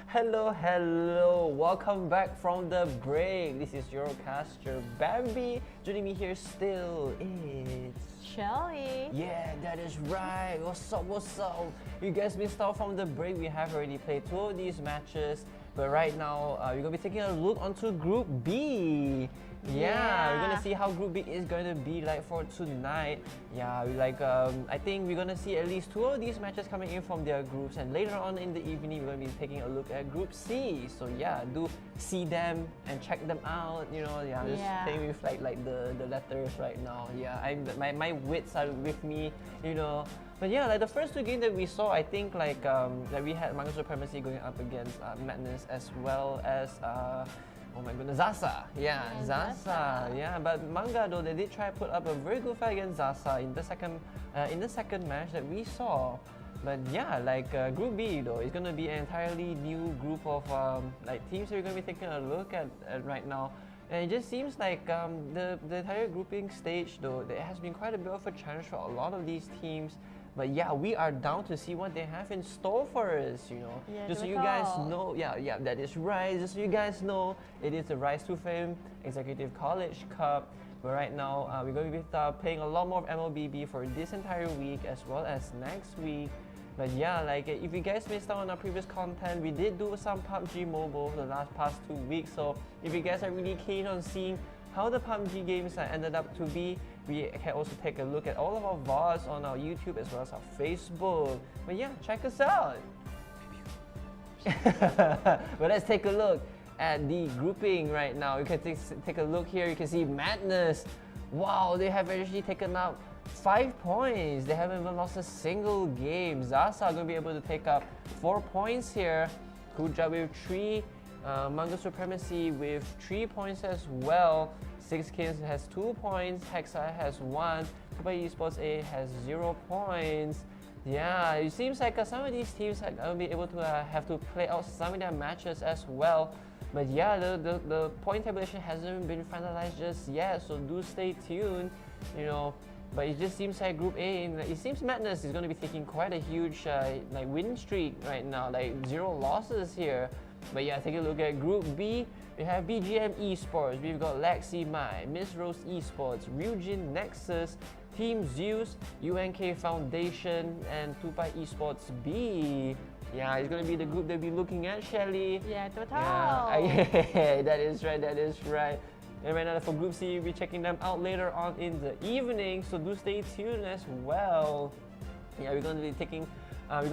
[SPEAKER 2] Hello, welcome back from the break. This is your caster Bambi. Joining me here still it's
[SPEAKER 3] Shelly.
[SPEAKER 2] yeah, that is right. What's up? You guys missed out from the break. We have already played 2 of these matches, but right now we're gonna be taking a look onto Group B. Yeah, we're gonna see how Group B is going to be like for tonight. Yeah, I think we're gonna see at least 2 of these matches coming in from their groups, and later on in the evening we're gonna be taking a look at Group C. So yeah, do see them and check them out. You know, just playing with like the letters right now. Yeah, my wits are with me. You know. But yeah, like the first 2 games that we saw, I think like we had Manga Supremacy going up against Madness, as well as oh my goodness, Zasa. Yeah, Zasa. Yeah, but Manga though, they did try to put up a very good fight against Zasa in the second match that we saw. But yeah, like Group B though, it's gonna be an entirely new group of like teams that we're gonna be taking a look at right now. And it just seems like the entire grouping stage though, there has been quite a bit of a challenge for a lot of these teams. But yeah, we are down to see what they have in store for us, you know.
[SPEAKER 3] Yeah,
[SPEAKER 2] just so you guys know, yeah, that is right. Just so you guys know, it is the Rise to Fame Executive College Cup. But right now, we're going to be playing a lot more of MLBB for this entire week as well as next week. But yeah, like if you guys missed out on our previous content, we did do some PUBG Mobile for the past 2 weeks. So if you guys are really keen on seeing how the PUBG games ended up to be, we can also take a look at all of our VODs on our YouTube as well as our Facebook. But yeah, check us out. But let's take a look at the grouping right now. You can take a look here. You can see Madness. Wow, they have actually taken up 5 points. They haven't even lost a single game. Zasa are going to be able to take up 4 points here. Kuja with 3. Manga Supremacy with 3 points as well. 6 Kings has 2 points. Hexa has 1. Coveted Esports A has 0 points. Yeah, it seems like some of these teams are going to be able to have to play out some of their matches as well. But yeah, the point tabulation hasn't been finalized just yet, so do stay tuned. You know, but it just seems like Group A, it seems Madness is going to be taking quite a huge like win streak right now, like 0 losses here. But yeah, take a look at Group B. We have BGM Esports, we've got Lexi Mai, Miss Rose Esports, Ryujin Nexus, Team Zeus, UNK Foundation, and Tupai Esports B. Yeah, it's gonna be the group that we're looking at, Shelly.
[SPEAKER 3] Yeah, total.
[SPEAKER 2] Yeah, that is right. And right now for Group C, we'll be checking them out later on in the evening, so do stay tuned as well. Yeah, we're gonna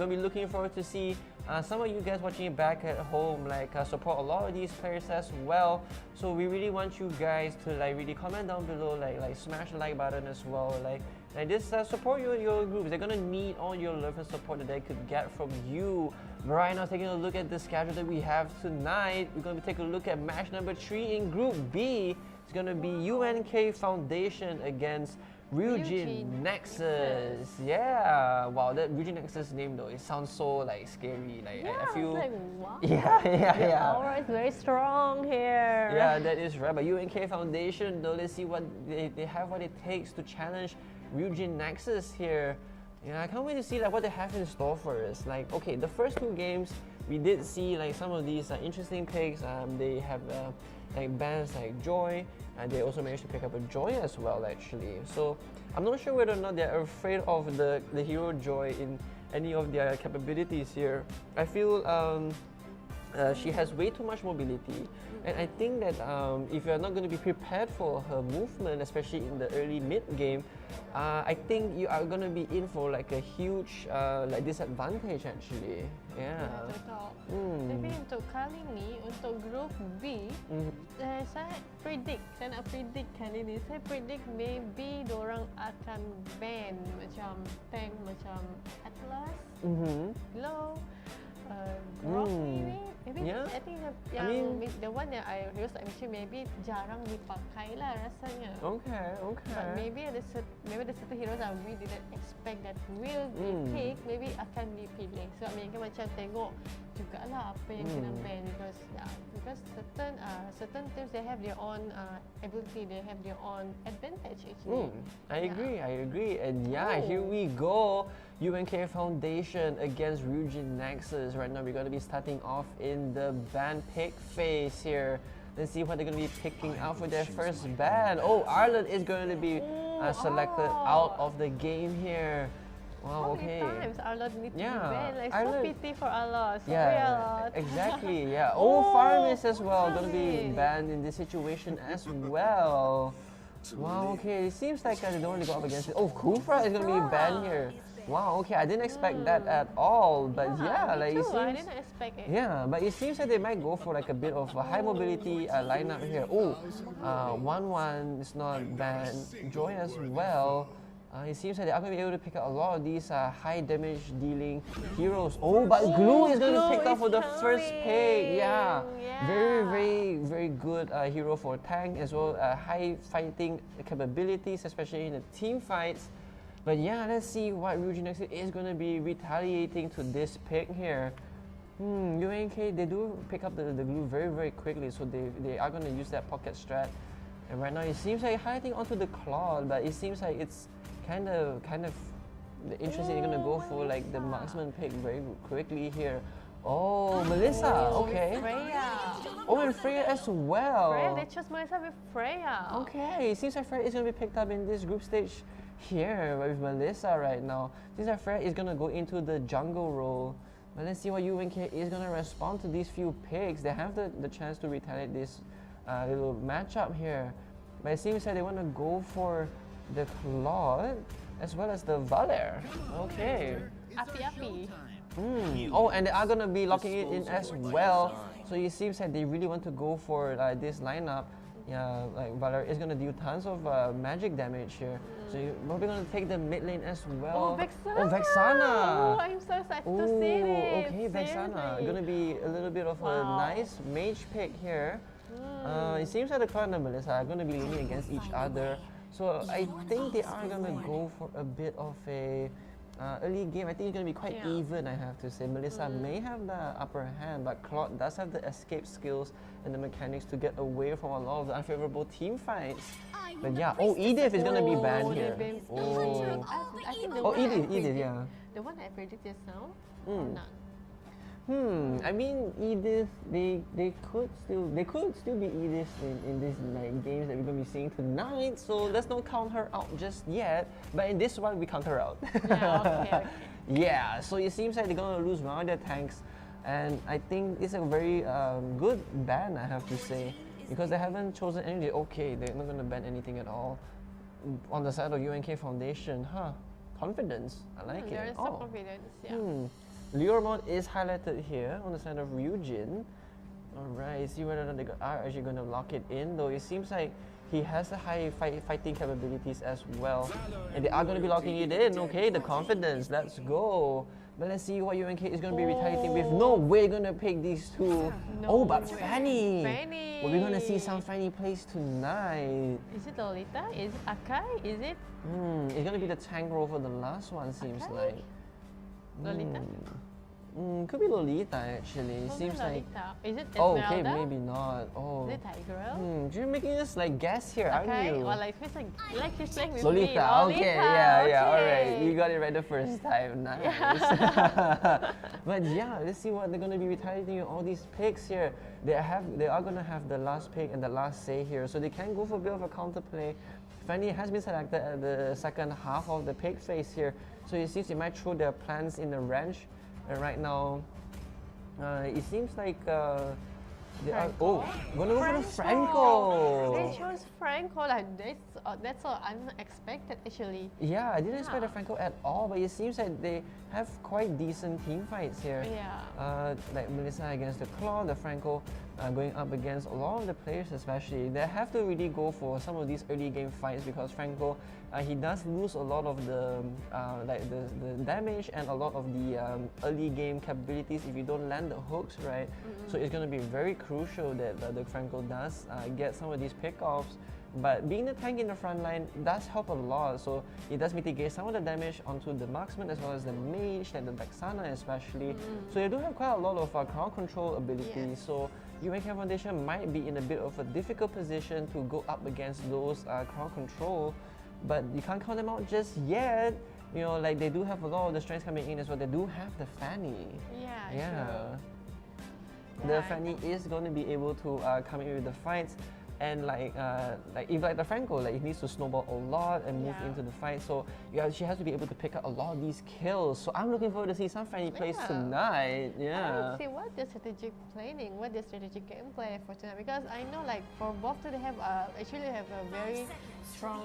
[SPEAKER 2] be looking forward to see some of you guys watching it back at home support a lot of these players as well. So we really want you guys to really comment down below, like smash the like button as well, like this support your groups. They're gonna need all your love and support that they could get from you. But right now, taking a look at the schedule that we have tonight, we're gonna be taking a look at match number 3 in Group B. It's gonna be UNK Foundation against Ryujin Nexus. Yeah, wow, that Ryujin Nexus name though, it sounds so scary. I feel
[SPEAKER 3] like, wow.
[SPEAKER 2] Yeah.
[SPEAKER 3] The aura is very strong here.
[SPEAKER 2] Yeah, that is right. But UNK Foundation though, let's see what they have, what it takes to challenge Ryujin Nexus here. Yeah, I can't wait to see what they have in store for us. Okay, the first 2 games we did see some of these interesting picks. They have bands like Joy, and they also managed to pick up a Joy as well actually. So I'm not sure whether or not they're afraid of the hero Joy in any of their capabilities here. I feel she has way too much mobility, and I think that if you're not going to be prepared for her movement, especially in the early mid game, I think you are going to be in for a huge disadvantage actually. Yeah.
[SPEAKER 3] Betul. Tapi untuk kali ni, untuk Group B, saya nak predict kali ni, saya predict maybe dorang akan ban macam tank macam Atlas, Glow, Rock maybe.
[SPEAKER 2] Yeah.
[SPEAKER 3] I think the one that I use actually maybe jarang dipakai lah rasanya.
[SPEAKER 2] Okay.
[SPEAKER 3] But maybe the certain heroes that we didn't expect that will be picked, maybe akan dipilih. So macam tengok jugalah apa yang kena ban, because because certain teams they have their own ability, they have their own advantage actually.
[SPEAKER 2] I agree. And yeah, here we go. UNK Foundation against Ryujin Nexus. Right now we're going to be starting off in the ban pick phase here. Let's see what they're going to be picking out for their first ban. Oh, Ireland is going to be selected out of the game here. Wow,
[SPEAKER 3] How
[SPEAKER 2] okay.
[SPEAKER 3] many times Arlot need to be
[SPEAKER 2] Yeah,
[SPEAKER 3] banned? Like
[SPEAKER 2] Arlot-
[SPEAKER 3] so pity for Arlot. Sorry
[SPEAKER 2] Yeah,
[SPEAKER 3] Arlot.
[SPEAKER 2] exactly. Yeah. Oh, Farmis as well. Going to be
[SPEAKER 3] Farmis.
[SPEAKER 2] banned in this situation as well. Wow. Okay. It seems like they don't want to go up against it. Oh, Kufra is going to be banned here. Wow. Okay. I didn't expect that at all. But yeah,
[SPEAKER 3] me
[SPEAKER 2] like
[SPEAKER 3] too.
[SPEAKER 2] it
[SPEAKER 3] I
[SPEAKER 2] seems.
[SPEAKER 3] didn't expect it.
[SPEAKER 2] Yeah, but it seems like they might go for like a bit of a high mobility lineup here. Oh, 1-1 is not banned. Joy as well. It seems like they are going to be able to pick up a lot of these high damage dealing heroes. Oh, but Glue is going to
[SPEAKER 3] Glue
[SPEAKER 2] pick up
[SPEAKER 3] is
[SPEAKER 2] for the first pick. Yeah.
[SPEAKER 3] Yeah.
[SPEAKER 2] Very good hero for tank as well. High fighting capabilities, especially in the team fights. But yeah, let's see what Ryujin Nexus is going to be retaliating to this pick here. UNK, they do pick up the glue very quickly, so they are going to use that pocket strat. And right now it seems like highlighting onto the Claude, but it seems like it's kind of the interesting. They're going to go for like the marksman pick very quickly here. Oh, Melissa, okay.
[SPEAKER 3] Freya.
[SPEAKER 2] Oh, and Freya as well.
[SPEAKER 3] Freya, they chose Melissa with Freya.
[SPEAKER 2] Okay, it seems like Freya is going to be picked up in this group stage here with Melissa right now. Seems like Freya is going to go into the jungle role. But let's see what UNK is going to respond to these few picks. They have the chance to retaliate this little matchup here. But it seems like they want to go for the Claude as well as the Valer. Okay.
[SPEAKER 3] Api.
[SPEAKER 2] Oh, and they are going to be locking it in as well. So it seems like they really want to go for this lineup. Yeah, like Valer is going to do tons of magic damage here. So you're probably going to take the mid lane as well.
[SPEAKER 3] Oh, Vexana.
[SPEAKER 2] Oh, Vexana.
[SPEAKER 3] Oh, I'm so excited to
[SPEAKER 2] Oh,
[SPEAKER 3] see it.
[SPEAKER 2] okay, Vexana. Going to be a little bit of a nice mage pick here. It seems like the Claude and Melissa are going to be leaning against each other. So I think they are going to go for a bit of a early game. I think it's going to be quite even, I have to say. Melissa may have the upper hand, but Claude does have the escape skills and the mechanics to get away from a lot of the unfavorable team fights. But yeah, oh, Edith is going to be banned here. Oh,
[SPEAKER 3] I think the
[SPEAKER 2] oh,
[SPEAKER 3] one I
[SPEAKER 2] Edith,
[SPEAKER 3] predict-
[SPEAKER 2] yeah.
[SPEAKER 3] The one I predicted just now, or not?
[SPEAKER 2] I mean, Edith, they could still be Edith in these like games that we're gonna be seeing tonight. So let's not count her out just yet. But in this one, we count her out.
[SPEAKER 3] Yeah, okay.
[SPEAKER 2] Yeah. So it seems like they're gonna lose one of their tanks, and I think it's a very good ban, I have to say, because they haven't chosen anything. Okay, they're not gonna ban anything at all. On the side of UNK Foundation, confidence. I like
[SPEAKER 3] There
[SPEAKER 2] it.
[SPEAKER 3] is some confidence, yeah.
[SPEAKER 2] Lure mode is highlighted here on the side of Ryujin. Alright, see whether or not they are actually going to lock it in, though it seems like he has the high fighting capabilities as well. And they are going to be locking it in. Okay, the confidence, let's go. But let's see what UNK is going to be retaliating with. No, we're going to pick these two.
[SPEAKER 3] No
[SPEAKER 2] But
[SPEAKER 3] way.
[SPEAKER 2] Fanny.
[SPEAKER 3] Fanny.
[SPEAKER 2] Well, we're going to see some Fanny plays tonight.
[SPEAKER 3] Is it Lolita? Is it Akai? Is it
[SPEAKER 2] It's going to be the tank role for the last one, seems
[SPEAKER 3] Okay.
[SPEAKER 2] like.
[SPEAKER 3] Lolita?
[SPEAKER 2] Could be Lolita actually.
[SPEAKER 3] Could be
[SPEAKER 2] Seems like.
[SPEAKER 3] Lolita. Is it
[SPEAKER 2] Oh, okay,
[SPEAKER 3] Esmeralda?
[SPEAKER 2] maybe not. Oh.
[SPEAKER 3] Is it Tiger?
[SPEAKER 2] You're making us like guess here, aren't
[SPEAKER 3] Okay,
[SPEAKER 2] you?
[SPEAKER 3] or like it's like she's playing with
[SPEAKER 2] Lolita.
[SPEAKER 3] me. Lolita.
[SPEAKER 2] Okay, yeah, all right.
[SPEAKER 3] okay.
[SPEAKER 2] You got it right the first time. Nice. But yeah, let's see what they're gonna be retaliating with all these picks here. They are gonna have the last pick and the last say here, so they can go for a bit of a counterplay. Fanny has been selected at the second half of the pick phase here, so it seems they might throw their plans in the wrench. And right now, it seems like they are gonna go for the Franco.
[SPEAKER 3] They chose Franco. Like that's so unexpected actually.
[SPEAKER 2] Yeah, I didn't expect the Franco at all, but it seems like they have quite decent team fights here.
[SPEAKER 3] Yeah.
[SPEAKER 2] Like Melissa against the Claw, the Franco going up against a lot of the players especially. They have to really go for some of these early game fights because Franco, he does lose a lot of the the damage and a lot of the early game capabilities if you don't land the hooks right. So it's going to be very crucial that the Franco does get some of these pickoffs. But being the tank in the front line does help a lot, so it does mitigate some of the damage onto the marksman as well as the mage, like the Vexana especially. So you do have quite a lot of crowd control abilities, so UNK Foundation might be in a bit of a difficult position to go up against those crowd control, but you can't count them out just yet. You know, like they do have a lot of the strengths coming in as well. They do have the Fanny.
[SPEAKER 3] Yeah, true.
[SPEAKER 2] The
[SPEAKER 3] Yeah,
[SPEAKER 2] Fanny is going to be able to come in with the fights, and like if like the Franco, like it needs to snowball a lot and move
[SPEAKER 3] Yeah.
[SPEAKER 2] into the fight. So yeah, she has to be able to pick up a lot of these kills. So I'm looking forward to see some Fanny plays
[SPEAKER 3] Yeah.
[SPEAKER 2] tonight. Yeah.
[SPEAKER 3] Let's see what the strategic planning, what the strategic gameplay for tonight. Because I know like for both they have actually have a very strong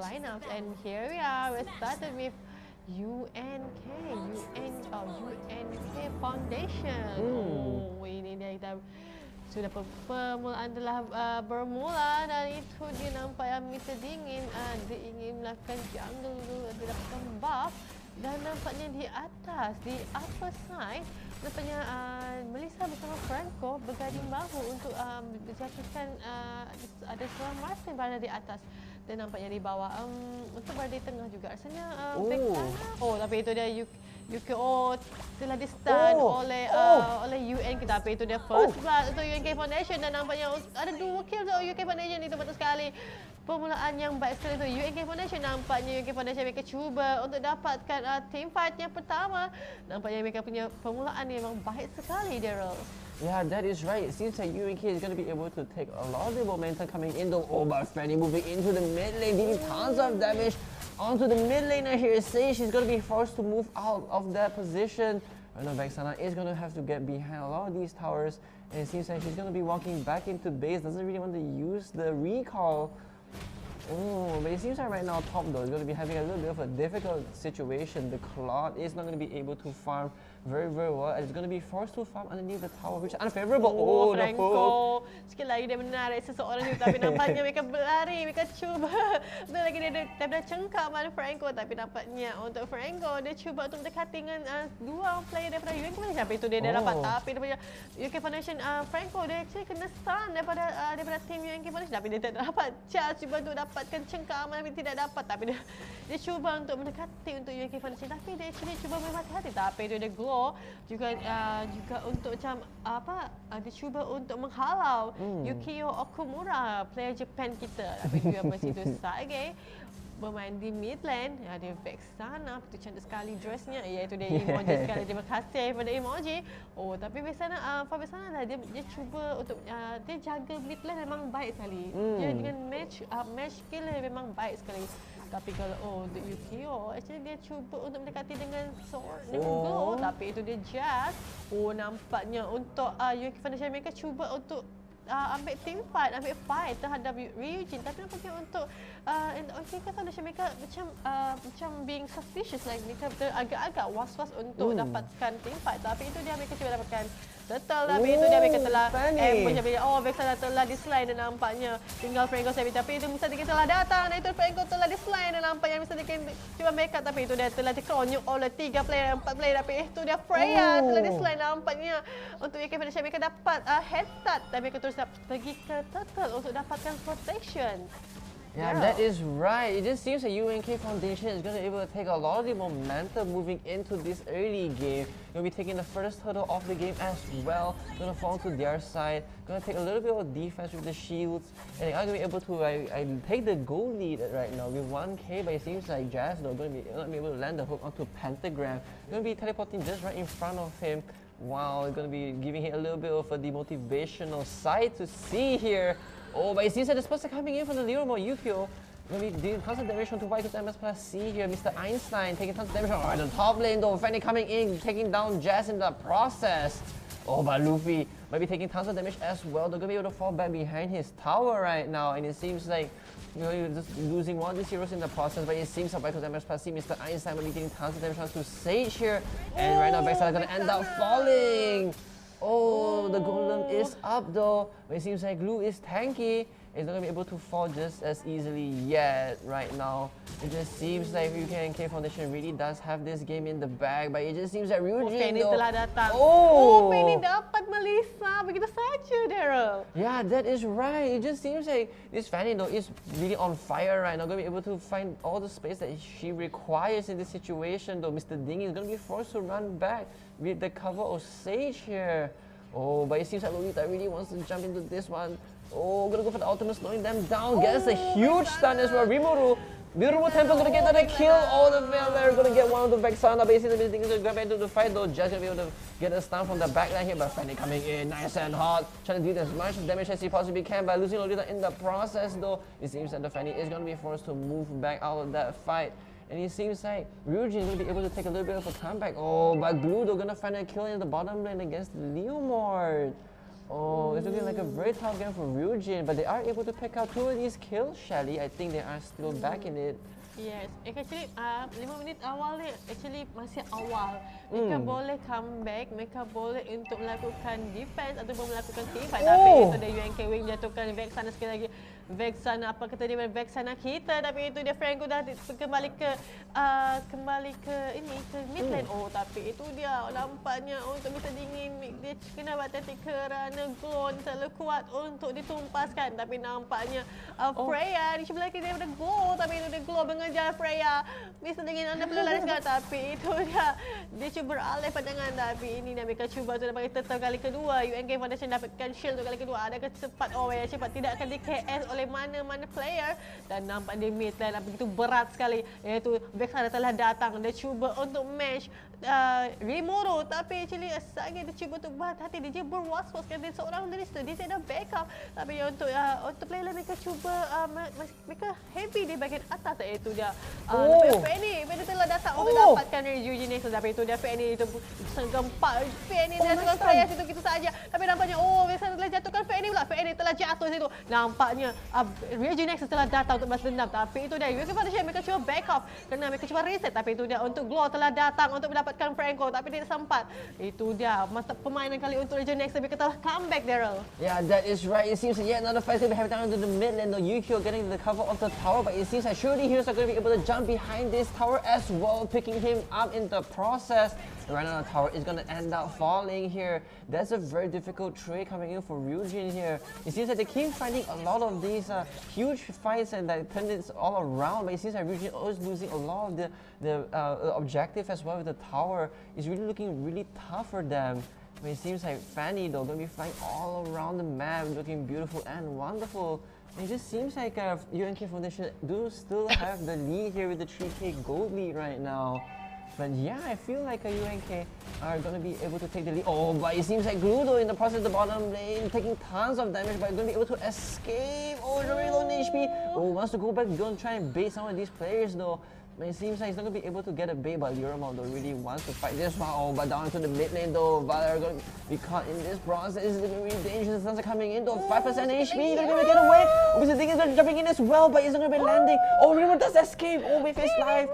[SPEAKER 3] lineups. And here we are. We started with UNK Foundation. Oh, ini dia kita sudah permulaan telah bermula dan itu dia nampak yang Mr. Dingin dia ingin melakukan jungle dulu, dia dapatkan buff dan nampaknya di atas, di upper side nampaknya Melissa bersama Franco berganding bahu untuk menjatuhkan ada seorang Martin berada di atas dan nampaknya di bawah untuk berada di tengah juga rasanya back sana. Tapi itu dia UKO telah di stun oleh UN kita, tapi itu dia first blood untuk UNK Foundation dan nampaknya ada 2 kill untuk UNK Foundation. Itu betul sekali permulaan yang baik sekali untuk UNK Foundation. Nampaknya UNK Foundation mereka cuba untuk dapatkan team fight yang pertama. Nampaknya mereka punya permulaan yang memang baik sekali, Daryl.
[SPEAKER 2] Yeah, that is right. It seems like UNK is going to be able to take a lot of the momentum coming in though. But Fanny moving into the mid lane, dealing tons of damage onto the mid laner here. Say she's going to be forced to move out of that position. I know Vexana is going to have to get behind a lot of these towers. And it seems like she's going to be walking back into base. Doesn't really want to use the recall. But it seems like right now top though is going to be having a little bit of a difficult situation. The Claude is not going to be able to farm very well. And it's going to be forced to farm underneath the tower, which is unfavorable. The
[SPEAKER 3] Franco.
[SPEAKER 2] poke.
[SPEAKER 3] Sikit lagi dia menarik seseorang itu, tapi nampaknya mereka berlari, mereka cuba. Betul lagi dia dah cengkak mana Franco, tapi nampaknya untuk Franco dia cuba untuk mendekati dengan dua player daripada UNK Foundation. Tapi itu dia dapat, tapi daripada UNK Foundation Franco dia actually kena stun daripada tim UNK Foundation, tapi dia tak dapat charge cuba untuk dapatkan cengkaman, tapi tidak dapat. Tapi dia cuba untuk mendekati untuk UNK Foundation, tapi dia actually cuba berhati-hati, tapi dia glow juga untuk macam dia cuba untuk menghalau Yukio Okumura, player Japan kita. Tapi dia bersitu saja bermain di mid lane. Ada Vexana, itu cantik sekali dressnya, iaitu dia emoji sekali. Terima kasih pada emoji. Tapi Vexana lah dia cuba untuk dia jaga mid lane memang baik sekali. Dia dengan match skill memang baik sekali. Tapi kalau untuk Yukio, actually dia cuba untuk mendekati dengan sword, dengan glow, tapi itu dia just. Nampaknya untuk UNK Foundation mereka cuba untuk ambil team fight, ambil fight terhadap Ryujin, tapi nampaknya untuk UNK Foundation mereka macam being suspicious, like mereka agak-agak was-was untuk dapatkan team fight, tapi itu dia mereka cuba dapatkan turtle, tapi itu dia mereka telah Vexana telah dislide dan nampaknya tinggal Franco Sabi, tapi itu Mr. Dikin telah datang dan itu Franco telah dislide dan nampaknya Mr. Dikin cuba backup, tapi itu dia telah dikronyuk oleh 3 player, 4 player, tapi itu dia Freya telah dislide. Nampaknya untuk UNK Foundation mereka dapat head start, tapi mereka terus pergi ke turtle untuk dapatkan protection.
[SPEAKER 2] Yeah, that is right. It just seems that UNK Foundation is going to be able to take a lot of the momentum moving into this early game. Going to be taking the first hurdle of the game as well. Going to fall to their side. Going to take a little bit of defense with the shields. And they are going to be able to take the goal lead right now with 1k. But it seems like Jazz though going to be not be able to land the hook onto Pentagram. Going to be teleporting just right in front of him. Wow, it's going to be giving him a little bit of a demotivational sight to see here. But it seems that the spots are coming in from the Leromo Yukio. Going to be doing constant damage onto White MS plus C here. Mr. Einstein taking tons of damage on the top lane though. Fanny coming in, taking down Jazz in the process. But Luffy might be taking tons of damage as well. They're going to be able to fall back behind his tower right now. And it seems like you're just losing one of these heroes in the process. But it seems like White MS plus C, Mr. Einstein might be taking tons of damage onto Sage here. And right now Vexana going to end up falling. The golem is up though, but it seems like Glue is tanky. It's not going to be able to fall just as easily yet right now. It just seems like UNK Foundation really does have this game in the bag, but it just seems that Ryujin
[SPEAKER 3] Fanny telah datang. Fanny dapat Melissa begitu saja, Daryl.
[SPEAKER 2] Yeah, that is right. It just seems like this Fanny though is really on fire right now. Going to be able to find all the space that she requires in this situation though. Mr. Ding is going to be forced to run back with the cover of Sage here. Oh, but it seems like Lolita really wants to jump into this one. Oh, gonna go for the ultimate, slowing them down. Gets a huge stun as well. Rimuru. Beautiful tempo gonna get another kill. Oh, the Valor gonna get one of the Vexana. Basically, the thing is to grab into the fight though. Just gonna be able to get a stun from the backline here. But Fanny coming in nice and hot. Trying to do as much damage as he possibly can by losing Lolita in the process though. It seems that the Fanny is gonna be forced to move back out of that fight. And it seems like Ryujin is going to be able to take a little bit of a comeback. Oh, but Gludo going to find a kill in the bottom lane against Leomord. Oh, it's looking like a very tough game for Ryujin, but they are able to pick out 2 of these kills, Shelly. I think they are still back in it.
[SPEAKER 3] Yes, actually 5 minit awal ni actually masih awal. Mereka boleh comeback, mereka boleh untuk melakukan defense ataupun melakukan teamfight. Tapi itu dia UNK Wing jatuhkan Vexana sekali lagi. Vexana apa kata dia Vexana kita, tapi itu dia Franco dah kembali ke ini ke mid lane. Oh, tapi itu dia nampaknya untuk bisa dingin dia kena batik kerana Gon terlalu kuat untuk ditumpaskan. Tapi nampaknya Freya di sebelah kiri daripada Go, tapi itu dia Glow mengejar Freya. Bisa dingin anda perlu lari sekarang, tapi itu dia cuba beralih pandangan. Tapi ini mereka cuba untuk dapat tetap kali kedua. UNK Foundation dapatkan shield untuk kali kedua. Adakah cepat cepat tidak akan di KS oleh mana-mana player, dan nampak di mid lane begitu berat sekali, iaitu Vexana telah datang. Dia cuba untuk match Rimuru, tapi actually sangat dia cuba untuk berhati-hati. Dia berwas-was kerana seorang dari situ dia ada backup. Tapi untuk player lain mereka cuba mereka heavy di bahagian atas, iaitu dia Fanny telah datang untuk dapatkan dari Eugene. Tapi itu dia Fanny itu gempak Fanny dia jatuhkan Freya situ gitu saja. Tapi nampaknya Vexana telah jatuhkan Fanny pula. Fanny telah jatuh situ. Nampaknya Eugene telah datang untuk balas dendam. Tapi itu dia UNK Foundation mereka cuba backup kerana mereka cuba reset. Tapi itu dia untuk Glow telah datang untuk mendapatkan Franco, tapi tidak sempat. Itu dia masa permainan kali untuk Region Next. Mereka telah comeback, Daryl.
[SPEAKER 2] Yeah, that is right. It seems yet another fight going to be happening down into the mid lane. The Yukio getting the cover of the tower, but it seems like surely heroes are going to be able to jump behind this tower as well, picking him up in the process. And right now the tower is going to end up falling here. That's a very difficult trade coming in for Ryujin here. It seems that they keep finding a lot of these huge fights and that turn it all around, but it seems like Ryujin always losing a lot of the objective as well with the tower. It's really looking really tough for them. But it seems like Fanny though going to be flying all around the map, looking beautiful and wonderful. It just seems like UNK Foundation do still have the lead here with the 3K gold lead right now. But yeah, I feel like UNK are going to be able to take the lead. Oh, but it seems like Gludo in the process of the bottom lane, taking tons of damage, but going to be able to escape. Oh, very low on HP. Oh, wants to go back, going to try and bait some of these players though. But it seems like he's not going to be able to get a bait, but Leomord though really wants to fight this one. Oh, but down into the mid lane though, Valor are going to be caught in this process. This is going to be really dangerous. The stuns are coming in though, 5% HP, he's going to get away. Oh, the thing is they're jumping in as well, but he's not going to be landing. Oh, Leomord does escape. Oh, with his life.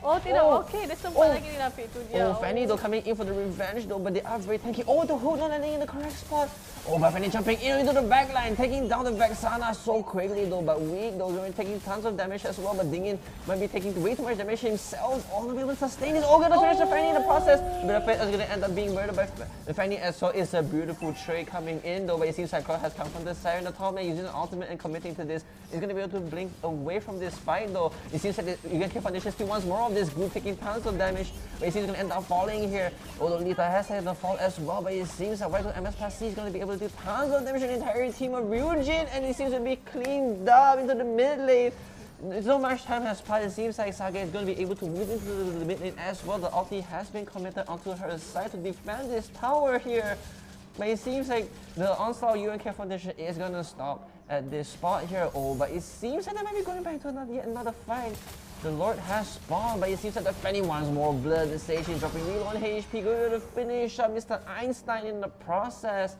[SPEAKER 3] Oh, tidak okey. Dia sempat lagi ni tapi itu dia.
[SPEAKER 2] Oh, Fanny though coming in for the revenge though, but they are very tanky. Oh, the hook not landing in the correct spot. Oh, but Fanny jumping in into the backline, taking down the Vexana so quickly though, but weak though, going taking tons of damage as well. But Dingin might be taking way too much damage himself. Oh, not be able to sustain this. Oh, gonna finish the Fanny in the process. But the Fate is gonna end up being murdered by the Fanny as well. It's a beautiful trade coming in though, but it seems like Crow has come from the side and the top man using the ultimate and committing to this. He's gonna be able to blink away from this fight though. It seems like the UNK Foundation still wants more of this group taking tons of damage, but it seems it's gonna end up falling here. Oh, Lolita has had the fall as well, but it seems that White MS Plus C is gonna be able to do tons of damage to the entire team of Ryujin, and it seems to be cleaned up into the mid lane. So much time has passed, it seems like Saga is going to be able to move into the mid lane as well. The ulti has been committed onto her side to defend this tower here. But it seems like the onslaught UNK Foundation is going to stop at this spot here. Oh, but it seems like they might be going back to yet another fight. The Lord has spawned, but it seems like the Fanny wants more blood. The stage is dropping really on HP, going to finish up Mr. Einstein in the process.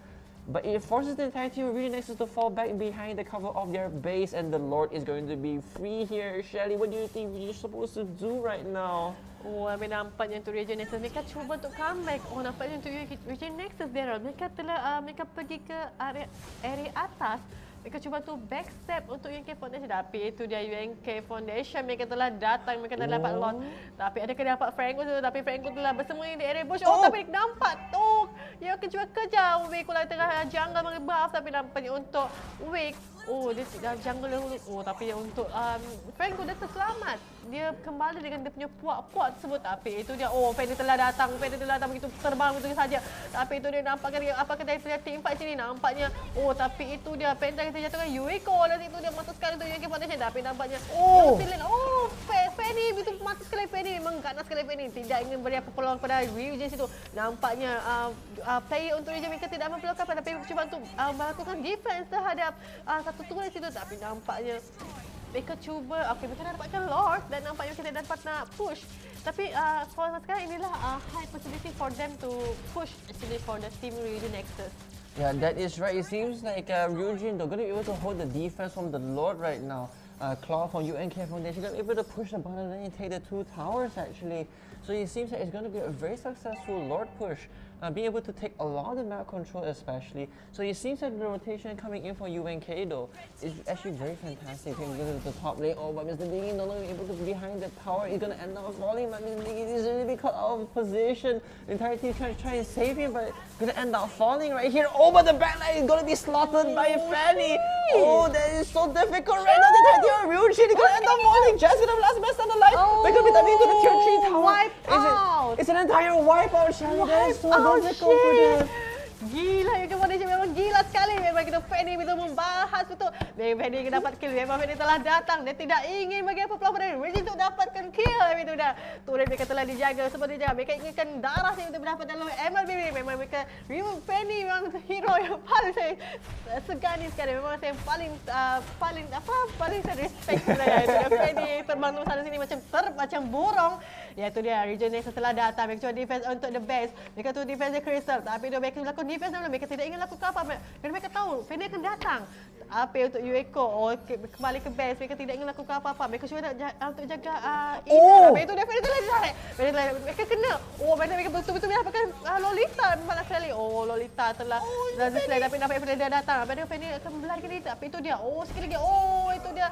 [SPEAKER 2] But it forces the entire team of Region Nexus to fall back behind the cover of their base, and the Lord is going to be free here. Shelly, what do you think we're supposed to do right now?
[SPEAKER 3] Oh, nampaknya untuk Region Nexus mereka cuba untuk comeback. Oh, nampaknya untuk Region Nexus, Daryl, mereka telah mereka pergi ke area atas. Mereka cuba tu backstep untuk UNK Foundation, tapi itu dia UNK Foundation. Mereka telah datang, mereka telah dapat lot. Tapi adakah dapat Franco tu? Tapi Franco telah bersembunyi di area bush. Oh, tapi nampak tu dia kejar Wick kalau tengah jungle buff, tapi nampaknya untuk Wick, dia dah jungle dahulu. Tapi untuk Franco dah terselamat. Dia kembali dengan dia punya puak-puak tersebut. Tapi itu dia, Fanny telah datang begitu terbang begitu saja. Tapi itu dia nampakkan apakah dia punya team fight sini nampaknya. Tapi itu dia Penta kita jatuhkan Yuiko, dan itu dia mata sekali untuk Yuki Foundation. Tapi nampaknya Fanny begitu mata sekali. Fanny memang ganas sekali. Fanny tidak ingin beri apa peluang pada Ryujin situ. Nampaknya player untuk Ryujin mereka tidak memperlukan, tapi cuba untuk melakukan defense terhadap satu turret situ. Tapi nampaknya mereka cuba, mereka dah dapatkan Lord dan nampaknya kita dapat nak push. Tapi for sekarang inilah high possibility for them to push actually for the team Ryujin Nexus.
[SPEAKER 2] Yeah, that is right. It seems like Ryujin, they're going to be able to hold the defense from the Lord right now. Claw from UNK Foundation, going to be able to push the bottom lane and take the 2 towers actually. So it seems like it's going to be a very successful Lord push. Being able to take a lot of the map control especially. So it seems like the rotation coming in for UNK though is actually very fantastic. Taking to the top lane, but Mr. Biggie no longer able to be behind the tower. He's going to end up falling, but Mr. Biggie is really be caught out of position. The entire team trying to try and save him, but going to end up falling right here. But the backline is going to be slaughtered by Fanny. That is so difficult right now. The entire team of Ryujin is going to end up falling. Just going to last best on the line. They're going to be diving into the tier 3 tower.
[SPEAKER 3] Wipe out.
[SPEAKER 2] It's an entire wipeout, Shelly. That is so difficult for them.
[SPEAKER 3] Gila Yuki Foundation, memang gila sekali. Memang kita Fanny betul membahas betul. Fanny ingin dapat kill. Memang Fanny telah datang. Dia tidak ingin bagi apa peluang pada Ryujin untuk dapatkan kill. Itu dah. Turret mereka telah dijaga seperti dia. Mereka inginkan darah yang untuk mendapat dalam MLB. Memang mereka Fanny memang hero yang paling saya segani sekali. Memang saya paling saya respect sebenarnya. Itu dia Fanny terbang ke sana sini macam burung. Ya itu dia Ryujin Nexus telah datang. Mereka cuba defense untuk the base. Mereka tu defense the crystal. Tapi dia mereka melakukan defense dahulu. Mereka tidak ingin lakukan apa. Kerana mereka tahu Fanny akan datang. Apa untuk Yuiko kembali ke base. Mereka tidak ingin lakukan apa-apa. Mereka cuba untuk jaga Tapi itu dia Fanny telah ditarik. Mereka kena. Mereka betul-betul mendapatkan Lolita. Malah sekali. Lolita telah display. Tapi nampak Fanny dah datang. Apa dia Fanny akan melarikan diri. Tapi itu dia. Sekali lagi. Itu dia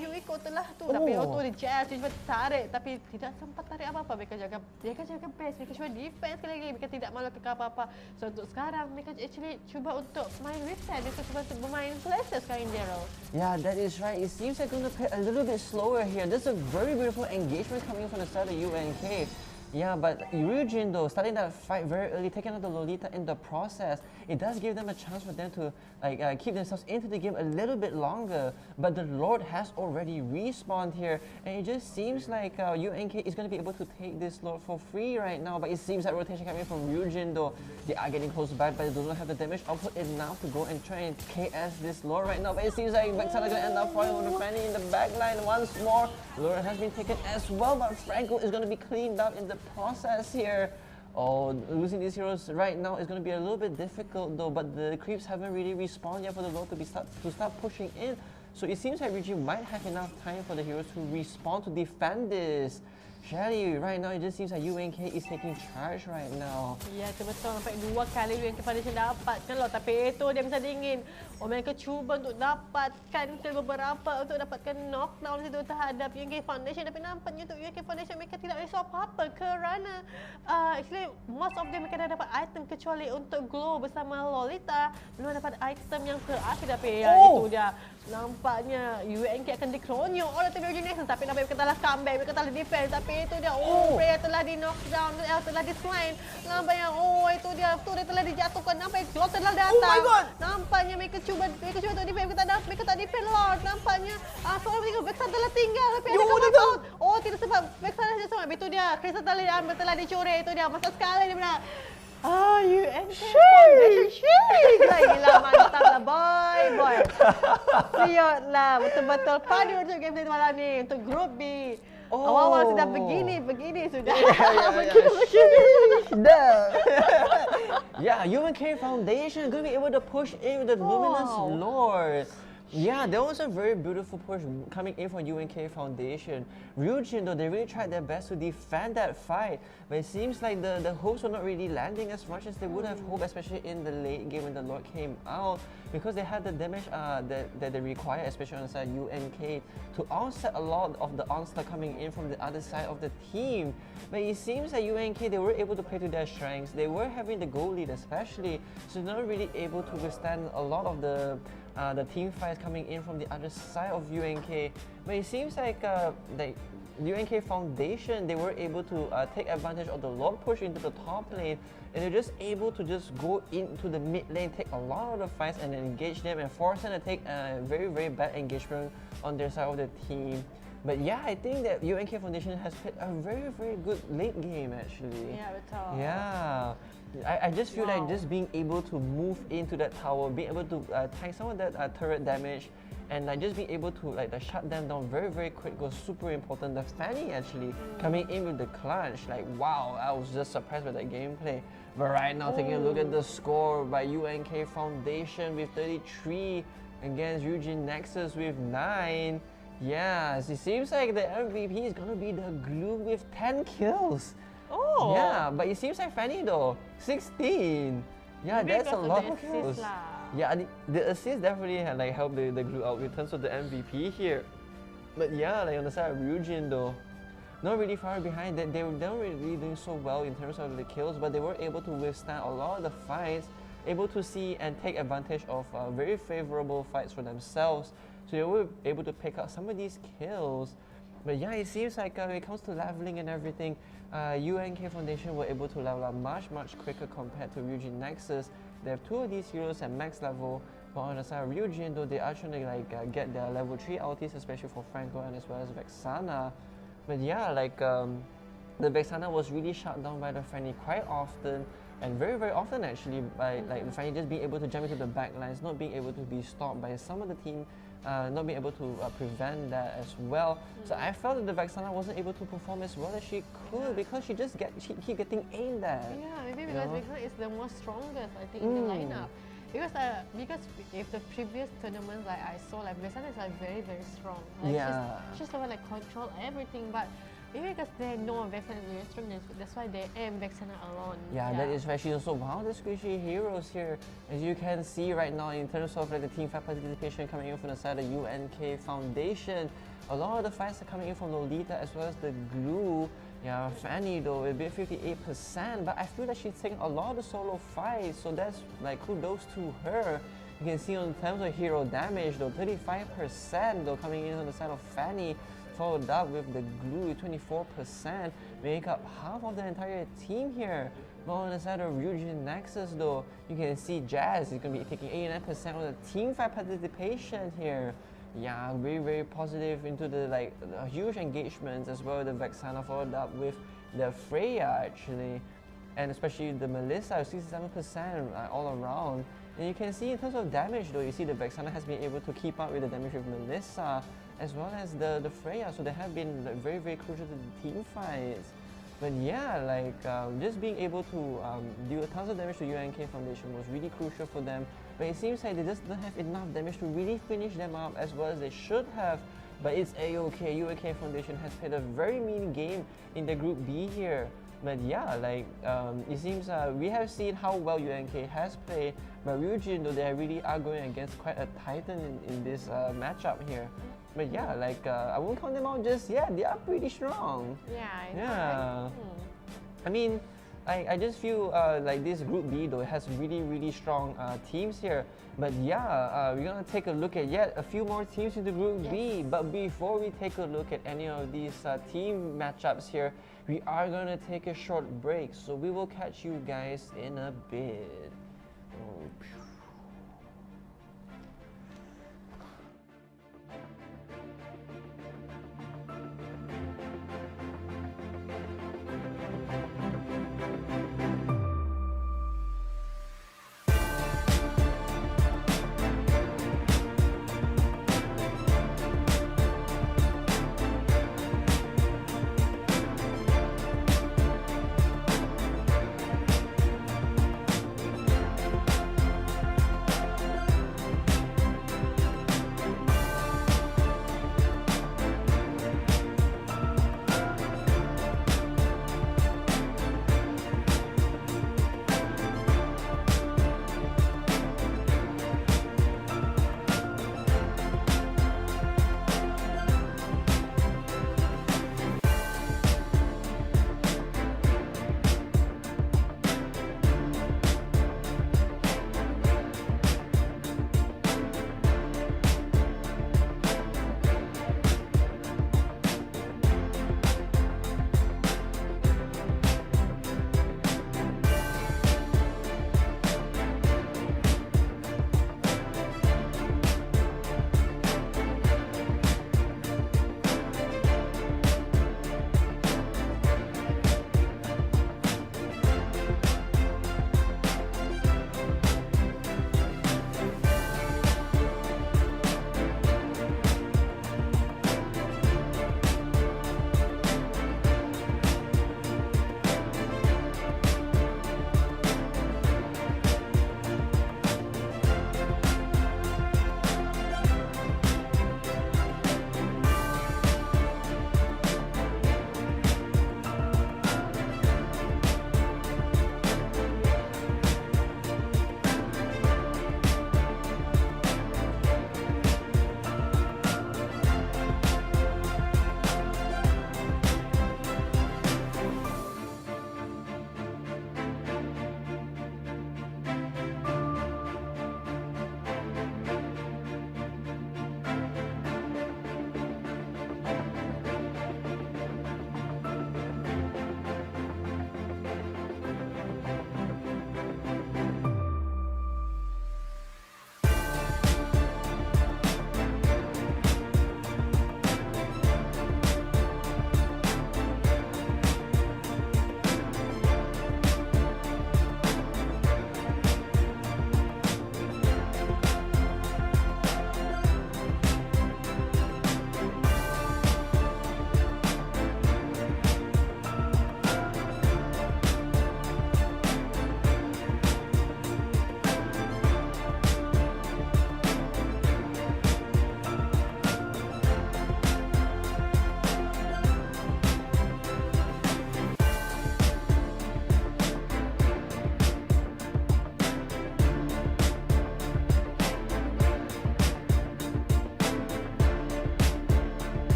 [SPEAKER 3] Yuiko telah tu. Tapi itu dia Jazz. Dia cuba tarik. Tapi tidak sempat tarik apa-apa. Mereka jaga base. Mereka cuba defense sekali lagi. Mereka tidak malu ke apa-apa. So untuk sekarang mereka actually cuba untuk main reset. Mereka cuba untuk bermain places sekarang Daryl.
[SPEAKER 2] Yeah, that is right. It seems like going to play a little bit slower here. There's a very beautiful engagement coming from the side of UNK. Yeah, but Ryujin though, starting that fight very early, taking out the Lolita in the process, it does give them a chance for them to keep themselves into the game a little bit longer. But the Lord has already respawned here, and it just seems like UNK is going to be able to take this Lord for free right now. But it seems that rotation coming from Ryujin though, they are getting close by, but they don't have the damage output enough to go and try and KS this Lord right now. But it seems like Vexana is going to end up falling with Fanny in the backline once more. Lord has been taken as well, but Franco is going to be cleaned up in the process here. Losing these heroes right now is going to be a little bit difficult though, but the creeps haven't really respawned yet for the Lord to start pushing in. So it seems like Ryujin might have enough time for the heroes to respawn to defend this. Shelly, right now it just seems like UNK is taking charge right now.
[SPEAKER 3] Ya, itu betul. Sampai 2 kali UNK Foundation dapatkan loh. Tapi itu dia bisa dingin. Mereka cuba untuk dapatkan beberapa, untuk dapatkan knockdown itu terhadap UNK Foundation. Tapi nampaknya untuk UNK Foundation mereka tidak risau apa-apa kerana actually most of them mereka dah dapat item kecuali untuk Glow bersama Lolita. Belum dapat item yang terakhir. Tapi itu dia. Nampaknya UNK akan dikronyok oleh tim Ryujin Nexus. Tapi nampaknya mereka telah comeback, mereka telah defense. Tapi itu dia, player telah di knockdown, telah di slain. Nampaknya, itu dia, turret telah dijatuhkan. Nampaknya Lord telah datang.
[SPEAKER 2] Oh my god!
[SPEAKER 3] Nampaknya mereka cuba untuk defense, mereka tak defend Lord. Nampaknya, seorang tinggal, Vexana telah tinggal. Tapi ada wipe out. Tidak sebab Vexana saja sama. Itu dia, Crystal telah dicuri. Itu dia, masa sekali dia benar. UNK Foundation. Gila, mantap lah boy. Siot lah, betul-betul padu untuk game malam ni. Untuk Group B. Awal-awal sudah begini sudah.
[SPEAKER 2] Yeah, UNK Foundation going to be able to push in with the Luminous Lord. Yeah, that was a very beautiful push coming in from UNK Foundation. Ryujin, though, they really tried their best to defend that fight, but it seems like the hopes were not really landing as much as they would have hoped, especially in the late game when the Lord came out, because they had the damage that they require, especially on the side of UNK, to offset a lot of the onslaught coming in from the other side of the team. But it seems that UNK, they were able to play to their strengths. They were having the goal lead especially, so they're not really able to withstand a lot of the team fights coming in from the other side of UNK. But it seems like UNK Foundation, they were able to take advantage of the Lord push into the top lane, and they're just able to just go into the mid lane, take a lot of the fights and then engage them and force them to take a very, very bad engagement on their side of the team. But yeah, I think that UNK Foundation has played a very, very good late game actually.
[SPEAKER 3] Yeah, betul.
[SPEAKER 2] Yeah. I just feel like just being able to move into that tower, being able to tank some of that turret damage, and like just being able to like shut them down very, very quick was super important. The Fanny actually coming in with the clutch, like wow, I was just surprised with that gameplay. But right now, taking a look at the score by UNK Foundation with 33 against Eugene Nexus with 9. Yes, it seems like the MVP is gonna be the Glue with 10 kills.
[SPEAKER 3] Oh.
[SPEAKER 2] Yeah, but it seems like Fanny though, 16. Yeah,
[SPEAKER 3] Maybe
[SPEAKER 2] that's a
[SPEAKER 3] because of
[SPEAKER 2] lot
[SPEAKER 3] the
[SPEAKER 2] of kills.
[SPEAKER 3] assist lah.
[SPEAKER 2] Yeah, the assist definitely had like helped the Glue out in terms of the MVP here. But yeah, like on the side of Ryujin though, not really far behind. They were not really doing so well in terms of the kills, but they were able to withstand a lot of the fights, able to see and take advantage of very favorable fights for themselves. So they were able to pick up some of these kills. But yeah, it seems like when it comes to leveling and everything, UNK Foundation were able to level up much, much quicker compared to Ryujin Nexus. They have 2 of these heroes at max level, but on the side of Ryujin, though, they are trying to like get their level 3 ultis, especially for Franco and as well as Vexana. But yeah, like the Vexana was really shut down by the Fanny quite often, and very, very often actually, by like the Fanny just being able to jump into the backlines, not being able to be stopped by some of the team, not being able to prevent that as well. So I felt that the Vexana wasn't able to perform as well as she could because she keep getting aimed at.
[SPEAKER 3] Yeah, maybe because Vexana is the most strongest, I think, in the lineup. Because if the previous tournaments like I saw, like Vexana is like very, very strong. Like she's the one like control everything, but maybe because they know Vexana is very strong, that's why they aim Vexana alone.
[SPEAKER 2] Yeah, that is why she's also one of the squishy heroes here. As you can see right now in terms of like the team fight participation coming in from the side of UNK Foundation. A lot of the fights are coming in from Lolita as well as the Glue. Yeah, Fanny though, a bit 58%, but I feel that she's taking a lot of solo fights, so that's like kudos to her. You can see on terms of hero damage though, 35% though coming in on the side of Fanny, followed up with the Glue, 24%, make up half of the entire team here. But on the side of Ryujin Nexus though, you can see Jazz is going to be taking 89% of the team fight participation here. Yeah, very, very positive into the huge engagements as well. The Vexana followed up with the Freya actually, and especially the Melissa, 67% all around. And you can see in terms of damage though, you see the Vexana has been able to keep up with the damage with Melissa as well as the Freya, so they have been very, very crucial to the team fights. But yeah, just being able to deal tons of damage to UNK Foundation was really crucial for them. But it seems like they just don't have enough damage to really finish them up as well as they should have. But it's a-okay. UNK Foundation has played a very mean game in the Group B here. But yeah, it seems we have seen how well UNK has played. But Ryujin, though, they really are going against quite a titan in this matchup here. But yeah, I won't count them out just yet. They are pretty strong.
[SPEAKER 3] Yeah.
[SPEAKER 2] I mean, I just feel like this Group B though has really, really strong teams here. But yeah, we're gonna take a look at yet a few more teams in the Group B. But before we take a look at any of these team matchups here, we are gonna take a short break. So we will catch you guys in a bit.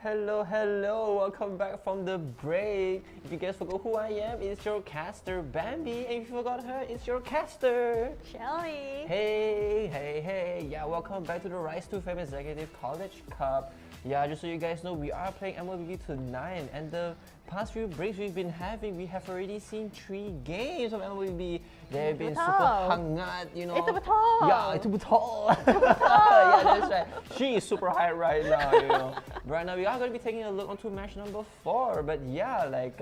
[SPEAKER 2] Hello, hello, welcome back from the break. If you guys forgot who I am, it's your caster Bambi, and if you forgot her, it's your caster
[SPEAKER 3] Shelly.
[SPEAKER 2] Hey, yeah, welcome back to the Rise to Fame Executive College Cup. Yeah, just so you guys know, we are playing MLBB tonight, and the past few breaks we've been having, we have already seen 3 games of MLBB. They've been super hangat, you know.
[SPEAKER 3] Itu betul.
[SPEAKER 2] Yeah, itu betul. Yeah, that's right. She is super high right now, you know. Right now, we are going to be taking a look onto match number 4. But yeah, like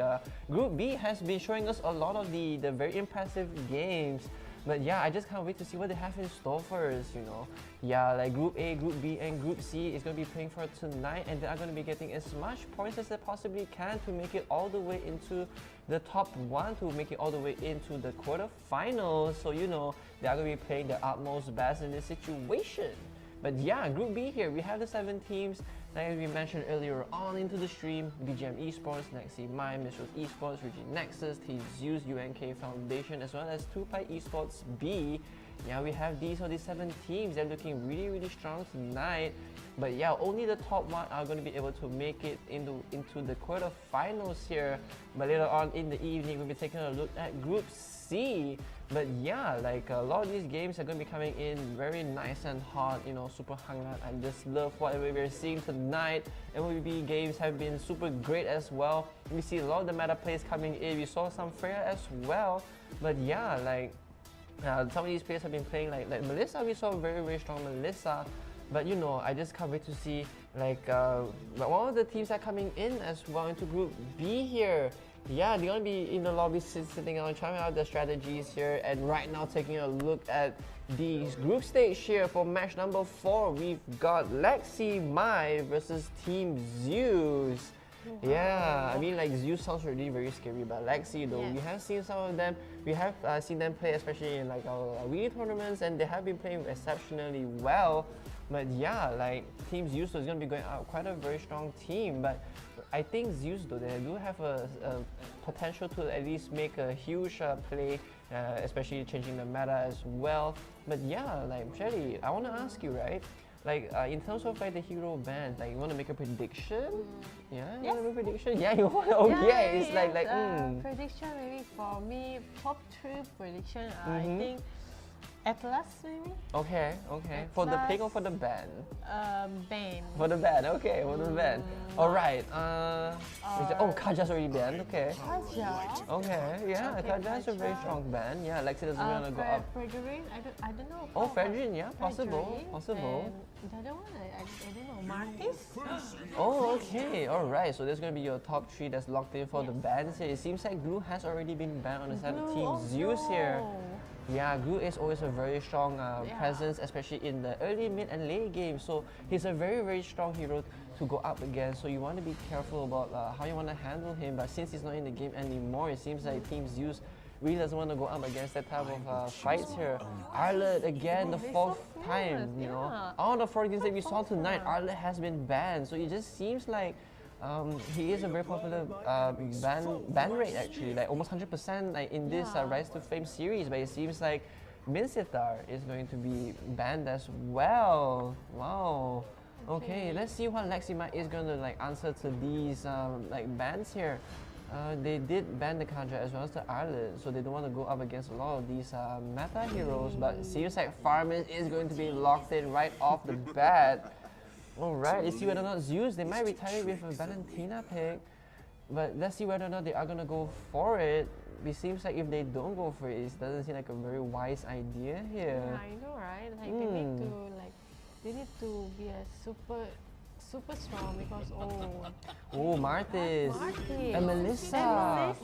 [SPEAKER 2] Group B has been showing us a lot of the very impressive games. But yeah, I just can't wait to see what they have in store for us, you know. Yeah, like Group A, Group B, and Group C is going to be playing for tonight, and they are going to be getting as much points as they possibly can to make it all the way into the top 1, to make it all the way into the quarterfinals. So, you know, they are going to be playing their utmost best in this situation. But yeah, Group B here, we have the 7 teams. Like we mentioned earlier on into the stream, BGM Esports, Nexi Mime, Mistral Esports, Regi Nexus, Team Zeus, UNK Foundation, as well as 2Pi Esports B. Yeah, we have these 7 teams. They're looking really strong tonight. But yeah, only the top 1 are going to be able to make it into the quarterfinals here. But later on in the evening, we'll be taking a look at Group C. But yeah, like a lot of these games are going to be coming in very nice and hot, you know, super hangat. I just love what we're seeing tonight. MLBB games have been super great as well. We see a lot of the meta plays coming in. We saw some Freya as well. But yeah, like some of these players have been playing like Melissa. We saw very strong Melissa. But you know, I just can't wait to see like one of the teams are coming in as well into Group B here. Yeah, they're gonna be in the lobby sitting on trying out their strategies here, and right now taking a look at the group stage here for match number 4. We've got Lexi Mai versus Team Zeus. Yeah, I mean like Zeus sounds really very scary, but Lexi though, we have seen some of them. We have seen them play especially in like our Wii tournaments, and they have been playing exceptionally well. But yeah, like Team Zeus is going to be going out quite a very strong team. But I think Zeus though, they do have a potential to at least make a huge play, especially changing the meta as well. But yeah, like Shelly, I want to ask you, right? Like in terms of like the hero band, like you want to make a prediction? Yeah, you want to make a prediction? Yeah, you want to? Okay, it's like
[SPEAKER 3] prediction maybe for me, top 3 prediction. I think Atlas maybe.
[SPEAKER 2] Okay.
[SPEAKER 3] Atlas,
[SPEAKER 2] For the pick or for the band?
[SPEAKER 3] Band.
[SPEAKER 2] For the band, okay, for the band. Alright, Kaja's already banned, okay.
[SPEAKER 3] Kaja.
[SPEAKER 2] Okay, yeah,
[SPEAKER 3] Okay,
[SPEAKER 2] Kaja's a very
[SPEAKER 3] Kaja.
[SPEAKER 2] strong band. Yeah, Lexi doesn't want to go up.
[SPEAKER 3] Frederick, I don't know.
[SPEAKER 2] Oh, Frederick, yeah, possible.
[SPEAKER 3] And the other one, I don't know. Martis?
[SPEAKER 2] Oh, okay, alright. So there's going to be your top 3 that's locked in for the bands here. It seems like Glue has already been banned on the side of Team Zeus here. Yeah, Gu is always a very strong presence, especially in the early, mid, and late game. So he's a very strong hero to go up against. So you want to be careful about how you want to handle him. But since he's not in the game anymore, it seems like Team Zeus really doesn't want to go up against that type of fights here. Arlet again, the 4th time, you know. All the 4 games that we saw tonight, Arlet has been banned. So it just seems like he is a very popular ban rate actually, like almost 100% like in this Rise to Fame series, but it seems like Minsitar is going to be banned as well. Wow. Okay, let's see what Lexima is going to like answer to these like bans here. They did ban the Kanja as well as the Arlet, so they don't want to go up against a lot of these meta heroes, but it seems like Farmers is going to be locked in right off the bat. Alright, let's see whether or not Zeus, they might retire with a Valentina pick, but let's see whether or not they are going to go for it. It seems like if they don't go for it, it doesn't seem like a very wise idea here.
[SPEAKER 3] Yeah, I know, right? Like they need to be a super strong because
[SPEAKER 2] Martis and Melissa.
[SPEAKER 3] I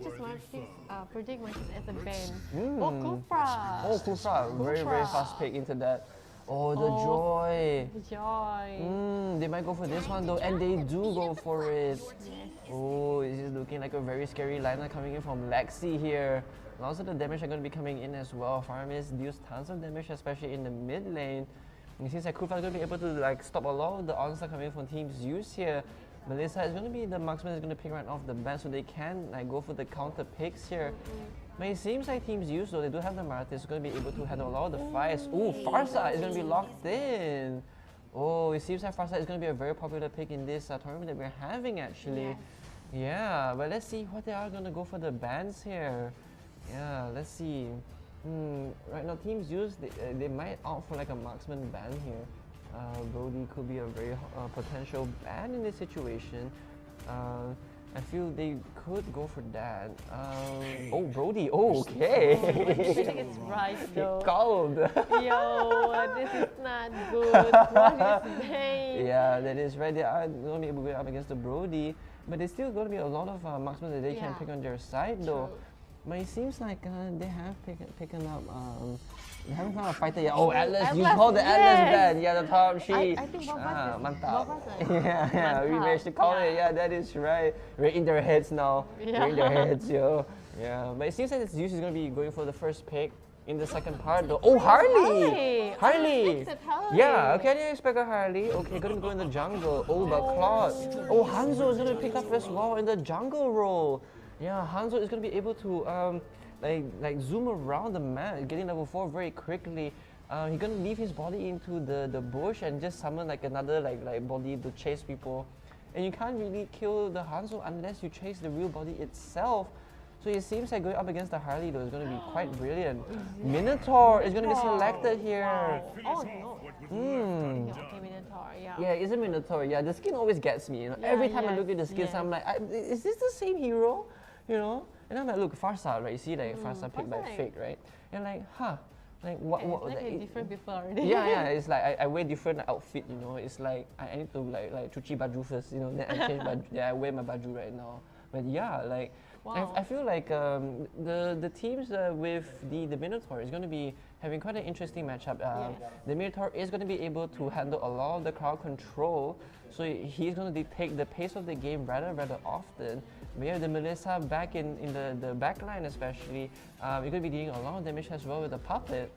[SPEAKER 3] chose Martis, predict Martis as a band.
[SPEAKER 2] Kufra, very fast pick into that. Oh, the Joy. They might go for this one though, and they do go for it. Oh, this is looking like a very scary lineup coming in from Lexi here. Lots of the damage are going to be coming in as well. Farmis deals tons of damage, especially in the mid lane. It seems like Kufa is going to be able to like stop a lot of the onslaught coming from Team Zeus here. Melissa is going to be the marksman is going to pick right off the bat, so they can like go for the counter picks here. But it seems like Team Zeus though, they do have the Martis, going to be able to handle a lot of the fights. Ooh, Farsa is going to be locked in. Oh, it seems like Farsight is going to be a very popular pick in this tournament that we're having actually. Yeah, but let's see what they are going to go for the bans here. Yeah, let's see. Right now, teams use they might opt for like a marksman ban here. Brody could be a very potential ban in this situation. I feel they could go for that. Oh, Brody. Oh, okay.
[SPEAKER 3] I think it's right though.
[SPEAKER 2] Called.
[SPEAKER 3] Yo, this is not good. What is they?
[SPEAKER 2] Yeah, that is right. They are going to be able to go up against the Brody, but there's still going to be a lot of marksmen that they can pick on their side though.
[SPEAKER 3] True.
[SPEAKER 2] But it seems like they have taken up. They haven't found a fighter yet. Oh, Atlas! You
[SPEAKER 3] Atlas,
[SPEAKER 2] called the Atlas
[SPEAKER 3] yes.
[SPEAKER 2] ban. Yeah, the top sheet.
[SPEAKER 3] I think Bobas is
[SPEAKER 2] mantap.
[SPEAKER 3] Bobas,
[SPEAKER 2] Yeah, we
[SPEAKER 3] Mantap.
[SPEAKER 2] managed to call it.
[SPEAKER 3] Yeah.
[SPEAKER 2] Yeah, that is right. We're in their heads now.
[SPEAKER 3] Yeah.
[SPEAKER 2] We're in their heads, yo. Yeah, but it seems like this Zeus is gonna be going for the first pick in the second part though. Oh, Harley! Harley!
[SPEAKER 3] Expected Harley.
[SPEAKER 2] Yeah, okay, I didn't expect a Harley. Okay, gonna go in the jungle. Oh, but Claude. Oh, Hanzo is gonna pick up as well in the jungle role. Yeah, Hanzo is gonna be able to like zoom around the map, getting level 4 very quickly. He's gonna leave his body into the bush and just summon like another like body to chase people. And you can't really kill the Hanzo unless you chase the real body itself. So it seems like going up against the Harley though is going to be quite brilliant. Minotaur is going to be selected here.
[SPEAKER 3] Wow. Oh no.
[SPEAKER 2] Hmm.
[SPEAKER 3] Yeah, okay, Minotaur. Yeah.
[SPEAKER 2] Yeah, it's a Minotaur. Yeah, the skin always gets me. You know?
[SPEAKER 3] Yeah,
[SPEAKER 2] Every time I
[SPEAKER 3] yes,
[SPEAKER 2] look at the skins,
[SPEAKER 3] yes.
[SPEAKER 2] I'm like, is this the same hero? You know? And I'm like, look, Farsight, right? You see, like Farsight picked by
[SPEAKER 3] Farsight.
[SPEAKER 2] Fake, right? And like, huh? Like what?
[SPEAKER 3] It's
[SPEAKER 2] what?
[SPEAKER 3] like
[SPEAKER 2] like,
[SPEAKER 3] different people already.
[SPEAKER 2] Yeah, yeah. It's like I wear different outfit. You know, it's like I need to like cuci baju first. You know, then I change baju. Yeah, I wear my baju right now. But yeah, like.
[SPEAKER 3] Wow.
[SPEAKER 2] I feel like the teams with the Minotaur is going to be having quite an interesting matchup. The Minotaur is going to be able to handle a lot of the crowd control, so he's going to dictate the pace of the game rather often. We have the Melissa back in the back line especially. You're going to be dealing a lot of damage as well with the puppet.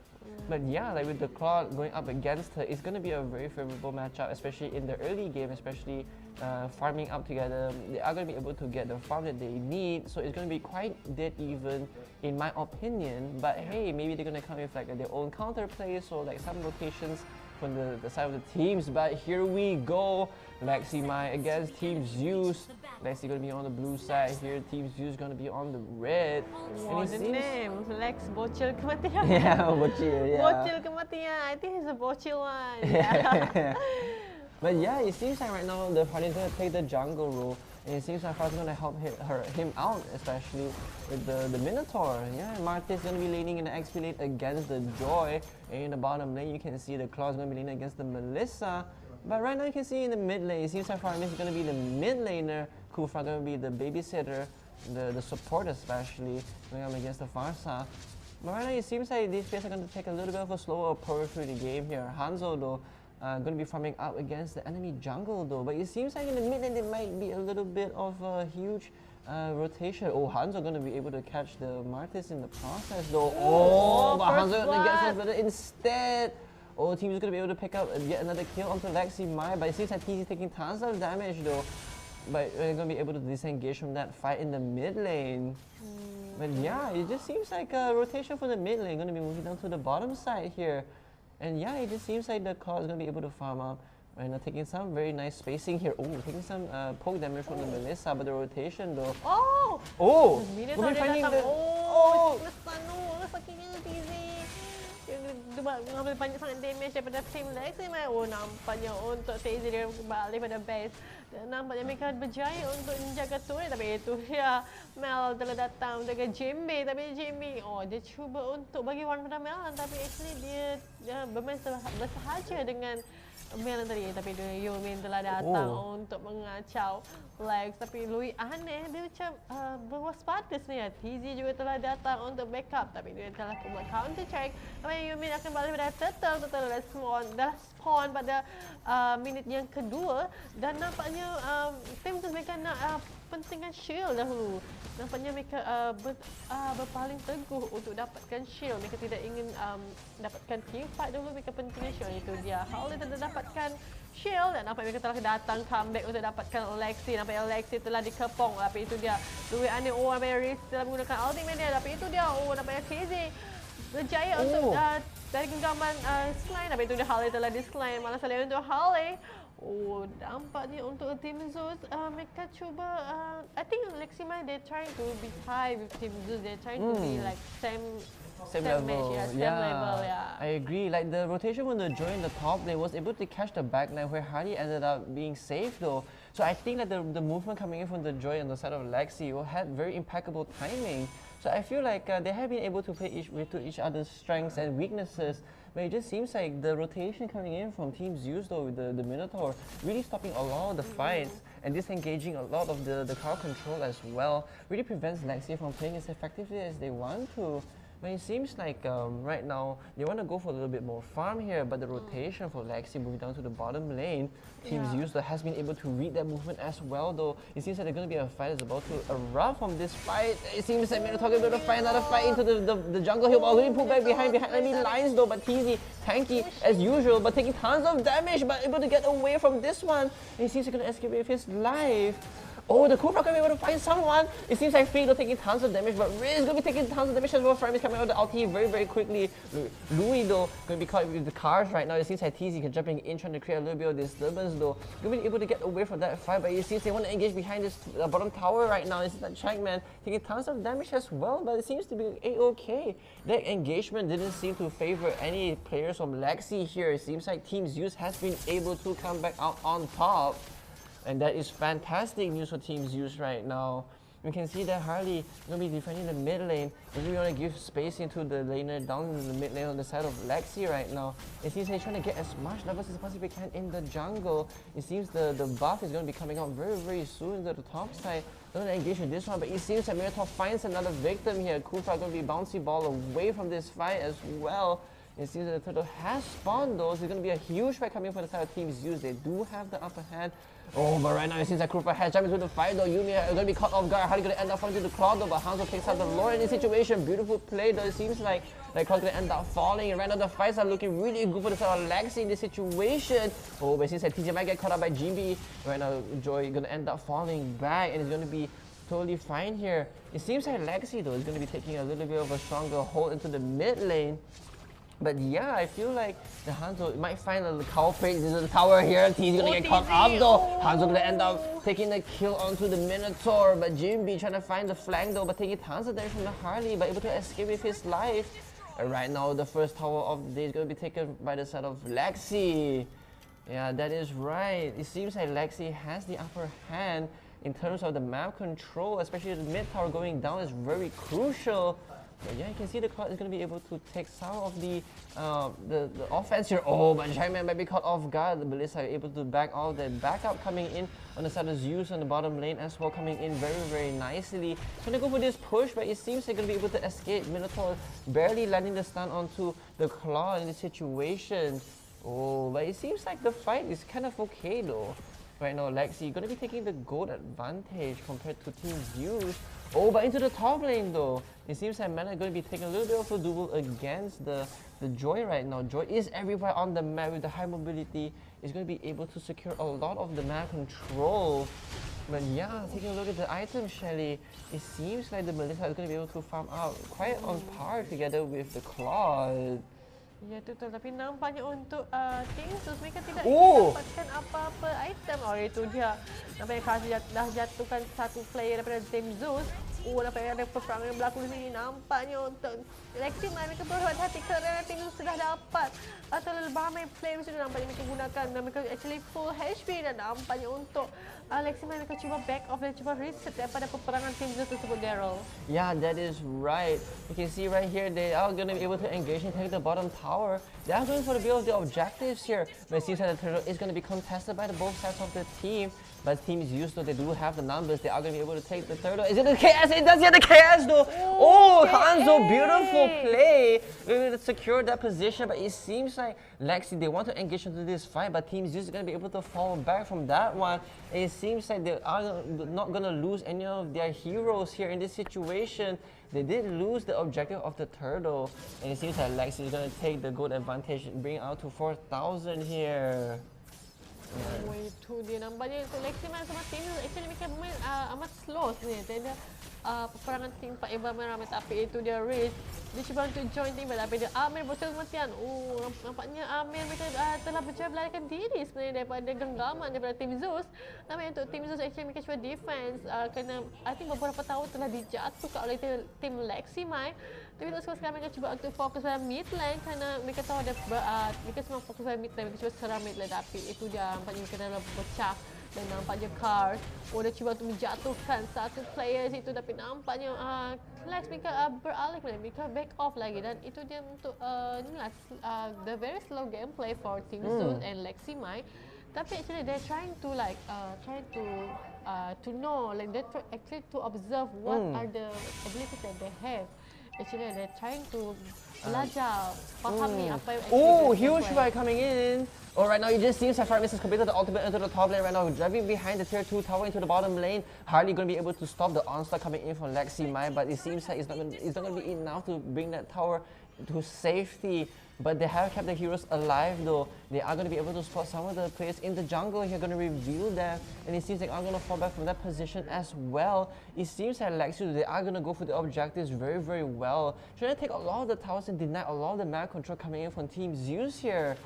[SPEAKER 2] But yeah, like with the Claw going up against her, it's going to be a very favorable matchup, especially in the early game, especially farming up together. They are going to be able to get the farm that they need, so it's going to be quite dead even in my opinion. But hey, maybe they're going to come with like their own counter plays or like some rotations from the side of the teams. But here we go, Lexi Mai against Team Zeus. Lexi going to be on the blue side here, Team Zeus going to be on the red.
[SPEAKER 3] Oh,
[SPEAKER 2] it
[SPEAKER 3] the
[SPEAKER 2] seems-
[SPEAKER 3] name Lex Bocil Kematian.
[SPEAKER 2] Yeah, bocil, yeah.
[SPEAKER 3] Bocil Kematian. I think he's a Bocil one.
[SPEAKER 2] But yeah, it seems like right now the party is going to take the jungle role, and it seems like Far's going to help him out, especially with the Minotaur. Yeah, Martis is going to be laning in the XP lane against the Joy, and in the bottom lane you can see the Claw is going to be laning against the Melissa. But right now you can see in the mid lane, it seems like Farmis is going to be the mid laner, Kufa going to be the babysitter, the support especially, going up against the Farsa. But right now it seems like these players are going to take a little bit of a slower approach through the game here. Hanzo though, going to be farming up against the enemy jungle though, but it seems like in the mid lane there might be a little bit of a huge rotation. Oh, Hanzo going to be able to catch the Martis in the process though. Oh, but Hanzo going to get some better instead. Oh, team is going to be able to pick up yet another kill onto Lexi Mai, but it seems like TZ is taking tons of damage though. But we're going to be able to disengage from that fight in the mid lane. But yeah, it just seems like a rotation for the mid lane, going to be moving down to the bottom side here. And yeah, it just seems like the Claw is going to be able to farm up. Right now, taking some very nice spacing here. Oh, taking some poke damage from the Melissa, but the rotation though.
[SPEAKER 3] Oh!
[SPEAKER 2] Oh!
[SPEAKER 3] Minotaur
[SPEAKER 2] We'll be
[SPEAKER 3] dia
[SPEAKER 2] finding
[SPEAKER 3] datang.
[SPEAKER 2] the...
[SPEAKER 3] Oh! Sakitnya TZ. Dia mengambil banyak sangat damage daripada tim Lex ni. Oh, nampaknya untuk TZ dia balik pada base. Dan nampaknya mereka berjaya untuk menjaga turret. Tapi itu dia Mel telah datang dengan Jimbe. Tapi Jimbe, oh dia cuba untuk bagi warna pada Mel. Tapi actually dia bermain bersahaja dengan Mel tadi. Tapi Yumin telah datang untuk mengacau Lex. Tapi Louis aneh, dia macam berwaspada sebenarnya. TZ juga telah datang untuk backup. Tapi dia telah buat counter check. Tapi Yumin akan balik pada turtle dah spawn pada minit yang kedua. Dan nampaknya tim tu mereka nak pentingkan shield dahulu. Nampaknya mereka berpaling teguh untuk dapatkan shield. Mereka tidak ingin dapatkan team fight dulu. Mereka pentingkan shield. Itu dia. Hal dia telah dapatkan shield dan nampak mereka telah datang comeback untuk dapatkan Lexi. Nampak Lexi telah dikepong. Tapi itu dia. Louis aneh. Oh, nampak Riz telah menggunakan ultimate dia. Tapi itu dia. Oh, nampaknya TZ berjaya untuk dari genggaman slime, habis itu dia Harley telah di slime. Malah selain untuk Harley, nampaknya untuk Team Zeus, mereka cuba, I think Lexima they're trying to be high with Team Zeus. They're trying to be like same
[SPEAKER 2] level.
[SPEAKER 3] match, same level, yeah.
[SPEAKER 2] I agree. Like the rotation when the Joy in the top lane was able to catch the back line where Hardy ended up being safe though. So I think that the movement coming in from the Joy on the side of Lexi had very impeccable timing. So I feel like they have been able to play to each other's strengths and weaknesses. But it just seems like the rotation coming in from Team Zeus though with the Minotaur really stopping a lot of the fights and disengaging a lot of the crowd control as well. Really prevents Lexi from playing as effectively as they want to. But it seems like right now they want to go for a little bit more farm here, but the rotation for Lexi moving down to the bottom lane, Team Zeus has been able to read that movement as well though. It seems like there's going to be a fight that's about to erupt from this fight. It seems like Minotaur is going to fight another fight into the jungle here, already pulled back behind enemy lines though, but TZ tanky as usual, but taking tons of damage, but able to get away from this one. And it seems he's going to escape with his life. Oh, the Cobra going to be able to find someone. It seems like Figo taking tons of damage, but Riz going to be taking tons of damage as well. Frame is coming out of the ulti very, very quickly. Louis, though, going to be caught with the cars right now. It seems like TZ can jumping in, trying to create a little bit of disturbance, though. Going to be able to get away from that fight, but it seems they want to engage behind this bottom tower right now. It seems like Shankman taking tons of damage as well, but it seems to be a-okay. That engagement didn't seem to favor any players from Lexi here. It seems like Team Zeus has been able to come back out on top. And that is fantastic news for Team Zeus right now. We can see that Harley going to be defending the mid lane. Maybe we want to give space into the laner down in the mid lane on the side of Lexi right now. It seems he's trying to get as much levels as possibly can in the jungle. It seems the buff is going to be coming out very, very soon to the top side. Don't want to engage with this one, but it seems that Minotaur finds another victim here. Kufa going to be bouncy ball away from this fight as well. It seems that the turtle has spawned though, so it's going to be a huge fight coming from the side of Team Zeus. They do have the upper hand. Oh, but right now it seems like Krupa has jumped into the fight though. Yumi is going to be caught off guard. How are you going to end up falling into the cloud though? But Hanzo takes out the lore in this situation. Beautiful play though. It seems like Cloud's going to end up falling. And right now the fights are looking really good for the side of Lexi in this situation. Oh, but it seems like TJ might get caught up by Jimby. Right now Joy is going to end up falling back and it's going to be totally fine here. It seems like Lexi though is going to be taking a little bit of a stronger hold into the mid lane. But yeah, I feel like the Hanzo might find a culprit. This is the tower here. TZ gonna get caught up though. Hanzo gonna end up taking the kill onto the Minotaur. But Jimby trying to find the flank though, but taking tons of damage from the Harley, but able to escape with his life. And right now, the first tower of the day is gonna be taken by the side of Lexi. Yeah, that is right. It seems like Lexi has the upper hand in terms of the map control, especially the mid tower going down is very crucial. But yeah, you can see the Cloud is going to be able to take some of the offense here. Oh, but Shankman might be caught off guard. The Ballista are able to back all the backup coming in on the side of Zeus on the bottom lane as well, coming in very, very nicely. Trying to go for this push, but it seems they're going to be able to escape. Minotaur barely landing the stun onto the Claw in this situation. Oh, but it seems like the fight is kind of okay though. Right now, Lexi going to be taking the gold advantage compared to Team Zeus. Oh, but into the top lane though. It seems that Mana is going to be taking a little bit of a duel against the Joy right now. Joy is everywhere on the map with the high mobility. Is going to be able to secure a lot of the map control. But yeah, taking a look at the item, Shelly, it seems like the Melissa is going to be able to farm out quite on par together with the Claw.
[SPEAKER 3] Ya betul, tapi nampaknya untuk Team Zeus mereka tidak dapatkan apa-apa item. Oh, itu dia. Nampaknya Kazi dah jatuhkan satu player daripada Team Zeus. Nampaknya ada peperangan yang berlaku di sini. Nampaknya untuk Lexi mereka berhati-hati kerana Team Zeus sudah dapat terlalu ramai player sudah nampaknya mereka gunakan dan mereka actually full HP dan nampaknya untuk Lexi mereka cuba back off dan cuba reset daripada peperangan Team Zeus tersebut, Daryl.
[SPEAKER 2] Yeah, that is right. You can see right here they are going to be able to engage and take the bottom tower. They are going for the build of the objectives here. But it seems that the turtle is going to be contested by both sides of the team. But Team Zeus though, they do have the numbers. They are going to be able to take the turtle. Is it the KS? It does get the KS though. Oh, Hanzo, beautiful play. Able to secure that position. But it seems like Lexi, they want to engage into this fight. But Team Zeus is going to be able to fall back from that one. It seems like they are not going to lose any of their heroes here in this situation. They did lose the objective of the turtle. And it seems like Lexi is going to take the good advantage and bring out to 4,000 here.
[SPEAKER 3] Oh, itu dia nampaknya untuk Lexi Man sama tim actually mereka main amat slow sebenarnya. Tiada peperangan tim Pak Iban ramai tapi itu dia race. Dia cuba untuk join tim tapi dia Amir betul kematian. Oh, nampaknya Amir mereka telah berjaya melarikan diri sebenarnya daripada genggaman daripada tim Zeus. Tapi untuk tim Zeus actually mereka cuba defense kerana I think beberapa tahun telah dijatuhkan oleh tim Lexi Man. Tapi untuk sekarang mereka cuba untuk fokus pada mid lane kerana mereka tahu ada mereka semua fokus pada mid lane, mereka cuba serang mid lane tapi itu dia nampaknya mereka dah pecah dan nampaknya Cars dia cuba untuk menjatuhkan satu player situ tapi nampaknya Lex mereka beralih mereka back off lagi dan itu dia untuk the very slow gameplay for Team Zeus and Lexi Mai. Tapi actually they're trying to to know, like they actually to observe what are the abilities that they have. Actually they're trying to belajar, pahami apa yang
[SPEAKER 2] Oh, huge fight coming in. Oh, right now it just seems that Faramis has completed the ultimate into the top lane right now, driving behind the tier 2 tower into the bottom lane. Hardly going to be able to stop the onslaught coming in from Lexi Mai, but it seems like it's not going to be enough to bring that tower to safety. But they have kept the heroes alive though. They are going to be able to spot some of the players in the jungle here, going to reveal them. And it seems like they are going to fall back from that position as well. It seems that Lexi, they are going to go for the objectives very, very well. Trying to take a lot of the towers and deny a lot of the map control coming in from Team Zeus here.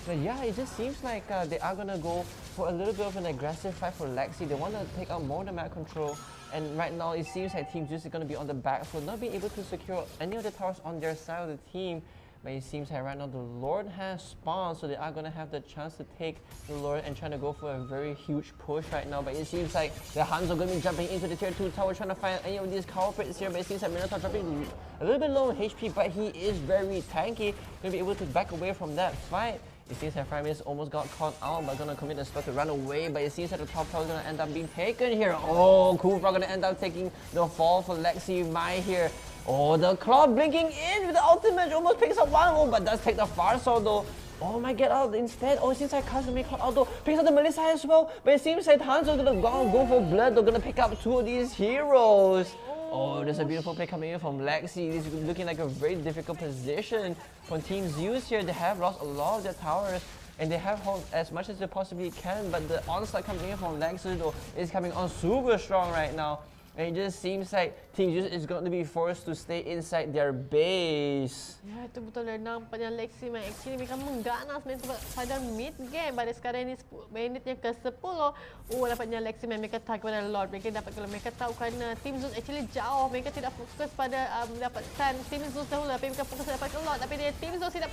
[SPEAKER 2] But yeah, it just seems like they are going to go for a little bit of an aggressive fight for Lexi. They want to take out more of the map control. And right now it seems like Team Zeus is going to be on the back foot, not being able to secure any of the towers on their side of the team. But it seems like right now the Lord has spawned, so they are going to have the chance to take the Lord and trying to go for a very huge push right now. But it seems like the Huns are going to be jumping into the tier 2 tower trying to find any of these culprits here. But it seems like Minotaur dropping a little bit low in HP, but he is very tanky. Going to be able to back away from that fight. It seems that Faramis almost got caught out, but going to commit a spell to run away. But it seems that the top tower is going to end up being taken here. Oh, Kufra going to end up taking the fall for Lexi Mai here. Oh, the claw blinking in with the ultimate almost picks up one. Oh, but does take the far sword though. Oh my get out instead. Oh, it seems like Kaz will make out though. Picks up the Melissa as well. But it seems like Hanzo is gonna go for blood. They're gonna pick up two of these heroes. Oh, there's a beautiful play coming in from Lexi. This is looking like a very difficult position for Team Zeus here. They have lost a lot of their towers. And they have held as much as they possibly can. But the onslaught coming in from Lexi though is coming on super strong right now. And it just seems like Team Zeus is going to be forced to stay inside their base.
[SPEAKER 3] Ya, itu betul dan nampaknya Lexi Man actually mereka mengganas pada mid game pada sekarang ini minit yang ke-10. Oh, nampaknya Lexi Man mereka tahu kepada Lord. Mereka dapat kalau mereka tahu kerana Team Zeus actually jauh. Mereka tidak fokus pada mendapatkan Team Zeus dahulu tapi mereka fokus dapat ke Lord. Tapi Team Zeus tidak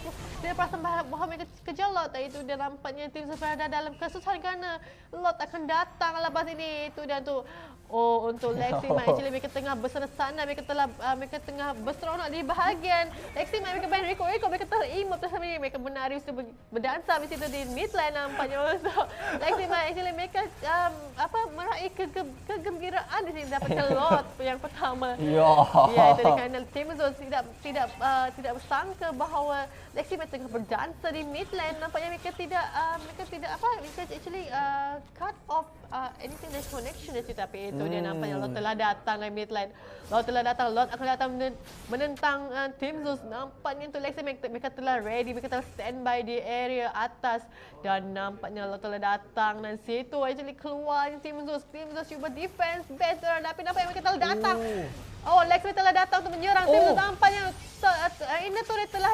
[SPEAKER 3] perasan bahawa mereka kejar Lord. Dan itu dia nampaknya Team Zeus berada dalam kesusahan kerana Lord akan datang lepas ini. Itu dan tu. Oh, untuk Lexi Man actually mereka tengah bersana-sana, mereka tengah berseronok di bahagian Lexi Man, mereka main rekod-rekod, mereka telah emote bersama ini, mereka menari berdansa di situ di midlane nampaknya. So Lexi Man actually mereka meraih kegembiraan di sini dapatkan Lord yang pertama. Ya, itu kerana Team Zeus tidak bersangka bahawa Lexi Man tengah berdansa di midlane. Nampaknya mereka actually cut off anything that's connection di situ. Tapi itu dia nampaknya Lord telah datang dari midlane. Lord akan datang menentang Team Zeus. Nampaknya untuk Lexi mereka telah ready, mereka telah standby di area atas dan nampaknya Lord telah datang dan situ actually keluar Team Zeus. Team Zeus cuba defense base tapi nampaknya mereka telah datang. Oh, Lexi telah datang untuk menyerang Team Zeus. Nampaknya Inventory telah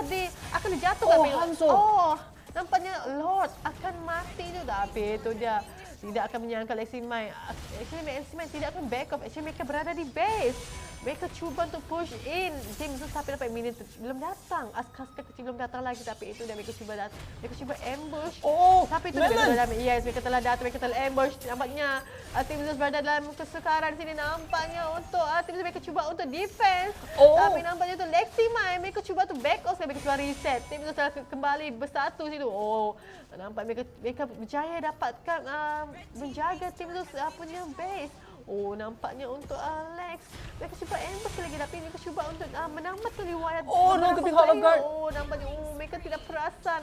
[SPEAKER 3] akan dijatuhkan. Oh, nampaknya Lord akan mati tu tapi itu dia tidak akan menyangka Lexi Man. Actually Lexi Man tidak akan back off. Actually mereka berada di base. Mereka cuba untuk push in Team Zeus tapi dapat minit belum datang. Askar kecil belum datang lagi tapi itu dia mereka cuba ambush. Oh, tapi itu mereka telah datang, mereka telah ambush. Nampaknya Team Zeus berada dalam kesukaran sini nampaknya untuk Team Zeus mereka cuba untuk defense. Tapi nampaknya itu Lexi Man mereka cuba untuk back off, mereka cuba reset. Team Zeus telah kembali bersatu situ. Oh, nampak mereka berjaya dapatkan menjaga Team Zeus punya base. Oh, nampaknya untuk Lex mereka cuba ambush lagi tapi mereka cuba untuk menamatkan riwayat.
[SPEAKER 2] Oh, no, keeping Hall of Guard.
[SPEAKER 3] Oh, nampaknya mereka tidak perasan.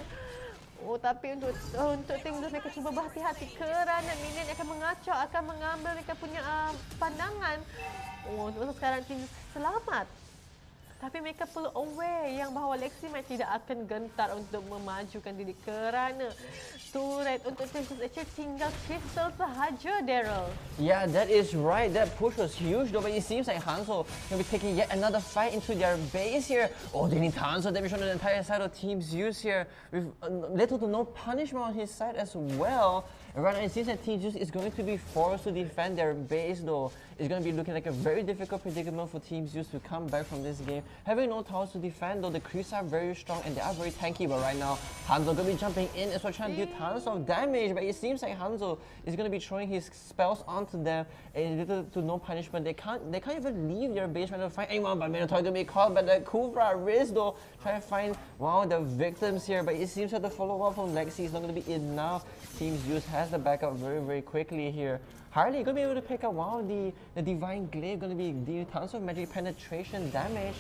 [SPEAKER 3] Oh, tapi untuk Team Zeus mereka cuba berhati-hati kerana minion akan mengacau, akan mengambil mereka punya pandangan. Oh, untuk sekarang Team Zeus selamat. Tapi mereka perlu aware yang bahawa Lexi tidak akan gentar untuk memajukan diri kerana turret untuk Texas actually tinggal crystal sahaja, Daryl.
[SPEAKER 2] Yeah, that is right. That push was huge though, but it seems like Hanzo will be taking yet another fight into their base here. Oh, they need tons of damage on the entire side of Team Zeus here, with little to no punishment on his side as well. And right now it seems that Team Zeus is going to be forced to defend their base though. It's going to be looking like a very difficult predicament for Team Zeus to come back from this game. Having no towers to defend though, the creeps are very strong and they are very tanky, but right now Hanzo going to be jumping in as well, trying to do tons of damage, but it seems like Hanzo is going to be throwing his spells onto them and little to no punishment. They can't even leave their base trying to find anyone, but Minotaur going to be caught by the Kuvra wrist though, trying to find the victims here, but it seems that the follow-up from Lexi is not going to be enough. Team Zeus has the backup very quickly here. Harley going to be able to pick up the Divine Glaive, going to be dealing tons of magic penetration damage.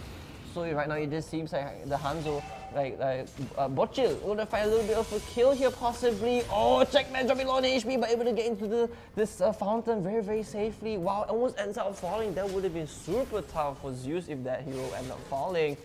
[SPEAKER 2] So right now it just seems like the Hanzo, Botchil, going to find a little bit of a kill here possibly. Oh, Checkman dropping low on HP, but able to get into this fountain very safely. Wow, almost ends up falling. That would have been super tough for Zeus if that hero ended up falling.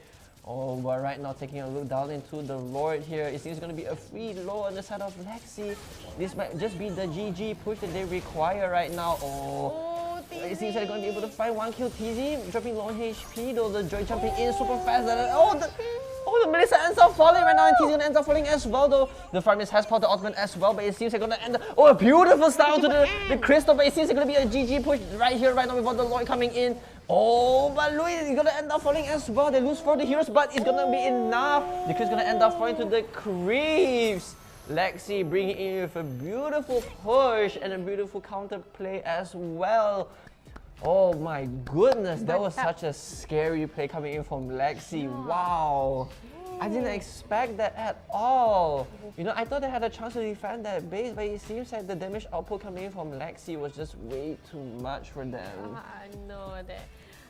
[SPEAKER 2] Oh, but right now taking a look down into the Lord here. It seems going to be a free low on the side of Lexi. This might just be the GG push that they require right now. Oh, it seems they're going to be able to find one kill. TZ dropping low on HP though. The Joy jumping in super fast. The Melissa ends up falling right now, and TZ gonna end up falling as well though. The Farmist has popped the ultimate as well, but it seems they're gonna end up. Oh, a beautiful style to the Crystal, but it seems it's gonna be a GG push right here, right now, without the Lloyd coming in. Oh, but Louis is gonna end up falling as well. They lose 4 the heroes, but it's gonna be enough. The Chris gonna end up falling to the creeps. Lexi bringing in with a beautiful push and a beautiful counter play as well. Oh my goodness, that was such a scary play coming in from Lexi. Wow. I didn't expect that at all. You know, I thought they had a chance to defend that base, but it seems like the damage output coming in from Lexi was just way too much for them.
[SPEAKER 3] I know that.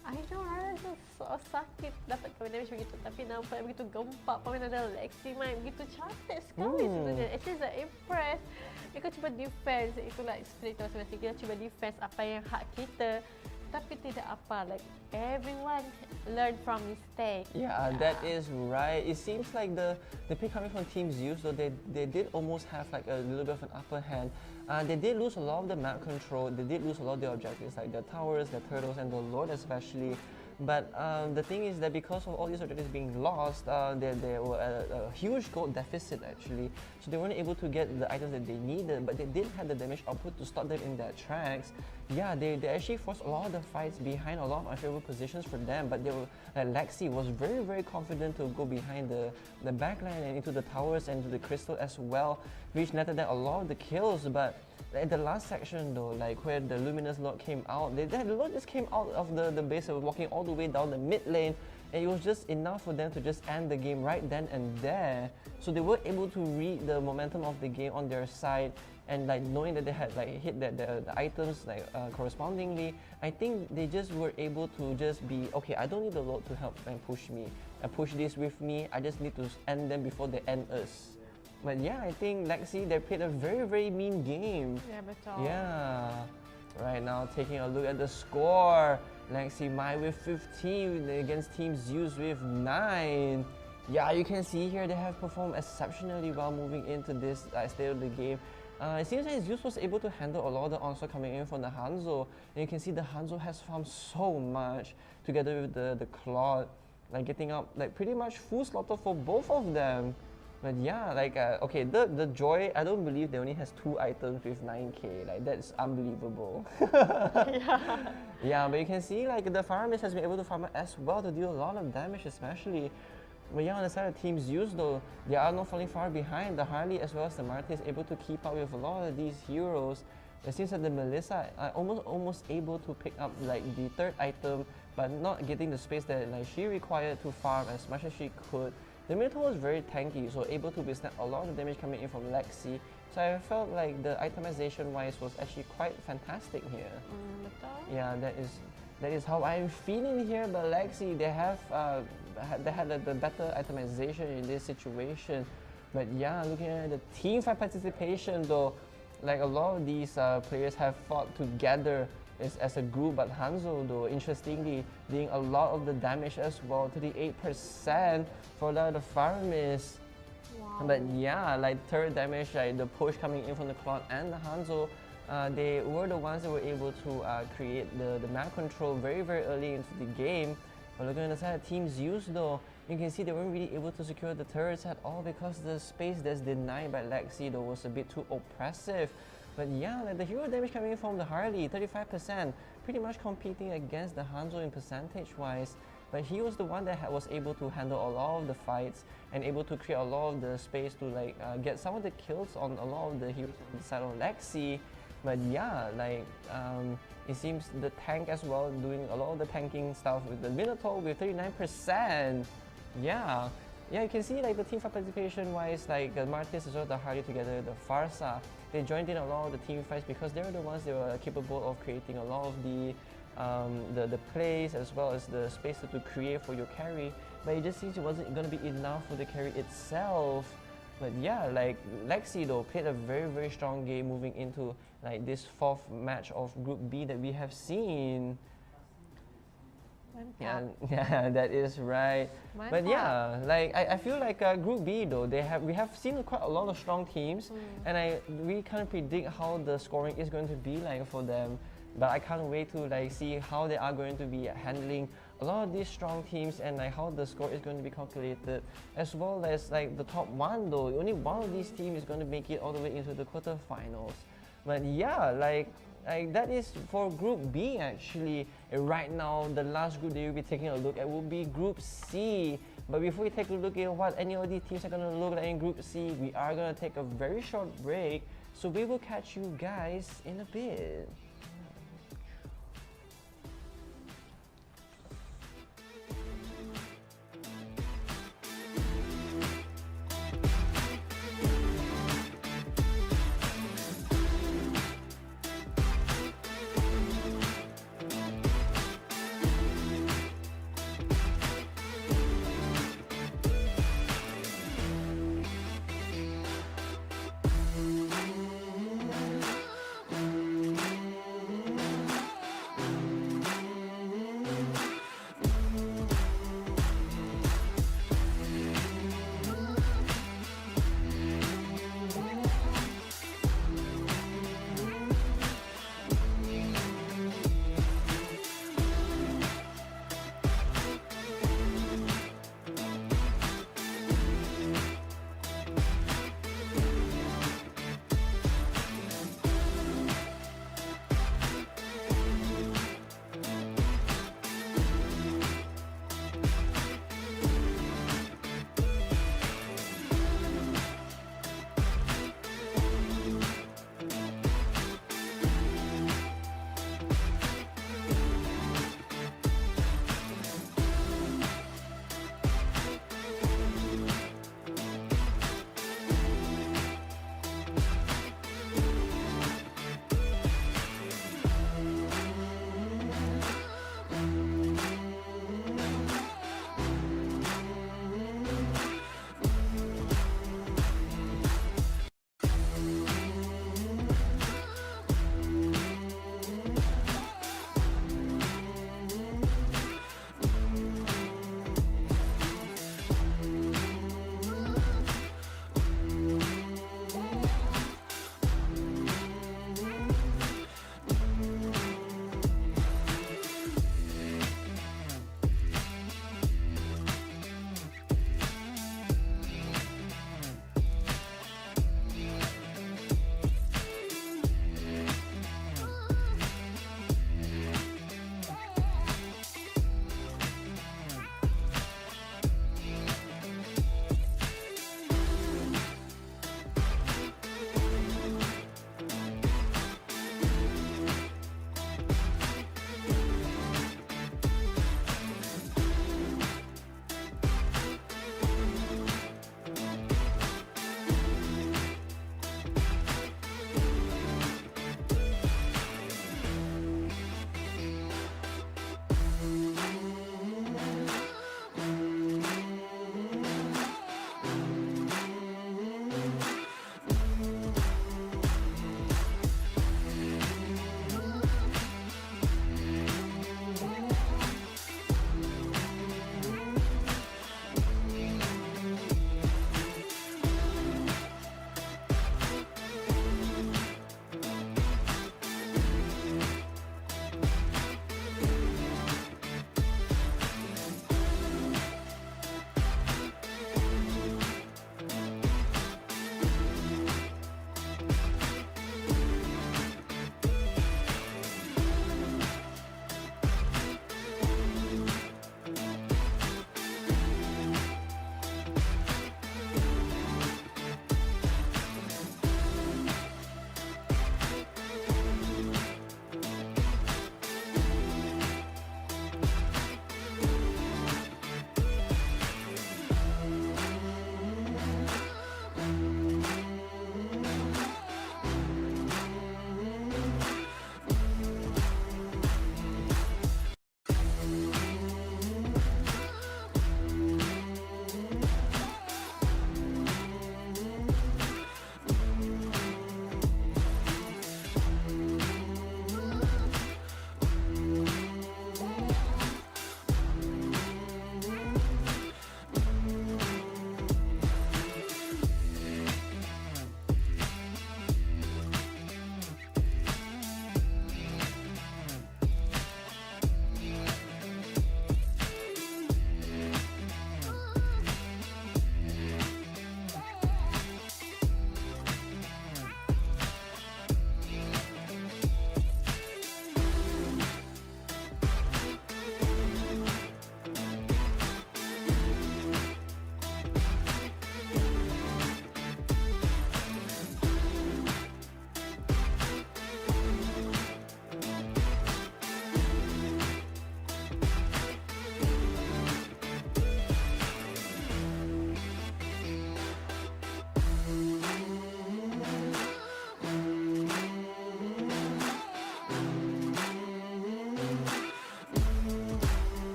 [SPEAKER 3] I know, rasa so sakit dapat damage begitu, tapi nampak begitu gempak permainan dari Lexi main begitu cantik sekali sebenarnya. Actually, saya impressed. Mereka cuba defense, itulah spirit masing-masing. Kita cuba defense apa yang hak kita. Tapi tidak apa, like everyone learn from mistake.
[SPEAKER 2] Yeah, that is right. It seems like the pick coming from Team Zeus, though they did almost have like a little bit of an upper hand. They did lose a lot of the map control. They did lose a lot of the objectives, like the towers, the turtles, and the Lord especially. But the thing is that because of all these objectives being lost, they were a huge gold deficit actually. So they weren't able to get the items that they needed, but they did have the damage output to stop them in their tracks. Yeah, they actually forced a lot of the fights behind a lot of unfavorable positions for them, but they were, Lexi was very confident to go behind the backline and into the towers and to the crystal as well, which netted them a lot of the kills. But in the last section though, like where the Luminous Lord came out, the Lord just came out of the base and walking all the way down the mid lane, and it was just enough for them to just end the game right then and there. So they were able to read the momentum of the game on their side, and like knowing that they had like hit the items like correspondingly, I think they just were able to just be okay. I don't need the Lord to help and push me and push this with me. I just need to end them before they end us. But yeah, I think Lexi, they played a very mean game.
[SPEAKER 3] Yeah, betul.
[SPEAKER 2] Yeah. Right now, taking a look at the score. Lexi Mai with 15 against Team Zeus with 9. Yeah, you can see here they have performed exceptionally well moving into this state of the game. It seems like Zeus was able to handle a lot of the onslaught coming in from the Hanzo. And you can see the Hanzo has farmed so much together with the Claude, like getting up like pretty much full slaughter for both of them. But yeah, like okay, the Joy, I don't believe they only has 2 items with 9k. Like that's unbelievable. Yeah, but you can see like the Fire Mist has been able to farm as well to deal a lot of damage, especially. But yeah, on the side of Team Zeus though, they are not falling far behind. The Harley as well as the Marte is able to keep up with a lot of these heroes. It seems that the Melissa are almost able to pick up like the 3rd item, but not getting the space that like she required to farm as much as she could. The Minotaur was very tanky, so able to withstand a lot of damage coming in from Lexi. So I felt like the itemization wise was actually quite fantastic here. Yeah, that is how I'm feeling here. But Lexi, they had the better itemization in this situation. But yeah, looking at the team fight participation though, like a lot of these players have fought together is as a group, but Hanzo though, interestingly, doing a lot of the damage as well, 38% for the Fire Mist.
[SPEAKER 3] Wow.
[SPEAKER 2] But yeah, like third damage, like the push coming in from the Cloud and the Hanzo, they were the ones that were able to create the map control very, very early into the game. But looking at the side of Team Zeus though, you can see they weren't really able to secure the turrets at all because the space that's denied by Lexi though was a bit too oppressive. But yeah, like the hero damage coming in from the Harley, 35%, pretty much competing against the Hanzo in percentage-wise. But he was the one that was able to handle a lot of the fights and able to create a lot of the space to like get some of the kills on a lot of the heroes on the side of Lexi. But yeah, like it seems the tank as well doing a lot of the tanking stuff with the Minotaur with 39%. Yeah, you can see like the team fight participation wise, like the Martis as well, the Harley together, the Farsa, they joined in a lot of the team fights because they were the ones that were capable of creating a lot of the plays as well as the space to create for your carry. But it just seems it wasn't going to be enough for the carry itself. But yeah, like Lexi though played a very, very strong game moving into like this fourth match of Group B that we have seen. Yeah, that is right. But yeah, like I feel like Group B though, we have seen quite a lot of strong teams, and I really can't predict how the scoring is going to be like for them. But I can't wait to like see how they are going to be handling a lot of these strong teams and like how the score is going to be calculated, as well as like the top one though. Only one of these teams is going to make it all the way into the quarterfinals. But yeah, like that is for Group B actually. And right now, the last group that you'll be taking a look at will be Group C. But before we take a look at what any of these teams are going to look like in Group C, we are going to take a very short break. So we will catch you guys in a bit.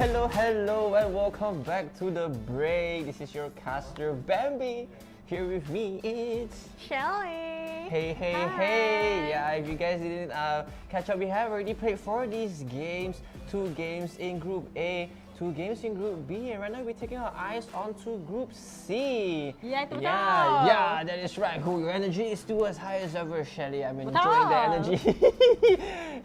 [SPEAKER 2] Hello, hello, and welcome back to the break. This is your caster Bambi. Here with me, it's
[SPEAKER 3] Shelly.
[SPEAKER 2] Hey, hey,
[SPEAKER 3] Hi.
[SPEAKER 2] hey! Yeah, if you guys didn't catch up, we have already played 4 of these games. 2 games in Group A, 2 games in Group B, and right now we're taking our eyes onto Group C.
[SPEAKER 3] Yeah, itu
[SPEAKER 2] yeah,
[SPEAKER 3] betul.
[SPEAKER 2] yeah, that is right. Cool, your energy is still as high as ever, Shelly. I'm enjoying the
[SPEAKER 3] Betul.
[SPEAKER 2] energy.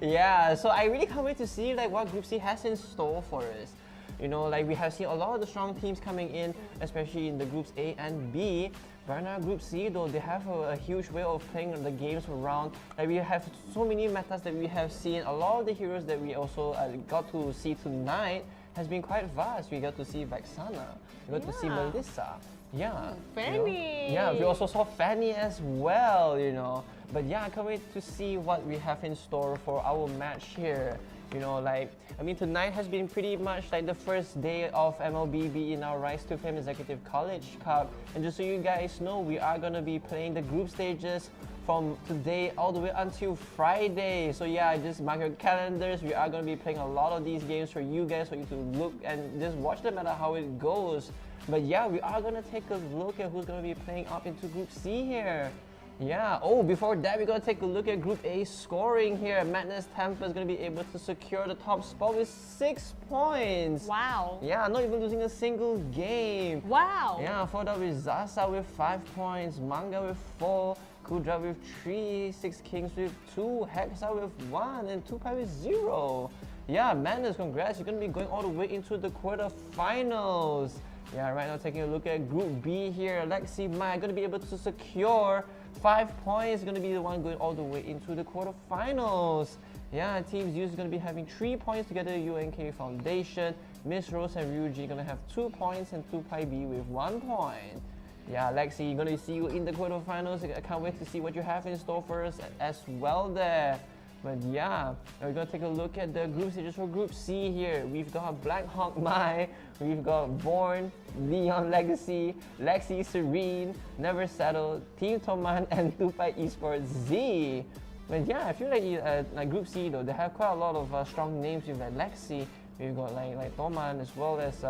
[SPEAKER 2] Yeah, so I really can't wait to see like what Group C has in store for us. You know, like we have seen a lot of the strong teams coming in, especially in the groups A and B. Right now, Group C though, they have a huge way of playing the games around. Like we have so many metas that we have seen. A lot of the heroes that we also got to see tonight has been quite vast. We got to see Vexana, we got to see
[SPEAKER 3] Yeah.
[SPEAKER 2] Melissa. Yeah. you know.
[SPEAKER 3] Fanny.
[SPEAKER 2] Yeah, we also saw Fanny as well, you know. But yeah, I can't wait to see what we have in store for our match here. You know, like, I mean, tonight has been pretty much like the first day of MLBB in our Rise to Fame Executive College Cup. And just so you guys know, we are going to be playing the group stages from today all the way until Friday. So yeah, just mark your calendars. We are going to be playing a lot of these games for you guys, for you to look and just watch no matter how it goes. But yeah, we are going to take a look at who's going to be playing up into Group C here. Yeah, oh, before that, we're going to take a look at Group A scoring here. Madness Tampa is going to be able to secure the top spot with 6 points.
[SPEAKER 3] Wow.
[SPEAKER 2] Yeah, not even losing a single game.
[SPEAKER 3] Wow.
[SPEAKER 2] Yeah, followed up with Zaza with 5 points, Manga with 4, Kudra with 3, 6 Kings with 2, Hexa with 1, and Tupai with 0. Yeah, Madness, congrats. You're going to be going all the way into the quarterfinals. Yeah, right now taking a look at Group B here. Lexi Mai going to be able to secure 5 points, going to be the one going all the way into the quarterfinals. Yeah, Team Zeus is going to be having 3 points together. UNK Foundation, Miss Rose and Ryuji going to have 2 points, and 2Pi B with 1 point. Yeah, Lexi, going to see you in the quarterfinals. I can't wait to see what you have in store for us as well there. But yeah, we're going to take a look at the group stages for Group C here. We've got Black Hawk Mai, we've got Born, Leon Legacy, Lexi Serene, Never Settle, Team Toman, and Tupai Esports Z. But yeah, I feel like Group C though, they have quite a lot of strong names with like Lexi. We've got like Toman as well as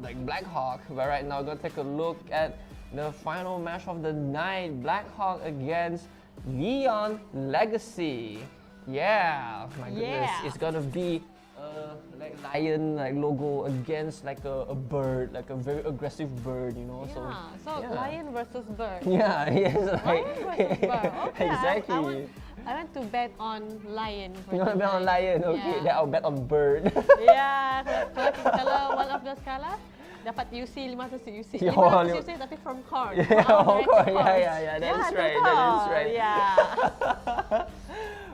[SPEAKER 2] like Black Hawk. But right now, we're going to take a look at the final match of the night. Black Hawk against Leon Legacy. Yeah, my goodness,
[SPEAKER 3] Yeah.
[SPEAKER 2] it's gonna be like lion like logo against like a bird, like a very aggressive bird, you know.
[SPEAKER 3] Yeah. So
[SPEAKER 2] yeah.
[SPEAKER 3] lion versus bird.
[SPEAKER 2] Yeah, yes, like
[SPEAKER 3] Lion versus bird. Okay.
[SPEAKER 2] exactly.
[SPEAKER 3] I want to bet on lion.
[SPEAKER 2] You want to bet on lion? Okay,
[SPEAKER 3] Yeah.
[SPEAKER 2] then I'll bet on bird.
[SPEAKER 3] Yeah, kalau one of those kalah, dapat UC 500 UC.
[SPEAKER 2] Yeah,
[SPEAKER 3] 500 UC tapi from corn.
[SPEAKER 2] Yeah,
[SPEAKER 3] From
[SPEAKER 2] of course.
[SPEAKER 3] corn.
[SPEAKER 2] Yeah, that is right. That is right.
[SPEAKER 3] Yeah.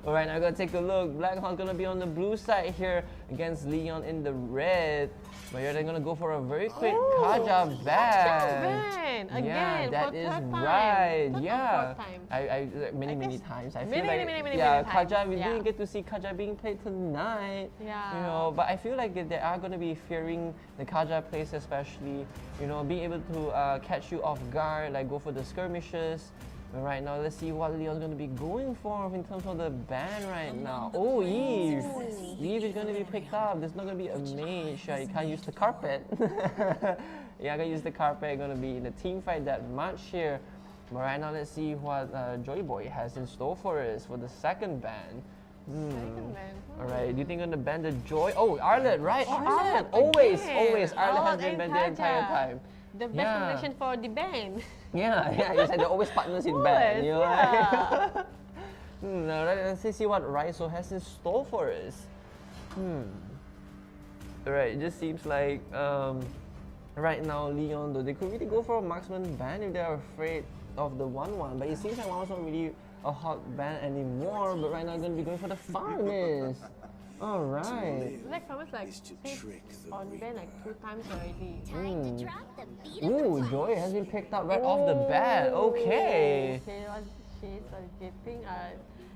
[SPEAKER 2] Alright, now we're gonna take a look. Black Hawk's gonna be on the blue side here against Leon in the red. But yeah, they're gonna go for a very quick Kaja ban.
[SPEAKER 3] Again,
[SPEAKER 2] Yeah, that
[SPEAKER 3] for
[SPEAKER 2] is
[SPEAKER 3] third time.
[SPEAKER 2] right.
[SPEAKER 3] Third or
[SPEAKER 2] Yeah,
[SPEAKER 3] fourth time.
[SPEAKER 2] I many times. I feel
[SPEAKER 3] Many,
[SPEAKER 2] like
[SPEAKER 3] many
[SPEAKER 2] yeah,
[SPEAKER 3] times.
[SPEAKER 2] Kaja. We
[SPEAKER 3] Yeah.
[SPEAKER 2] didn't get to see Kaja being played tonight.
[SPEAKER 3] Yeah.
[SPEAKER 2] You know, but I feel like they are gonna be fearing the Kaja plays, especially. You know, being able to catch you off guard, like go for the skirmishes. But right now, let's see what Leon's going to be going for in terms of the ban right now. Oh, Eve! Eve is going to be picked up. There's not going to be a mage. You can't use the carpet. Yeah, I can use the carpet. Going to be in the team fight that much here. But right now, let's see what Joy Boy has in store for us for the second ban.
[SPEAKER 3] Second ban.
[SPEAKER 2] Alright, do you think you're gonna ban the Joy? Oh, Arlet, right?
[SPEAKER 3] Oh,
[SPEAKER 2] Arlet!
[SPEAKER 3] Arlet
[SPEAKER 2] Always,
[SPEAKER 3] again.
[SPEAKER 2] always. Arlet has
[SPEAKER 3] Oh,
[SPEAKER 2] been banned the
[SPEAKER 3] Kaja.
[SPEAKER 2] entire time.
[SPEAKER 3] The best
[SPEAKER 2] Yeah.
[SPEAKER 3] combination for the band.
[SPEAKER 2] Yeah, it's like they're always partners in band, you know?
[SPEAKER 3] Yeah.
[SPEAKER 2] Now let's see what Raizo has in store for us. Alright, it just seems like right now Leon though, they could really go for a marksman ban if they're afraid of the 1-1, but it seems like 1-1's not really a hot ban anymore, but right now they're gonna be going for the farmers. Alright.
[SPEAKER 3] Like Thomas like hit on band like 2 times already.
[SPEAKER 2] Ooh, Joy has been picked up right off the bat. Okay.
[SPEAKER 3] She's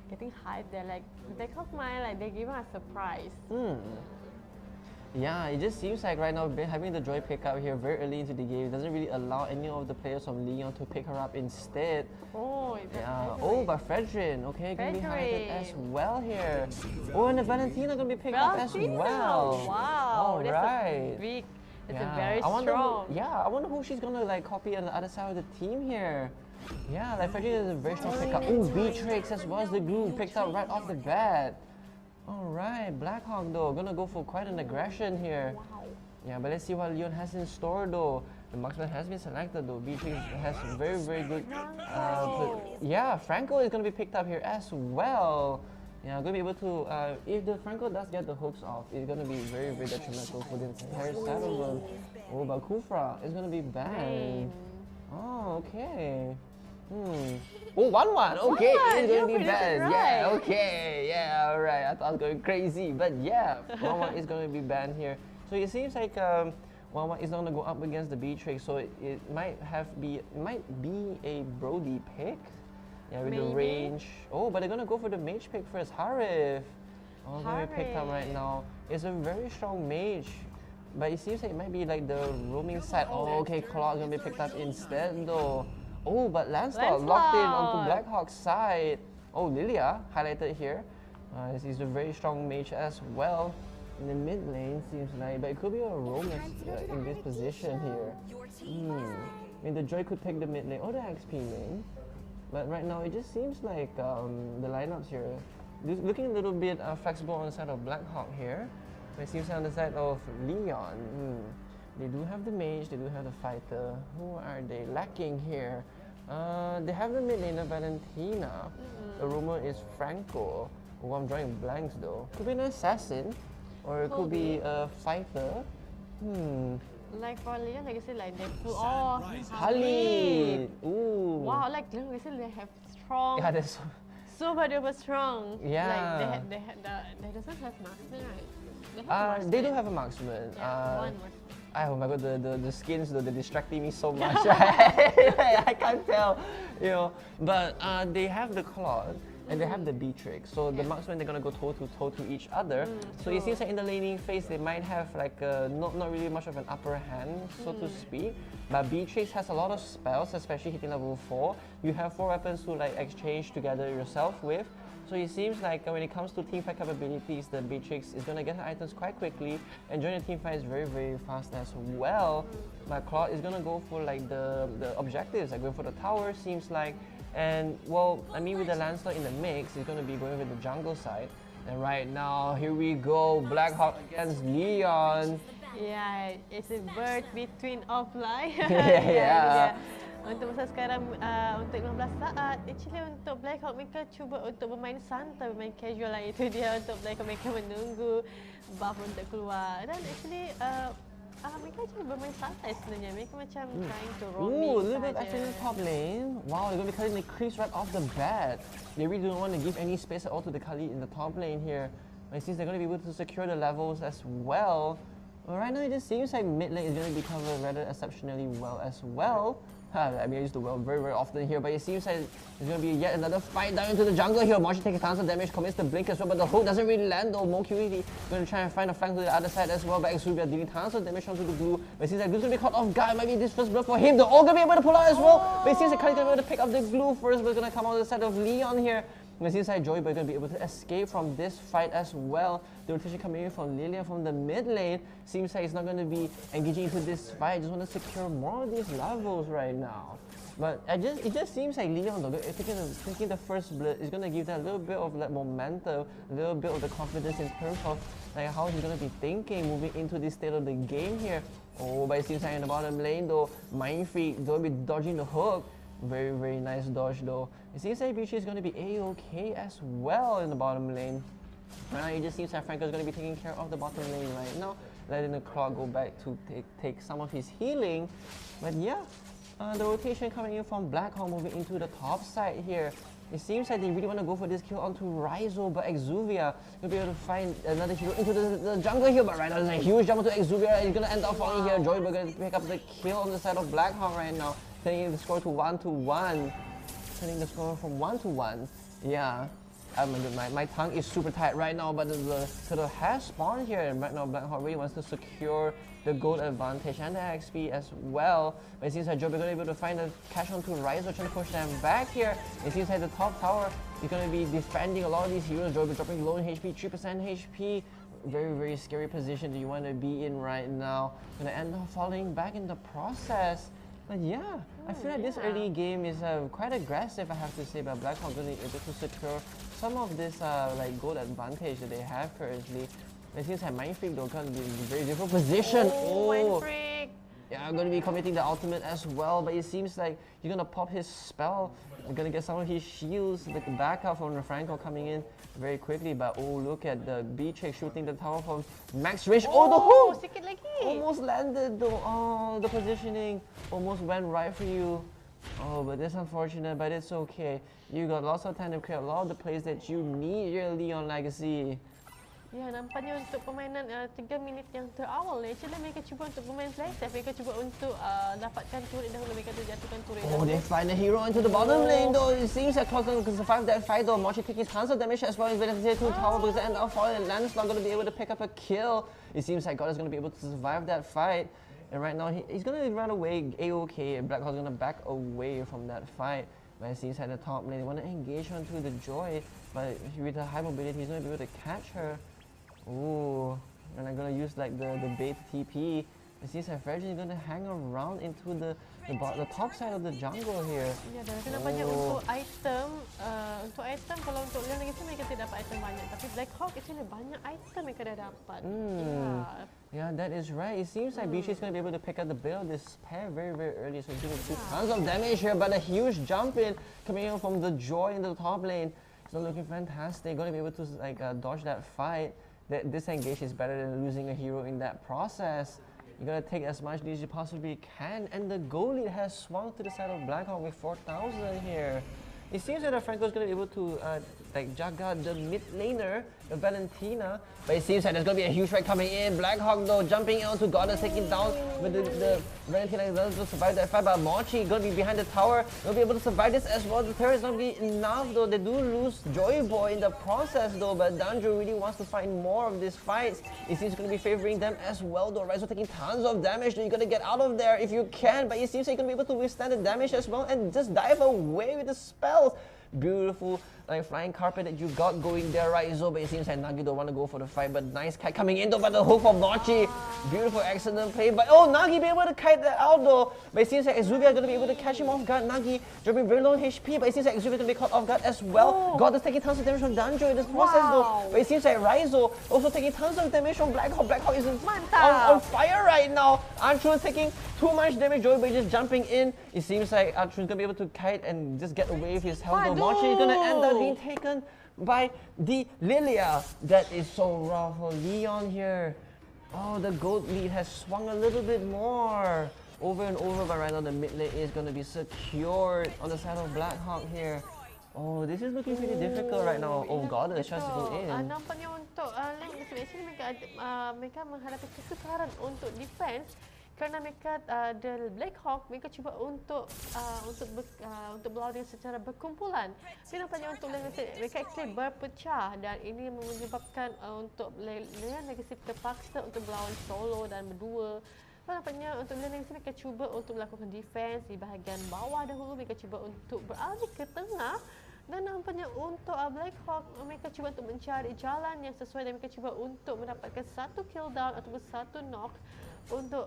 [SPEAKER 3] getting hyped. They're like, they caught my like they give her a surprise.
[SPEAKER 2] Yeah, it just seems like right now having the Joy pick up here very early into the game doesn't really allow any of the players from Leon to pick her up instead.
[SPEAKER 3] Oh,
[SPEAKER 2] Yeah. Oh, but Fredrin, okay, gonna be highlighted as well here. Oh, and the Valentina gonna be picked up as well.
[SPEAKER 3] Wow,
[SPEAKER 2] All
[SPEAKER 3] that's
[SPEAKER 2] right.
[SPEAKER 3] a big, that's
[SPEAKER 2] Yeah,
[SPEAKER 3] a very
[SPEAKER 2] I wonder
[SPEAKER 3] strong.
[SPEAKER 2] I wonder who she's gonna like copy on the other side of the team here. Yeah, like Fredrin is a very strong pickup. Oh, Beatrix as well as the glue picked up right off the bat. All right, Blackhawk though gonna go for quite an aggression here.
[SPEAKER 3] Wow.
[SPEAKER 2] Yeah, but let's see what Leon has in store though. The marksman has been selected though. Beatrix has very good. Yeah, Franco is gonna be picked up here as well. Yeah, gonna be able to. If the Franco does get the hooks off, it's gonna be very detrimental for the entire set of them. Oh, but Kufra is gonna be banned. Oh, okay. Oh, 1-1. Okay, it's
[SPEAKER 3] you
[SPEAKER 2] gonna be
[SPEAKER 3] predicted
[SPEAKER 2] banned. Yeah,
[SPEAKER 3] right.
[SPEAKER 2] okay. Yeah, alright. I thought I was going crazy, but yeah, 1-1 is gonna be banned here. So it seems like 1-1 is not gonna go up against the Beatrix, so it might be a Brody pick. Yeah, with the
[SPEAKER 3] Maybe.
[SPEAKER 2] range. Oh, but they're gonna go for the mage pick first. Harif. Oh, gonna be picked up right
[SPEAKER 3] Harif.
[SPEAKER 2] now. It's a very strong mage. But it seems like it might be like the roaming side. Oh, okay, Claude gonna be picked up instead though. Oh, but Lancelot locked in onto Blackhawk's side. Oh, Lilia highlighted here. This is a very strong mage as well. In the mid lane seems like, but it could be a roamer in this position here. I mean, the Joy could take the mid lane or the XP lane. But right now it just seems like the lineups here looking a little bit flexible on the side of Blackhawk here. But it seems on the side of Leon, they do have the mage, they do have the fighter. Who are they lacking here? They have the mid laner Valentina. The rumor is Franco. Oh, I'm drawing blanks though. Could be an assassin, or it could be a fighter.
[SPEAKER 3] Like for Leon, like I said, like they pull off.
[SPEAKER 2] Halid. Ooh.
[SPEAKER 3] Wow, like I said, they have strong.
[SPEAKER 2] Yeah, that's.
[SPEAKER 3] Super duper strong.
[SPEAKER 2] Yeah.
[SPEAKER 3] Like they doesn't have marksman, right? They have
[SPEAKER 2] They do have a marksman.
[SPEAKER 3] Yeah, one was.
[SPEAKER 2] Oh my god, the skins though, they're distracting me so much. I can't tell, you know. But they have the Claude and they have the Beatrix. So the marksmen, they're gonna go toe to toe to each other. So it seems like in the laning phase they might have like not really much of an upper hand, so to speak. But Beatrix has a lot of spells, especially hitting level 4. You have 4 weapons to like exchange together yourself with. So it seems like when it comes to teamfight capabilities, the Beatrix is gonna get her items quite quickly and join the teamfight very fast as well. But Claude is gonna go for like the objectives, like going for the tower seems like. And well, I mean with the Lancelot in the mix, he's gonna be going with the jungle side. And right now, here we go, Blackhawk against Leon.
[SPEAKER 3] Yeah, it's a bird between offline.
[SPEAKER 2] Yeah.
[SPEAKER 3] Untuk masa sekarang, untuk 15 saat, actually untuk Blackhawk mereka cuba untuk bermain santai, bermain casual lah. Itu dia untuk Blackhawk, mereka menunggu buff untuk keluar. Dan actually, mereka actually bermain santai sebenarnya. Mereka macam trying to roaming
[SPEAKER 2] Ooh, a little bit
[SPEAKER 3] sahaja.
[SPEAKER 2] actually in the top lane. Wow, they're going to be cutting the creeps right off the bat. They really don't want to give any space at all to the Kali in the top lane here. But it seems they're going to be able to secure the levels as well. But right now it just seems like mid lane is going to be covered rather exceptionally well as well. I mean, I use the well very often here, but it seems like there's going to be yet another fight down into the jungle here. Moshi takes tons of damage, commits the blink as well, but the hook doesn't really land though. MoQED going to try and find a flank to the other side as well, but Exubia dealing tons of damage onto the blue. But it seems like this is going to be caught off guard. Might be this first blood for him. They're all going to be able to pull out as well. But it seems like Kali's going to be able to pick up the glue first, but it's going to come out of the side of Leon here. And it seems like Joy Boy going to be able to escape from this fight as well. The rotation coming in from Lilia from the mid lane. Seems like it's not going to be engaging into this fight. Just want to secure more of these levels right now. But it just seems like Leon, though, taking the first blood is going to give that a little bit of like momentum, a little bit of the confidence in terms of like how he's going to be thinking moving into this state of the game here. Oh, but it seems like in the bottom lane though, Mind Freak going to be dodging the hook. Very nice dodge though. It seems like Beatrice is going to be A-okay as well in the bottom lane. Right now it just seems like Franco is going to be taking care of the bottom lane right now, letting the Claw go back to take some of his healing. But yeah, the rotation coming in from Blackhawk moving into the top side here. It seems like they really want to go for this kill onto Raizo, but Exuvia will be able to find another hero into the jungle here. But right now there's a huge jump onto Exuvia. He's going to end up falling here. Joy going to pick up the kill on the side of Blackhawk right now, turning the score to 1-1. Turning the score from 1-1. Yeah. my tongue is super tight right now, but the sort of has spawned here, and right now Blackhawk really wants to secure the gold advantage and the XP as well. But it seems like Joby is going to be able to find a catch onto Ryzo, trying to push them back here. It seems like the top tower is going to be defending a lot of these heroes. Joby dropping low in HP, 3% HP. Very, very scary position that you want to be in right now. Gonna end up falling back in the process. But yeah, I feel like this early game is quite aggressive, I have to say, but Blackhawk going to be able to secure some of this like gold advantage that they have currently. It seems like Mind Freak though going to be in a very different position.
[SPEAKER 3] Mind Freak!
[SPEAKER 2] Yeah, I'm going to be committing the ultimate as well, but it seems like you're going to pop his spell. You're going to get some of his shields, the backup from Franco coming in very quickly. But oh, look at the B-Check shooting the tower from max range. Oh, the hook!
[SPEAKER 3] Sikit lagi!
[SPEAKER 2] Almost landed though. Oh, the positioning almost went right for you. Oh, but that's unfortunate, but it's okay. You got lots of time to create a lot of the plays that you need your Leon Legacy.
[SPEAKER 3] Ya, nampaknya untuk permainan 3 minit yang terawal ni, actually mereka cuba untuk bermain play safe. Mereka cuba untuk dapatkan turret dahulu, mereka jatuhkan turret
[SPEAKER 2] Oh,
[SPEAKER 3] dahulu.
[SPEAKER 2] they find a hero into the bottom lane though. It seems like Cloud can survive that fight though. Mochi taking tons of damage as well as Velocity to tower because they end up falling, and Lance not going to be able to pick up a kill. It seems like God is going to be able to survive that fight. And right now he's going to run away A-OK, and Blackhawk's going to back away from that fight. But it seems like the top lane, they want to engage onto the Joy, but with the high mobility, he's going to be able to catch her. Ooh, and I'm gonna use like the bait TP. It seems like Virgin is gonna hang around into the top side of the jungle here.
[SPEAKER 3] Ya, dan nampaknya untuk item kalau untuk Leon Legacy mereka tidak dapat item banyak, tapi Blackhawk actually banyak item mereka dah dapat.
[SPEAKER 2] Yeah, that is right. It seems like Bishi is going to be able to pick up the bit of this pair very, very early. So he's going to do tons of damage here, but a huge jump in coming in from the Joy in the top lane. It's not looking fantastic. Going to be able to like dodge that fight. This engage is better than losing a hero in that process. You gotta take as much as you possibly can, and the goal lead has swung to the side of Blackhawk with 4,000 here. It seems that Franco is gonna be able to like jug out the mid laner, the Valentina, but it seems like there's gonna be a huge fight coming in. Blackhawk though jumping onto Goddess, taking down, but the Valentina is able to survive that fight. But Mochi gonna be behind the tower, they'll be able to survive this as well. The turret is not gonna be enough though. They do lose Joy Boy in the process though, but Danjo really wants to find more of these fights. It seems gonna be favoring them as well though. Ryzo taking tons of damage, though. You gotta get out of there if you can, but it seems like you're gonna be able to withstand the damage as well and just dive away with the spells. Beautiful like flying carpet that you got going there, right, Zo? But it seems like Nagi don't want to go for the fight, but nice kite coming in though by the hook from Mochi. Beautiful excellent play, but oh, Nagi be able to kite that out though. But it seems like Exuvia is going to be able to catch him off guard. Nagi dropping very low HP, but it seems like Exuvia is going to be caught off guard as well. God is taking tons of damage from Danjo in this process though. But it seems like Ryzo also taking tons of damage from Blackhawk. Blackhawk is on fire right now. Archon is taking too much damage. Joy Boy just jumping in. It seems like Archon is going to be able to kite and just get away with his health though. Mochi is going to end up being taken by the Lilia. That is so rough for Leon here. Oh, the gold lead has swung a little bit more. Over and over, but right now the mid lane is going to be secured on the side of Blackhawk here. Oh, this is looking pretty difficult right now. Oh God, the chance to go in.
[SPEAKER 3] Nampaknya untuk actually mereka menghadapi kesukaran untuk defense kerana mereka the Blackhawk mereka cuba untuk berlawan secara berkumpulan. Tapi nampaknya untuk mereka actually berpecah, dan ini menyebabkan untuk Leon Legacy terpaksa untuk berlawan solo dan berdua. Nampaknya untuk Leon Legacy mereka cuba untuk melakukan defense di bahagian bawah dahulu. Mereka cuba untuk beralih ke tengah. Dan nampaknya untuk Blackhawk mereka cuba untuk mencari jalan yang sesuai, dan mereka cuba untuk mendapatkan satu kill down ataupun satu knock untuk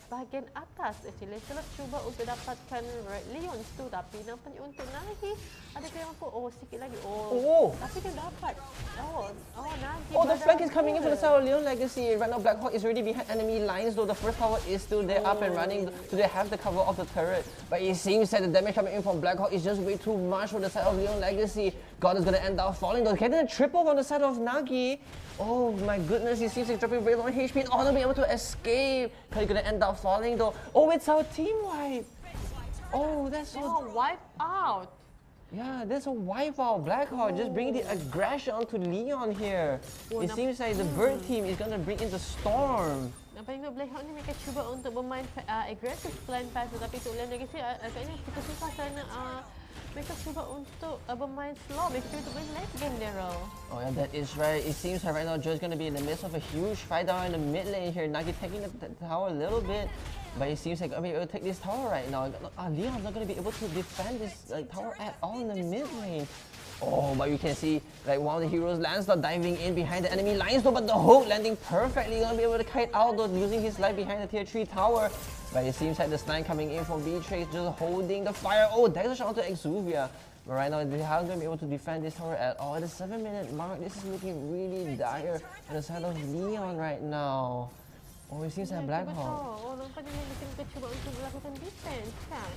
[SPEAKER 3] bahagian atas. Actually setelah cuba untuk dapatkan Leon tu, tapi nampaknya untuk Nagi ada yang mampu sikit lagi. Tapi dia dapat. Nagi.
[SPEAKER 2] The flank is coming in from the side of Leon Legacy. Right now Blackhawk is already behind enemy lines though. The first tower is still there up and running, so they have the cover of the turret. But it seems that the damage coming in from Blackhawk is just way too much for the side of Leon Legacy. God is gonna end up falling though. Getting a triple from the side of Nagi. Oh my goodness, he seems like dropping very low HP and to be able to escape. He's gonna end up falling though. Oh, it's our team wipe. Oh, that's so...
[SPEAKER 3] wipe out.
[SPEAKER 2] Yeah, there's a wipe out. Blackhawk just bringing the aggression onto Leon here. It seems like the bird team is gonna bring in the storm.
[SPEAKER 3] Nampaknya Blackhawk ni mereka cuba untuk bermain aggressive plan pass, tetapi untuk Leon Legacy agaknya kita susah kerana mereka cuba untuk bermain slow. Mereka cuba untuk main late game, Daryl.
[SPEAKER 2] Oh yeah, that is right. It seems like right now Joe's going to be in the midst of a huge fight down in the mid lane here. Nagi taking the tower a little bit, but it seems like I'm able to take this tower right now. Leon's not going to be able to defend this tower at all in the mid lane. Oh, but you can see like one of the heroes, Lancelot, diving in behind the enemy lines though, but the hook landing perfectly. Gonna be able to kite out though, using his life behind the tier 3 tower. But it seems like the snipe coming in from Beatrix, just holding the fire. Oh, there's a shot to Exuvia. But right now, they aren't going to be able to defend this tower at all. At the 7-minute mark, this is looking really dire on the side of Leon right now. Oh, it seems like Blackhawk.
[SPEAKER 3] Oh, nampaknya mereka cuba untuk melakukan defense kan.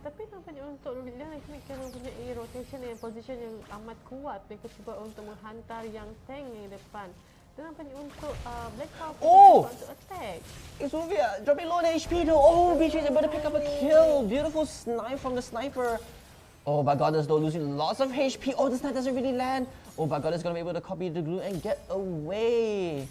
[SPEAKER 3] Tapi nampaknya untuk Leon mereka mempunyai rotation dan position yang amat kuat. Mereka cuba untuk menghantar yang tank di depan. Dan nampaknya untuk Blackhawk cuba untuk attack.
[SPEAKER 2] Exuvia dropping low on HP though. Oh, Beatrice able to pick up a kill. Beautiful snipe from the sniper. Oh my god, though losing lots of HP. Oh, the snipe doesn't really land. Oh my god, it's gonna be able to copy the glue and get away.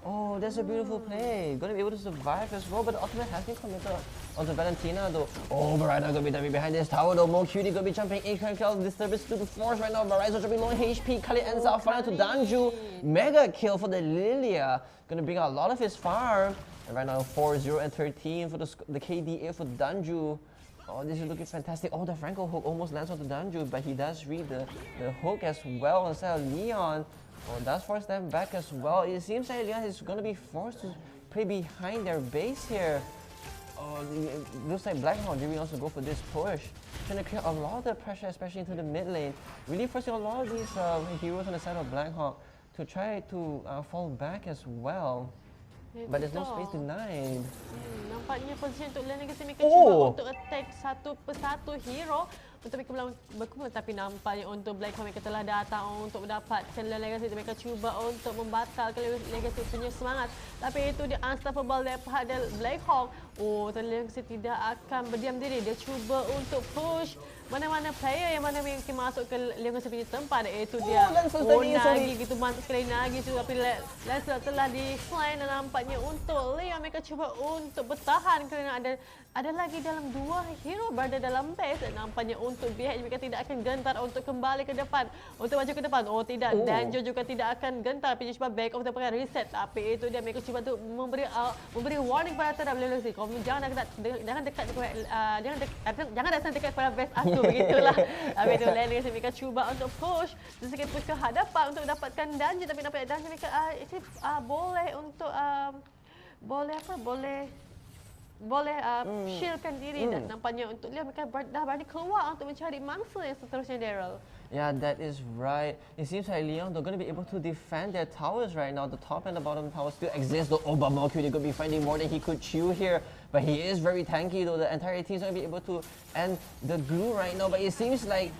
[SPEAKER 2] Oh, that's a beautiful play. Gonna be able to survive as well, but the ultimate has been committed onto Valentina though. Oh, Barada gonna be diving behind this tower though. Mo Cutie gonna be jumping in, can kill disturbance to the force right now. Baraizo dropping low HP. Kali ends up falling to Danju. Mega kill for the Lilia. Gonna bring out a lot of his farm. And right now 4-0 and 13 for the KDA for Danju. Oh, this is looking fantastic. Oh, the Franco hook almost lands onto Danju, but he does read the hook as well instead of Leon. Oh, that's force them back as well. It seems like Leon is going to be forced to play behind their base here. Oh, it looks like Blackhawk really wants to go for this push. Trying to clear a lot of the pressure, especially into the mid lane. Really forcing a lot of these heroes on the side of Blackhawk to try to fall back as well. But there's no space denied.
[SPEAKER 3] Nampaknya posisi untuk Leon Legacy mereka cuba untuk attack satu persatu hero untuk mereka berkumpul, tapi nampaknya untuk Blackhawk mereka telah datang untuk mendapatkan Leon Legacy. Mereka cuba untuk membatalkan Leon Legacy punya semangat, tapi itu dia unstoppable daripada Blackhawk. Oh, Leon Legacy tidak akan berdiam diri. Dia cuba untuk push mana-mana player yang mana mungkin masuk ke Leon Legacy punya tempat. Itu dia. Nagi gitu mantap sekali Nagi tu, tapi Lancelot telah di-slam dan nampaknya untuk Leon mereka cuba untuk bertahan kerana ada lagi dalam dua hero berada dalam base dan nampaknya untuk BH mereka tidak akan gentar untuk kembali ke depan, untuk maju ke depan. Oh tidak, Danjo juga tidak akan gentar, pergi cuba back off dan pakai reset, tapi itu dia mereka cuba untuk memberi warning pada terhadap Leon Legacy. Kau jangan dekat jangan datang dekat pada base aku begitulah. Tapi itu Leon Legacy mereka cuba untuk push sedikit push ke hadapan untuk dapatkan Danjo, tapi nampaknya Danjo mereka boleh untuk boleh shieldkan diri dan nampaknya untuk Leon mereka dah berani keluar untuk mencari mangsa yang seterusnya, Daryl.
[SPEAKER 2] Yeah, that is right. It seems like Leon, they're going to be able to defend their towers right now. The top and the bottom towers still exist. The Obamoku, they're going to be finding more than he could chew here. But he is very tanky though. The entire team is going to be able to end the glue right now. But it seems like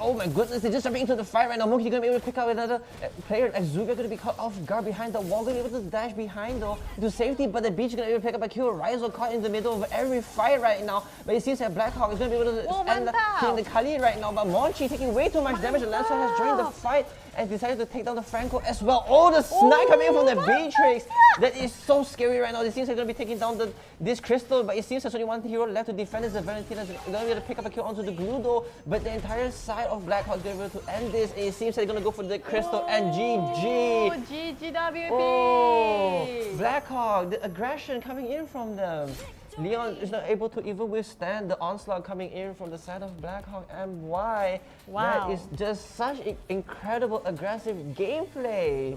[SPEAKER 2] oh my goodness, they're just jumping into the fight right now. Monkey going to be able to pick out another player. Exuvia going to be caught off guard behind the wall. Going to be able to dash behind though to safety. But the Beach going to be able to pick up a kill. Raizo caught in the middle of every fight right now. But it seems like Blackhawk is going to be able to end killing the Kali right now. But Monchi taking way too much damage. And Lancelot has joined the fight and decided to take down the Franco as well. Oh, the snipe coming in from the Beatrix. That is so scary right now. It seems like they're going to be taking down this crystal, but it seems there's only one hero left to defend. Is the Valentina going to be able to pick up a kill onto the glue though. But the entire side of Blackhawk is going to be able to end this. It seems they're going to go for the crystal and GG.
[SPEAKER 3] Oh, GG WP.
[SPEAKER 2] Oh, Blackhawk, the aggression coming in from them. Leon is not able to even withstand the onslaught coming in from the side of Blackhawk, and why?
[SPEAKER 3] Wow.
[SPEAKER 2] That is just such incredible aggressive gameplay.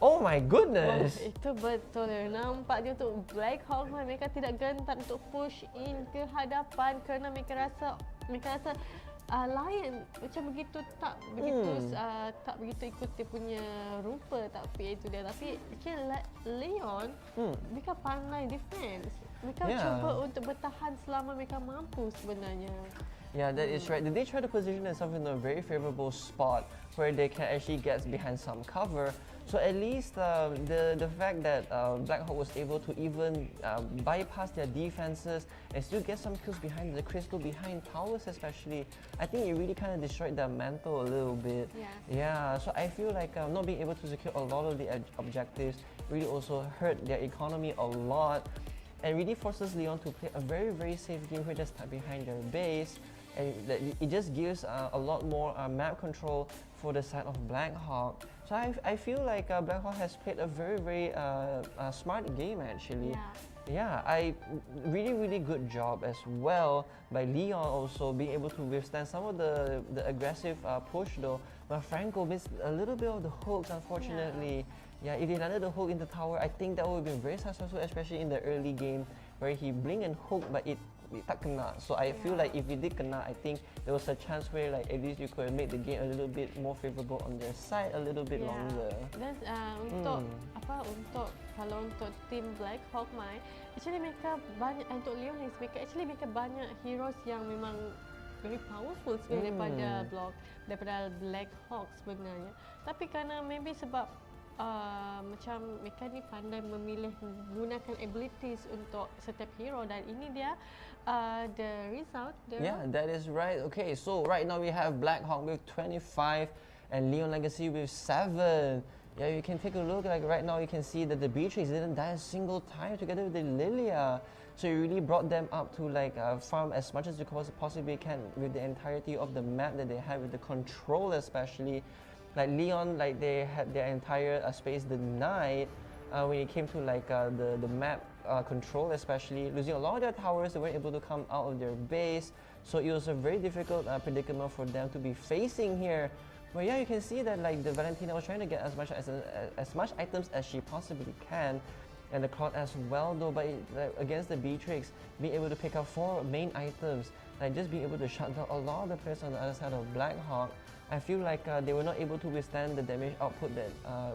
[SPEAKER 2] Oh my goodness.
[SPEAKER 3] Itu betul. Nampaknya untuk Blackhawk mereka tidak gentar untuk push in ke hadapan kerana mereka rasa Lion macam begitu tak begitu ikut dia punya rupa, tapi itu dia. Tapi Leon mereka pandai defense. Mereka cuba untuk bertahan selama mereka mampu sebenarnya.
[SPEAKER 2] Yeah, that is right. They try to position themselves in a very favorable spot where they can actually get behind some cover. So at least the fact that Blackhawk was able to even bypass their defenses and still get some kills behind the crystal, behind towers especially, I think it really kind of destroyed their mental a little bit. Yeah, so I feel like not being able to secure a lot of the objectives really also hurt their economy a lot and really forces Leon to play a very, very safe game here, just behind their base. and it just gives a lot more map control for the side of Blackhawk. So I feel like Blackhawk has played a very smart game actually.
[SPEAKER 3] Yeah.
[SPEAKER 2] Yeah, really good job as well by Leon also being able to withstand some of the aggressive push though. But Franco missed a little bit of the hooks unfortunately. Yeah, if he landed the hook in the tower, I think that would have been very successful, especially in the early game where he blink and hook, but it tak kena. So I feel like if he did kena, I think there was a chance where like at least you could make the game a little bit more favorable on their side, a little bit longer.
[SPEAKER 3] Dan untuk kalau untuk tim Blackhawk main, actually mereka banyak untuk Leonis, mereka banyak heroes yang memang very powerful sebenarnya daripada Blackhawk sebenarnya. Tapi kerana maybe sebab macam mereka ni pandai memilih menggunakan abilities untuk setiap hero dan ini dia the result.
[SPEAKER 2] Yeah, that is right. Okay, so right now we have Blackhawk with 25 and Leon Legacy with 7. Yeah, you can take a look, like right now you can see that the Beatrix didn't die a single time together with the Lilia. So you really brought them up to like farm as much as you possibly can with the entirety of the map that they have, with the control especially. Like Leon, like they had their entire space denied when it came to like the map control, especially losing a lot of their towers. They weren't able to come out of their base, so it was a very difficult predicament for them to be facing here. But yeah, you can see that like the Valentina was trying to get as much items as she possibly can, and the Claude as well though. But against the Beatrix, being able to pick up 4 main items, like just being able to shut down a lot of the players on the other side of Blackhawk, I feel like they were not able to withstand the damage output that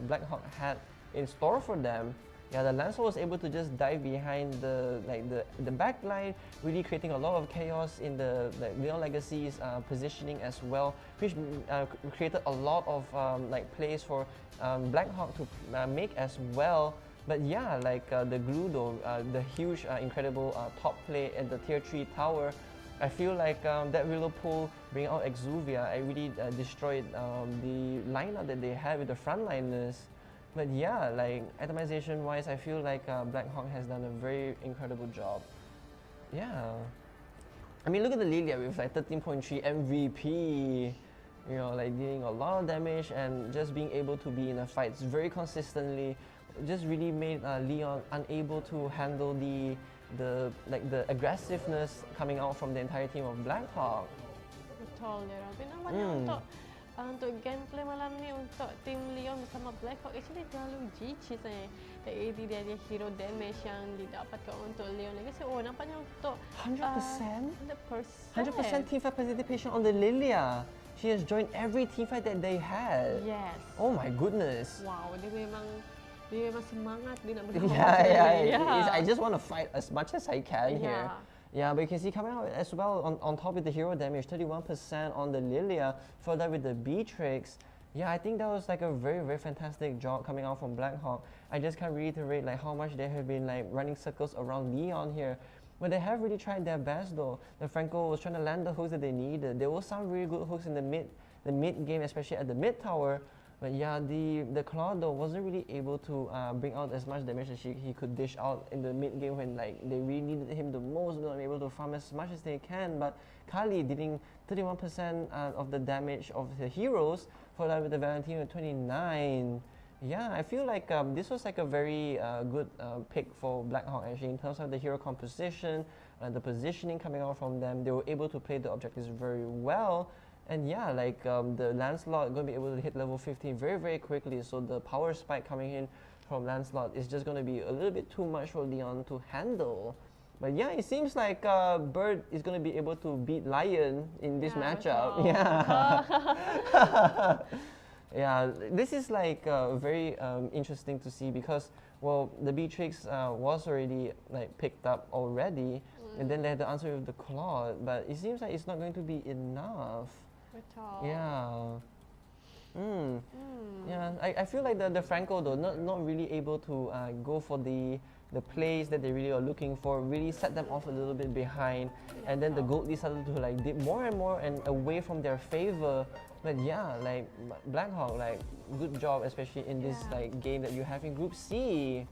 [SPEAKER 2] Blackhawk had in store for them. Yeah, the Lancer was able to just dive behind the back line, really creating a lot of chaos in the Leon Legacy's positioning as well, which created a lot of like plays for Blackhawk to make as well. But yeah, like the glue though, the huge, incredible top play at the tier 3 tower, I feel like that Willow Pool bringing out Exuvia, I really destroyed the lineup that they had with the frontliners. But yeah, like itemization wise, I feel like Blackhawk has done a very incredible job. Yeah. I mean, look at the Lilia with like 13.3 MVP, you know, like dealing a lot of damage and just being able to be in the fights very consistently, just really made Leon unable to handle the aggressiveness coming out from the entire team of Blackhawk.
[SPEAKER 3] Betul dia Robin. Nampaknya untuk gameplay malam ni untuk tim Leon bersama Blackhawk actually terlalu GG saya. Dari dia hero damage yang didapatkan untuk Leon Legacy. Oh, nampaknya untuk
[SPEAKER 2] 100%?
[SPEAKER 3] 100%.
[SPEAKER 2] Teamfight participation on the Lilia. She has joined every teamfight that they had.
[SPEAKER 3] Yes.
[SPEAKER 2] Oh my goodness.
[SPEAKER 3] Wow, dia memang semangat dia nak
[SPEAKER 2] Yeah. I just want to fight as much as I can here.
[SPEAKER 3] Yeah.
[SPEAKER 2] Yeah, but you can see coming out as well on top with the hero damage, 31% on the Lilia, followed up with the Beatrix. Yeah, I think that was like a very fantastic job coming out from Blackhawk. I just can't reiterate like how much they have been like running circles around Leon here. But they have really tried their best though. The Franco was trying to land the hooks that they needed. There were some really good hooks in the mid game, especially at the mid tower. But yeah, the Claude though wasn't really able to bring out as much damage as he could dish out in the mid game when like they really needed him the most, not able to farm as much as they can. But Kali dealing 31% of the damage of the heroes, followed up with the Valentino at 29. Yeah, I feel like this was like a very good pick for Blackhawk actually in terms of the hero composition and the positioning coming out from them. They were able to play the objectives very well. And yeah, like the Lancelot going to be able to hit level 15 very quickly. So the power spike coming in from Lancelot is just going to be a little bit too much for Leon to handle. But yeah, it seems like Bird is going to be able to beat Lion in this matchup. Yeah. Yeah, this is like very interesting to see because, well, the Beatrix was already like picked up already, and then they had to answer with the Claude, but it seems like it's not going to be enough. Yeah. Yeah, I feel like the Franco though not really able to go for the plays that they really are looking for, really set them off a little bit behind, and then the Goldie started to like dip more and more and away from their favor. But yeah, like Blackhawk, like good job, especially in this like game that you have in Group C.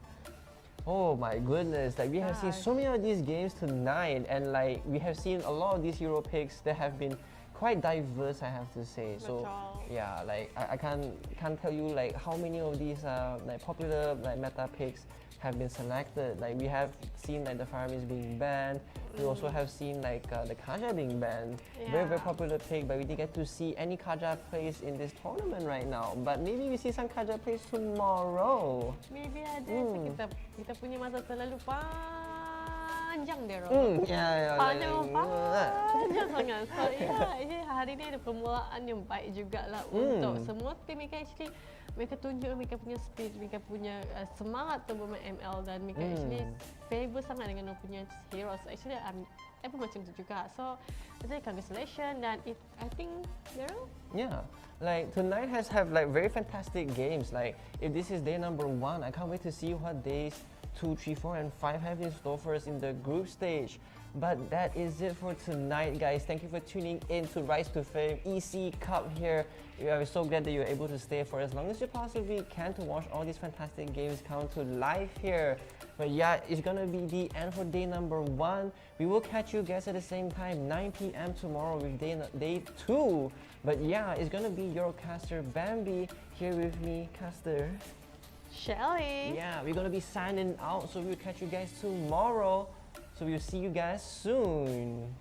[SPEAKER 2] Oh my goodness, like we have seen so many of these games tonight, and like we have seen a lot of these Euro picks that have been quite diverse, I have to say. So
[SPEAKER 3] Betul.
[SPEAKER 2] yeah, like I can't tell you like how many of these like popular like meta picks have been selected. Like we have seen like the Fire Mist being banned. We also have seen like the Kaja being banned. Very
[SPEAKER 3] Yeah.
[SPEAKER 2] popular pick, but we didn't get to see any Kaja plays in this tournament right now. But maybe we see some Kaja plays tomorrow.
[SPEAKER 3] Maybe ada. So kita punya masa terlalu panjang dia orang.
[SPEAKER 2] Yeah,
[SPEAKER 3] Panjang sangat. So actually hari ni ada permulaan yang baik jugalah untuk semua tim mereka actually mereka tunjuk mereka punya speed, mereka punya semangat untuk bermain ML dan mereka actually favor sangat dengan mereka punya heroes. Actually pun macam tu juga. So actually congratulations dan I think Daryl.
[SPEAKER 2] Yeah, like tonight has have like very fantastic games. Like if this is day number 1, I can't wait to see what days 2, 3, 4, and 5 have in store for us in the group stage. But that is it for tonight, guys. Thank you for tuning in to Rise to Fame EC Cup here. We are so glad that you're able to stay for as long as you possibly can to watch all these fantastic games come to life here. But yeah, it's gonna be the end for day number 1. We will catch you guys at the same time, 9 p.m. tomorrow with day 2. But yeah, it's gonna be your caster Bambi here with me, caster
[SPEAKER 3] Shelly.
[SPEAKER 2] Yeah, we're gonna be signing out, so we'll catch you guys tomorrow. So we'll see you guys soon.